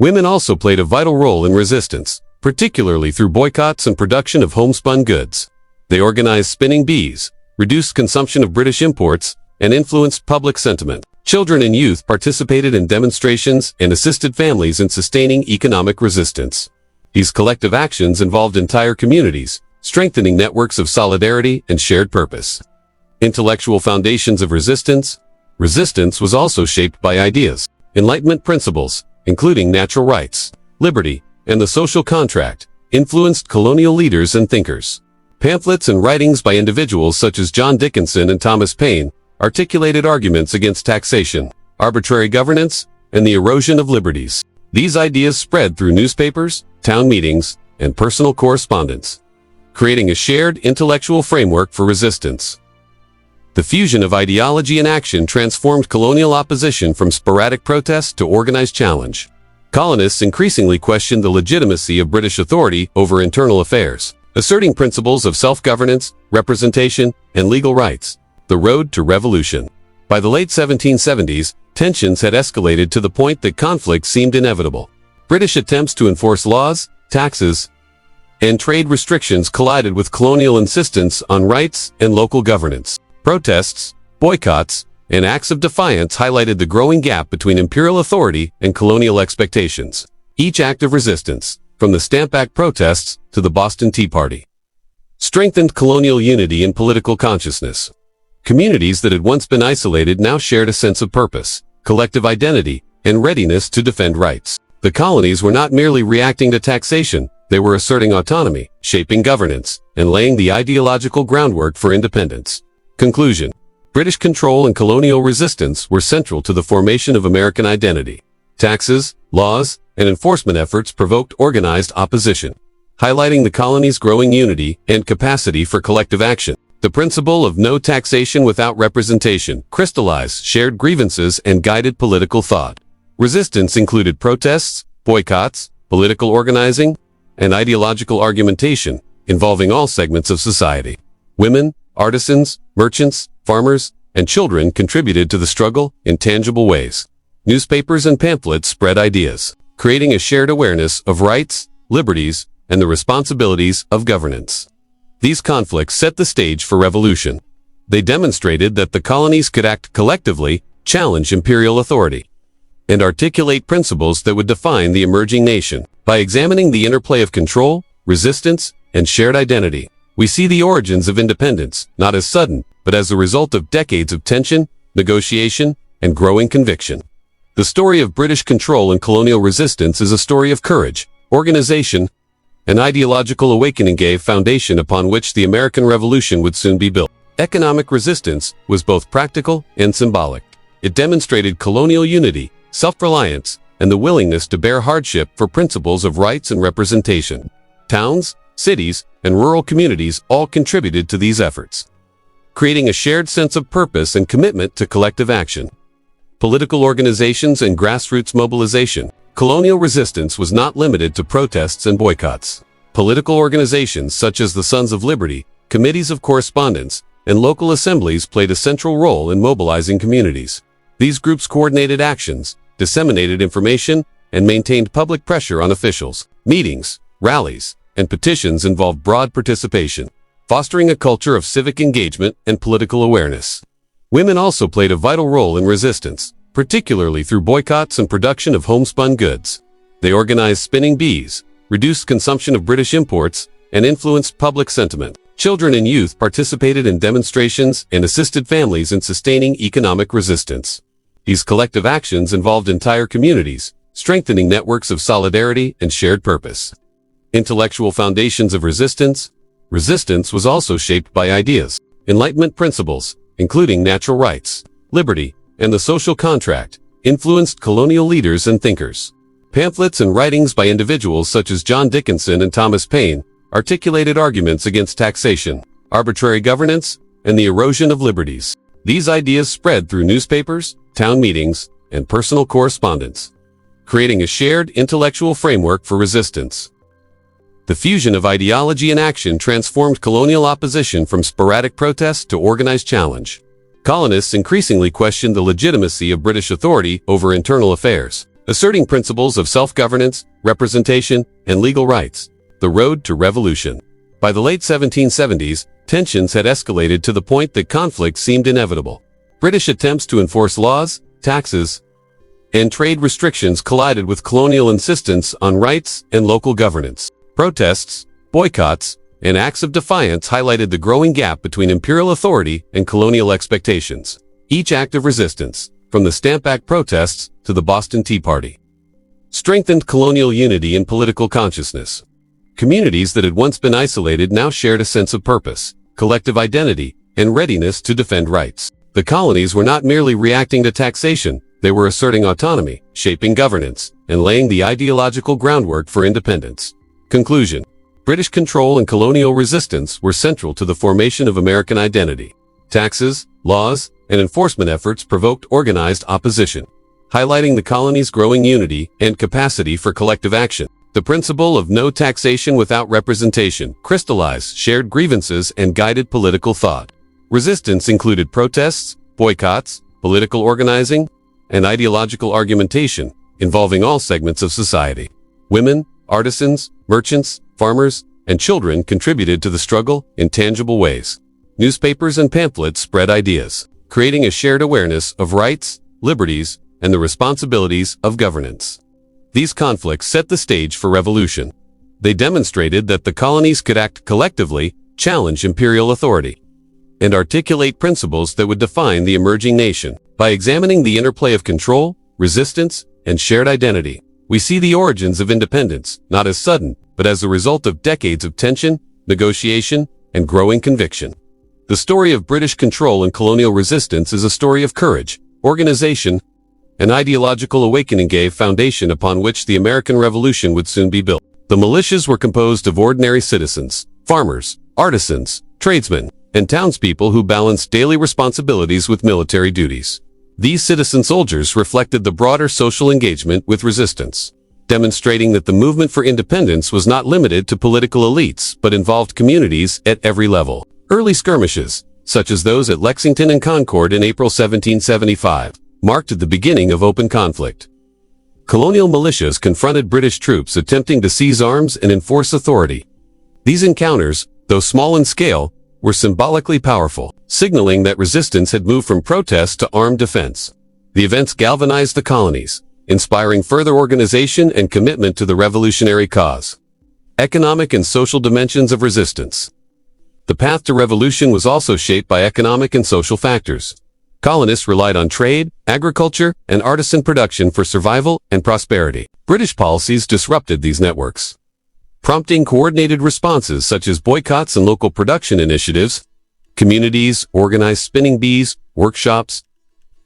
Women also played a vital role in resistance, particularly through boycotts and production of homespun goods. They organized spinning bees, reduced consumption of British imports, and influenced public sentiment. Children and youth participated in demonstrations and assisted families in sustaining economic resistance. These collective actions involved entire communities, strengthening networks of solidarity and shared purpose. Intellectual foundations of resistance. Resistance was also shaped by ideas, Enlightenment principles, including natural rights, liberty, and the social contract, influenced colonial leaders and thinkers. Pamphlets and writings by individuals such as John Dickinson and Thomas Paine articulated arguments against taxation, arbitrary governance, and the erosion of liberties. These ideas spread through newspapers, town meetings, and personal correspondence, creating a shared intellectual framework for resistance. The fusion of ideology and action transformed colonial opposition from sporadic protest to organized challenge. Colonists increasingly questioned the legitimacy of British authority over internal affairs, asserting principles of self-governance, representation, and legal rights. The road to revolution. By the late 1770s, tensions had escalated to the point that conflict seemed inevitable. British attempts to enforce laws, taxes, and trade restrictions collided with colonial insistence on rights and local governance. Protests, boycotts, and acts of defiance highlighted the growing gap between imperial authority and colonial expectations. Each act of resistance, from the Stamp Act protests to the Boston Tea Party, strengthened colonial unity and political consciousness. Communities that had once been isolated now shared a sense of purpose, collective identity, and readiness to defend rights. The colonies were not merely reacting to taxation, they were asserting autonomy, shaping governance, and laying the ideological groundwork for independence. Conclusion. British control and colonial resistance were central to the formation of American identity. Taxes, laws, and enforcement efforts provoked organized opposition, highlighting the colony's growing unity and capacity for collective action. The principle of no taxation without representation crystallized shared grievances and guided political thought. Resistance included protests, boycotts, political organizing, and ideological argumentation involving all segments of society. Women, artisans, merchants, farmers, and children contributed to the struggle in tangible ways. Newspapers and pamphlets spread ideas, creating a shared awareness of rights, liberties, and the responsibilities of governance. These conflicts set the stage for revolution. They demonstrated that the colonies could act collectively, challenge imperial authority, and articulate principles that would define the emerging nation. By examining the interplay of control, resistance, and shared identity, we see the origins of independence, not as sudden, but as a result of decades of tension, negotiation, and growing conviction. The story of British control and colonial resistance is a story of courage, organization, and ideological awakening gave foundation upon which the American Revolution would soon be built. Economic resistance was both practical and symbolic. It demonstrated colonial unity, self-reliance, and the willingness to bear hardship for principles of rights and representation. Towns, cities, and rural communities all contributed to these efforts, creating a shared sense of purpose and commitment to collective action. Political organizations and grassroots mobilization. Colonial resistance was not limited to protests and boycotts. Political organizations such as the Sons of Liberty, committees of correspondence, and local assemblies played a central role in mobilizing communities. These groups coordinated actions, disseminated information, and maintained public pressure on officials. Meetings, rallies, and petitions involved broad participation, fostering a culture of civic engagement and political awareness. Women also played a vital role in resistance, particularly through boycotts and production of homespun goods. They organized spinning bees, reduced consumption of British imports, and influenced public sentiment. Children and youth participated in demonstrations and assisted families in sustaining economic resistance. These collective actions involved entire communities, strengthening networks of solidarity and shared purpose. Intellectual foundations of resistance. Resistance was also shaped by ideas. Enlightenment principles, including natural rights, liberty, and the social contract, influenced colonial leaders and thinkers. Pamphlets and writings by individuals such as John Dickinson and Thomas Paine articulated arguments against taxation, arbitrary governance, and the erosion of liberties. These ideas spread through newspapers, town meetings, and personal correspondence, creating a shared intellectual framework for resistance. The fusion of ideology and action transformed colonial opposition from sporadic protest to organized challenge. Colonists increasingly questioned the legitimacy of British authority over internal affairs, asserting principles of self-governance, representation, and legal rights. The road to revolution. By the late 1770s, tensions had escalated to the point that conflict seemed inevitable. British attempts to enforce laws, taxes, and trade restrictions collided with colonial insistence on rights and local governance. Protests, boycotts, and acts of defiance highlighted the growing gap between imperial authority and colonial expectations. Each act of resistance, from the Stamp Act protests to the Boston Tea Party, strengthened colonial unity and political consciousness. Communities that had once been isolated now shared a sense of purpose, collective identity, and readiness to defend rights. The colonies were not merely reacting to taxation, they were asserting autonomy, shaping governance, and laying the ideological groundwork for independence. Conclusion. British control and colonial resistance were central to the formation of American identity. Taxes, laws, and enforcement efforts provoked organized opposition, highlighting the colonies' growing unity and capacity for collective action. The principle of no taxation without representation crystallized shared grievances and guided political thought. Resistance included protests, boycotts, political organizing, and ideological argumentation, involving all segments of society. Women, artisans, merchants, farmers, and children contributed to the struggle in tangible ways. Newspapers and pamphlets spread ideas, creating a shared awareness of rights, liberties, and the responsibilities of governance. These conflicts set the stage for revolution. They demonstrated that the colonies could act collectively, challenge imperial authority, and articulate principles that would define the emerging nation. By examining the interplay of control, resistance, and shared identity, we see the origins of independence, not as sudden, but as the result of decades of tension, negotiation, and growing conviction. The story of British control and colonial resistance is a story of courage, organization, and ideological awakening gave foundation upon which the American Revolution would soon be built. The militias were composed of ordinary citizens, farmers, artisans, tradesmen, and townspeople who balanced daily responsibilities with military duties. These citizen soldiers reflected the broader social engagement with resistance, demonstrating that the movement for independence was not limited to political elites but involved communities at every level. Early skirmishes, such as those at Lexington and Concord in April 1775, marked the beginning of open conflict. Colonial militias confronted British troops attempting to seize arms and enforce authority. These encounters, though small in scale, were symbolically powerful, signaling that resistance had moved from protest to armed defense. The events galvanized the colonies, inspiring further organization and commitment to the revolutionary cause. Economic and social dimensions of resistance. The path to revolution was also shaped by economic and social factors. Colonists relied on trade, agriculture, and artisan production for survival and prosperity. British policies disrupted these networks, prompting coordinated responses such as boycotts and local production initiatives. Communities organized spinning bees, workshops,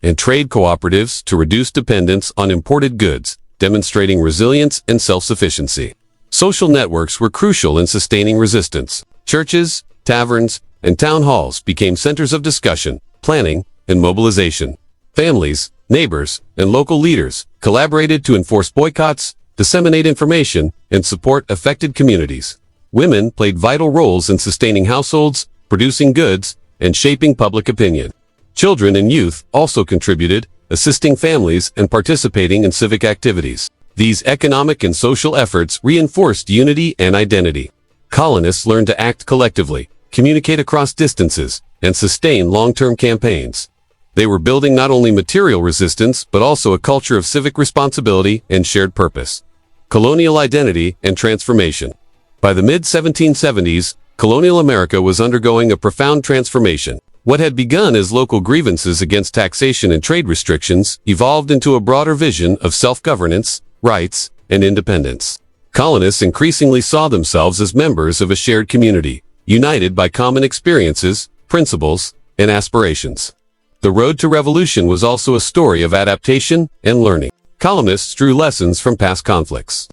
and trade cooperatives to reduce dependence on imported goods, demonstrating resilience and self-sufficiency. Social networks were crucial in sustaining resistance. Churches, taverns, and town halls became centers of discussion, planning, and mobilization. Families, neighbors, and local leaders collaborated to enforce boycotts, disseminate information, and support affected communities. Women played vital roles in sustaining households, producing goods, and shaping public opinion. Children and youth also contributed, assisting families and participating in civic activities. These economic and social efforts reinforced unity and identity. Colonists learned to act collectively, communicate across distances, and sustain long-term campaigns. They were building not only material resistance, but also a culture of civic responsibility and shared purpose. Colonial identity and transformation. By the mid-1770s, Colonial America was undergoing a profound transformation. What had begun as local grievances against taxation and trade restrictions evolved into a broader vision of self-governance, rights, and independence. Colonists increasingly saw themselves as members of a shared community, united by common experiences, principles, and aspirations. The road to revolution was also a story of adaptation and learning. Colonists drew lessons from past conflicts,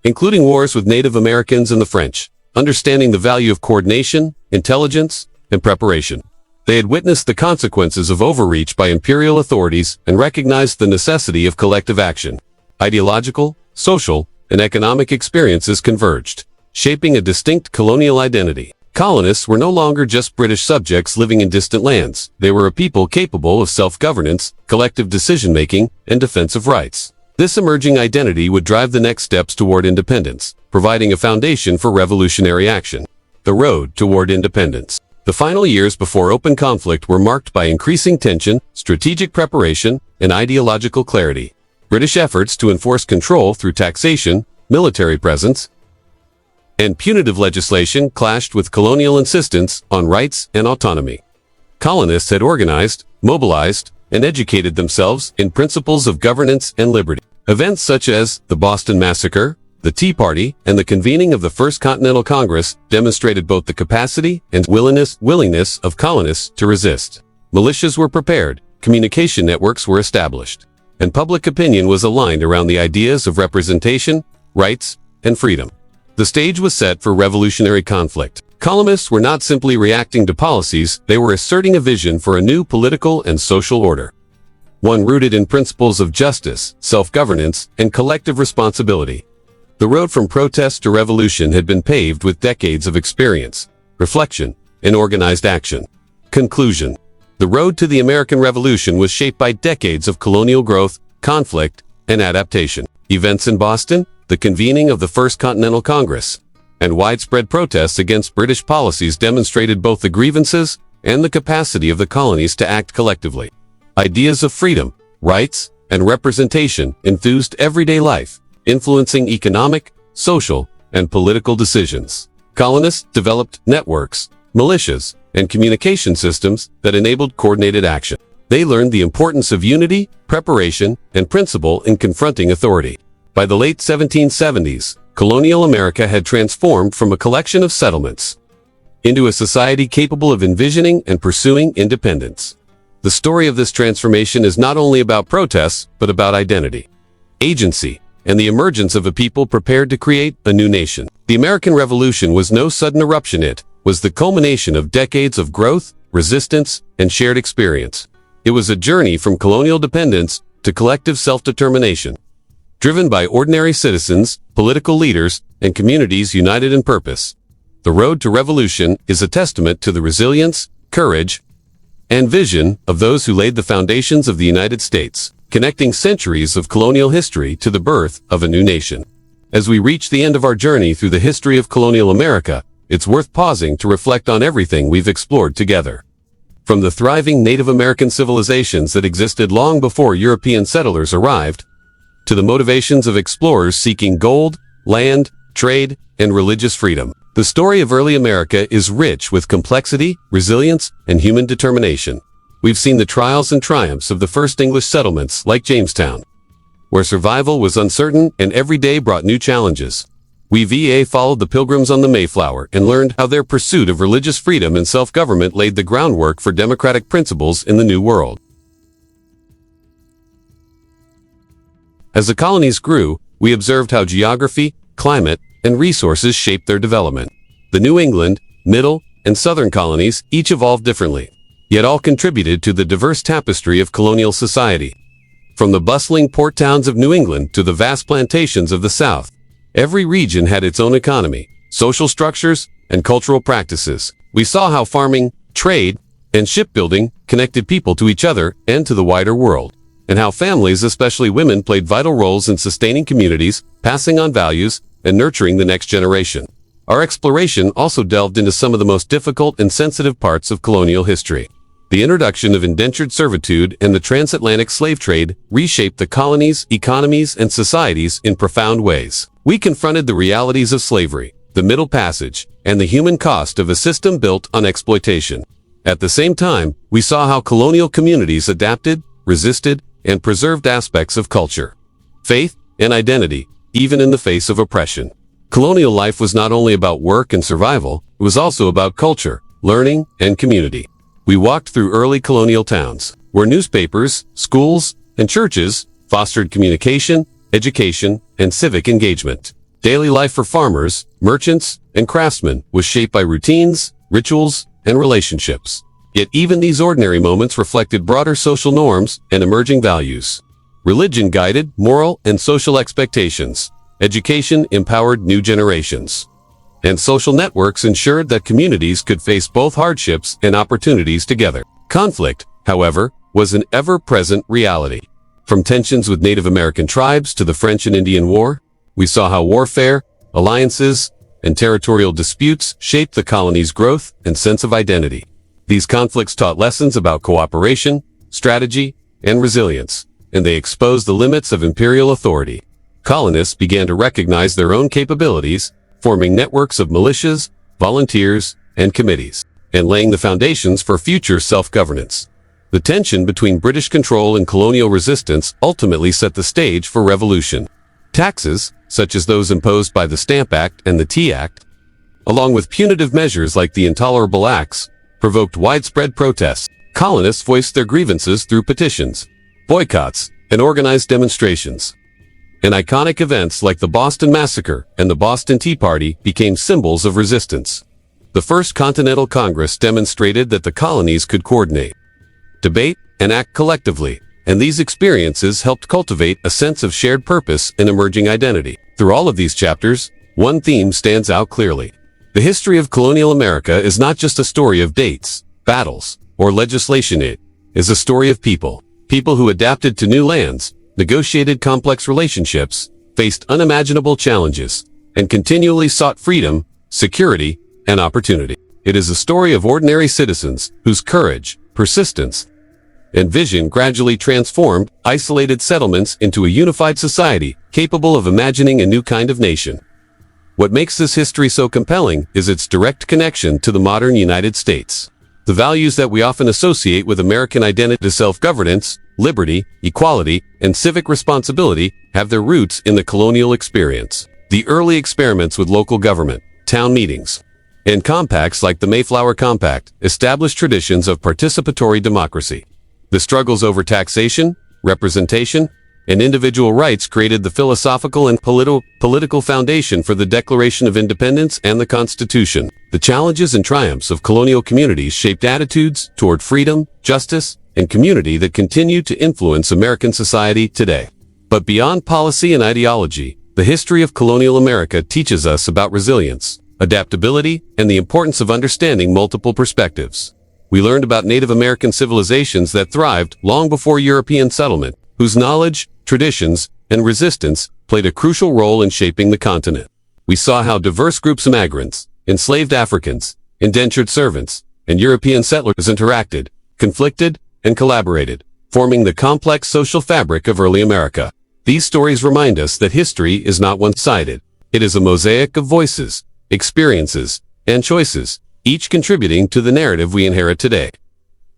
including wars with Native Americans and the French, understanding the value of coordination, intelligence, and preparation. They had witnessed the consequences of overreach by imperial authorities and recognized the necessity of collective action. Ideological, social, and economic experiences converged, shaping a distinct colonial identity. Colonists were no longer just British subjects living in distant lands. They were a people capable of self-governance, collective decision-making, and defense of rights. This emerging identity would drive the next steps toward independence, providing a foundation for revolutionary action. The road toward independence. The final years before open conflict were marked by increasing tension, strategic preparation, and ideological clarity. British efforts to enforce control through taxation, military presence, and punitive legislation clashed with colonial insistence on rights and autonomy. Colonists had organized, mobilized, and educated themselves in principles of governance and liberty. Events such as the Boston Massacre, the Tea Party, and the convening of the First Continental Congress demonstrated both the capacity and willingness of colonists to resist. Militias were prepared, communication networks were established, and public opinion was aligned around the ideas of representation, rights, and freedom. The stage was set for revolutionary conflict. Colonists were not simply reacting to policies, they were asserting a vision for a new political and social order. One rooted in principles of justice, self-governance, and collective responsibility. The road from protest to revolution had been paved with decades of experience, reflection, and organized action. Conclusion. The road to the American Revolution was shaped by decades of colonial growth, conflict, and adaptation. Events in Boston, the convening of the First Continental Congress, and widespread protests against British policies demonstrated both the grievances and the capacity of the colonies to act collectively. Ideas of freedom, rights, and representation enthused everyday life, influencing economic, social, and political decisions. Colonists developed networks, militias, and communication systems that enabled coordinated action. They learned the importance of unity, preparation, and principle in confronting authority. By the late 1770s, colonial America had transformed from a collection of settlements into a society capable of envisioning and pursuing independence. The story of this transformation is not only about protests, but about identity, agency, and the emergence of a people prepared to create a new nation. The American Revolution was no sudden eruption, it was the culmination of decades of growth, resistance, and shared experience. It was a journey from colonial dependence to collective self-determination, driven by ordinary citizens, political leaders, and communities united in purpose. The road to revolution is a testament to the resilience, courage, and vision of those who laid the foundations of the United States, connecting centuries of colonial history to the birth of a new nation. As we reach the end of our journey through the history of colonial America, it's worth pausing to reflect on everything we've explored together. From the thriving Native American civilizations that existed long before European settlers arrived, to the motivations of explorers seeking gold, land, trade, and religious freedom. The story of early America is rich with complexity, resilience, and human determination. We've seen the trials and triumphs of the first English settlements like Jamestown, where survival was uncertain and every day brought new challenges. We followed the Pilgrims on the Mayflower and learned how their pursuit of religious freedom and self-government laid the groundwork for democratic principles in the New World. As the colonies grew, we observed how geography, climate, and resources shaped their development. The New England, Middle, and Southern colonies each evolved differently, yet all contributed to the diverse tapestry of colonial society. From the bustling port towns of New England to the vast plantations of the South, every region had its own economy, social structures, and cultural practices. We saw how farming, trade, and shipbuilding connected people to each other and to the wider world, and how families, especially women, played vital roles in sustaining communities, passing on values, and nurturing the next generation. Our exploration also delved into some of the most difficult and sensitive parts of colonial history. The introduction of indentured servitude and the transatlantic slave trade reshaped the colonies, economies, and societies in profound ways. We confronted the realities of slavery, the Middle Passage, and the human cost of a system built on exploitation. At the same time, we saw how colonial communities adapted, resisted, and preserved aspects of culture, faith, and identity, even in the face of oppression. Colonial life was not only about work and survival, it was also about culture, learning, and community. We walked through early colonial towns, where newspapers, schools, and churches fostered communication, education, and civic engagement. Daily life for farmers, merchants, and craftsmen was shaped by routines, rituals, and relationships. Yet even these ordinary moments reflected broader social norms and emerging values. Religion guided moral and social expectations. Education empowered new generations. And social networks ensured that communities could face both hardships and opportunities together. Conflict, however, was an ever-present reality. From tensions with Native American tribes to the French and Indian War, we saw how warfare, alliances, and territorial disputes shaped the colony's growth and sense of identity. These conflicts taught lessons about cooperation, strategy, and resilience, and they exposed the limits of imperial authority. Colonists began to recognize their own capabilities, forming networks of militias, volunteers, and committees, and laying the foundations for future self-governance. The tension between British control and colonial resistance ultimately set the stage for revolution. Taxes, such as those imposed by the Stamp Act and the Tea Act, along with punitive measures like the Intolerable Acts, provoked widespread protests. Colonists voiced their grievances through petitions, boycotts, and organized demonstrations. And iconic events like the Boston Massacre and the Boston Tea Party became symbols of resistance. The First Continental Congress demonstrated that the colonies could coordinate, debate, and act collectively, and these experiences helped cultivate a sense of shared purpose and emerging identity. Through all of these chapters, one theme stands out clearly. The history of colonial America is not just a story of dates, battles, or legislation. It is a story of people who adapted to new lands, negotiated complex relationships, faced unimaginable challenges, and continually sought freedom, security, and opportunity. It is a story of ordinary citizens whose courage, persistence, and vision gradually transformed isolated settlements into a unified society capable of imagining a new kind of nation. What makes this history so compelling is its direct connection to the modern United States. The values that we often associate with American identity, self-governance, liberty, equality, and civic responsibility, have their roots in the colonial experience. The early experiments with local government, town meetings, and compacts like the Mayflower Compact established traditions of participatory democracy. The struggles over taxation, representation, and individual rights created the philosophical and political foundation for the Declaration of Independence and the Constitution. The challenges and triumphs of colonial communities shaped attitudes toward freedom, justice, and community that continue to influence American society today. But beyond policy and ideology, the history of colonial America teaches us about resilience, adaptability, and the importance of understanding multiple perspectives. We learned about Native American civilizations that thrived long before European settlement, whose knowledge, traditions, and resistance played a crucial role in shaping the continent. We saw how diverse groups of migrants, enslaved Africans, indentured servants, and European settlers interacted, conflicted, and collaborated, forming the complex social fabric of early America. These stories remind us that history is not one-sided. It is a mosaic of voices, experiences, and choices, each contributing to the narrative we inherit today.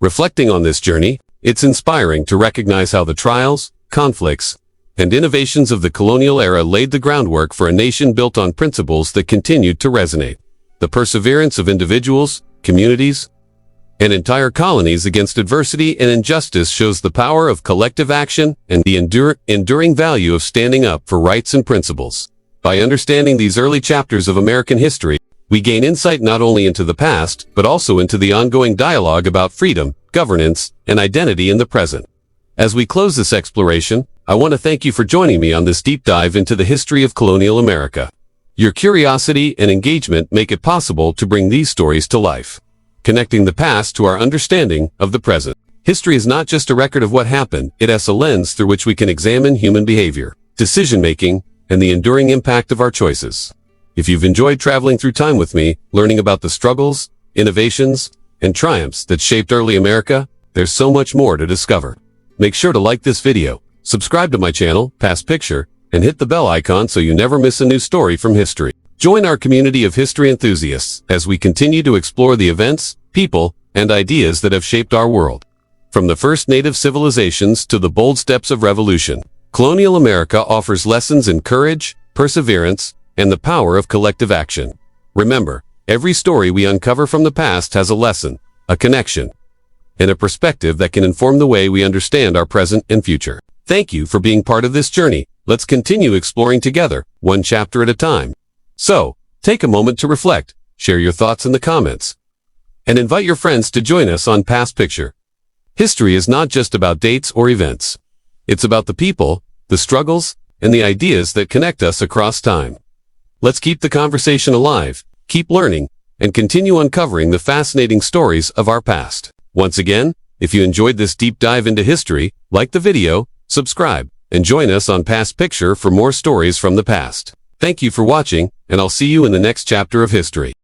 Reflecting on this journey, it's inspiring to recognize how the trials, conflicts, and innovations of the colonial era laid the groundwork for a nation built on principles that continued to resonate. The perseverance of individuals, communities, and entire colonies against adversity and injustice shows the power of collective action and the enduring value of standing up for rights and principles. By understanding these early chapters of American history, we gain insight not only into the past, but also into the ongoing dialogue about freedom, governance, and identity in the present. As we close this exploration, I want to thank you for joining me on this deep dive into the history of colonial America. Your curiosity and engagement make it possible to bring these stories to life, connecting the past to our understanding of the present. History is not just a record of what happened, it is a lens through which we can examine human behavior, decision-making, and the enduring impact of our choices. If you've enjoyed traveling through time with me, learning about the struggles, innovations, and triumphs that shaped early America, there's so much more to discover. Make sure to like this video, subscribe to my channel, Past Picture, and hit the bell icon so you never miss a new story from history. Join our community of history enthusiasts as we continue to explore the events, people, and ideas that have shaped our world. From the first native civilizations to the bold steps of revolution, colonial America offers lessons in courage, perseverance, and the power of collective action. Remember, every story we uncover from the past has a lesson, a connection, and a perspective that can inform the way we understand our present and future. Thank you for being part of this journey. Let's continue exploring together, one chapter at a time. So, take a moment to reflect, share your thoughts in the comments, and invite your friends to join us on Past Picture. History is not just about dates or events. It's about the people, the struggles, and the ideas that connect us across time. Let's keep the conversation alive, keep learning, and continue uncovering the fascinating stories of our past. Once again, if you enjoyed this deep dive into history, like the video, subscribe, and join us on Past Picture for more stories from the past. Thank you for watching, and I'll see you in the next chapter of history.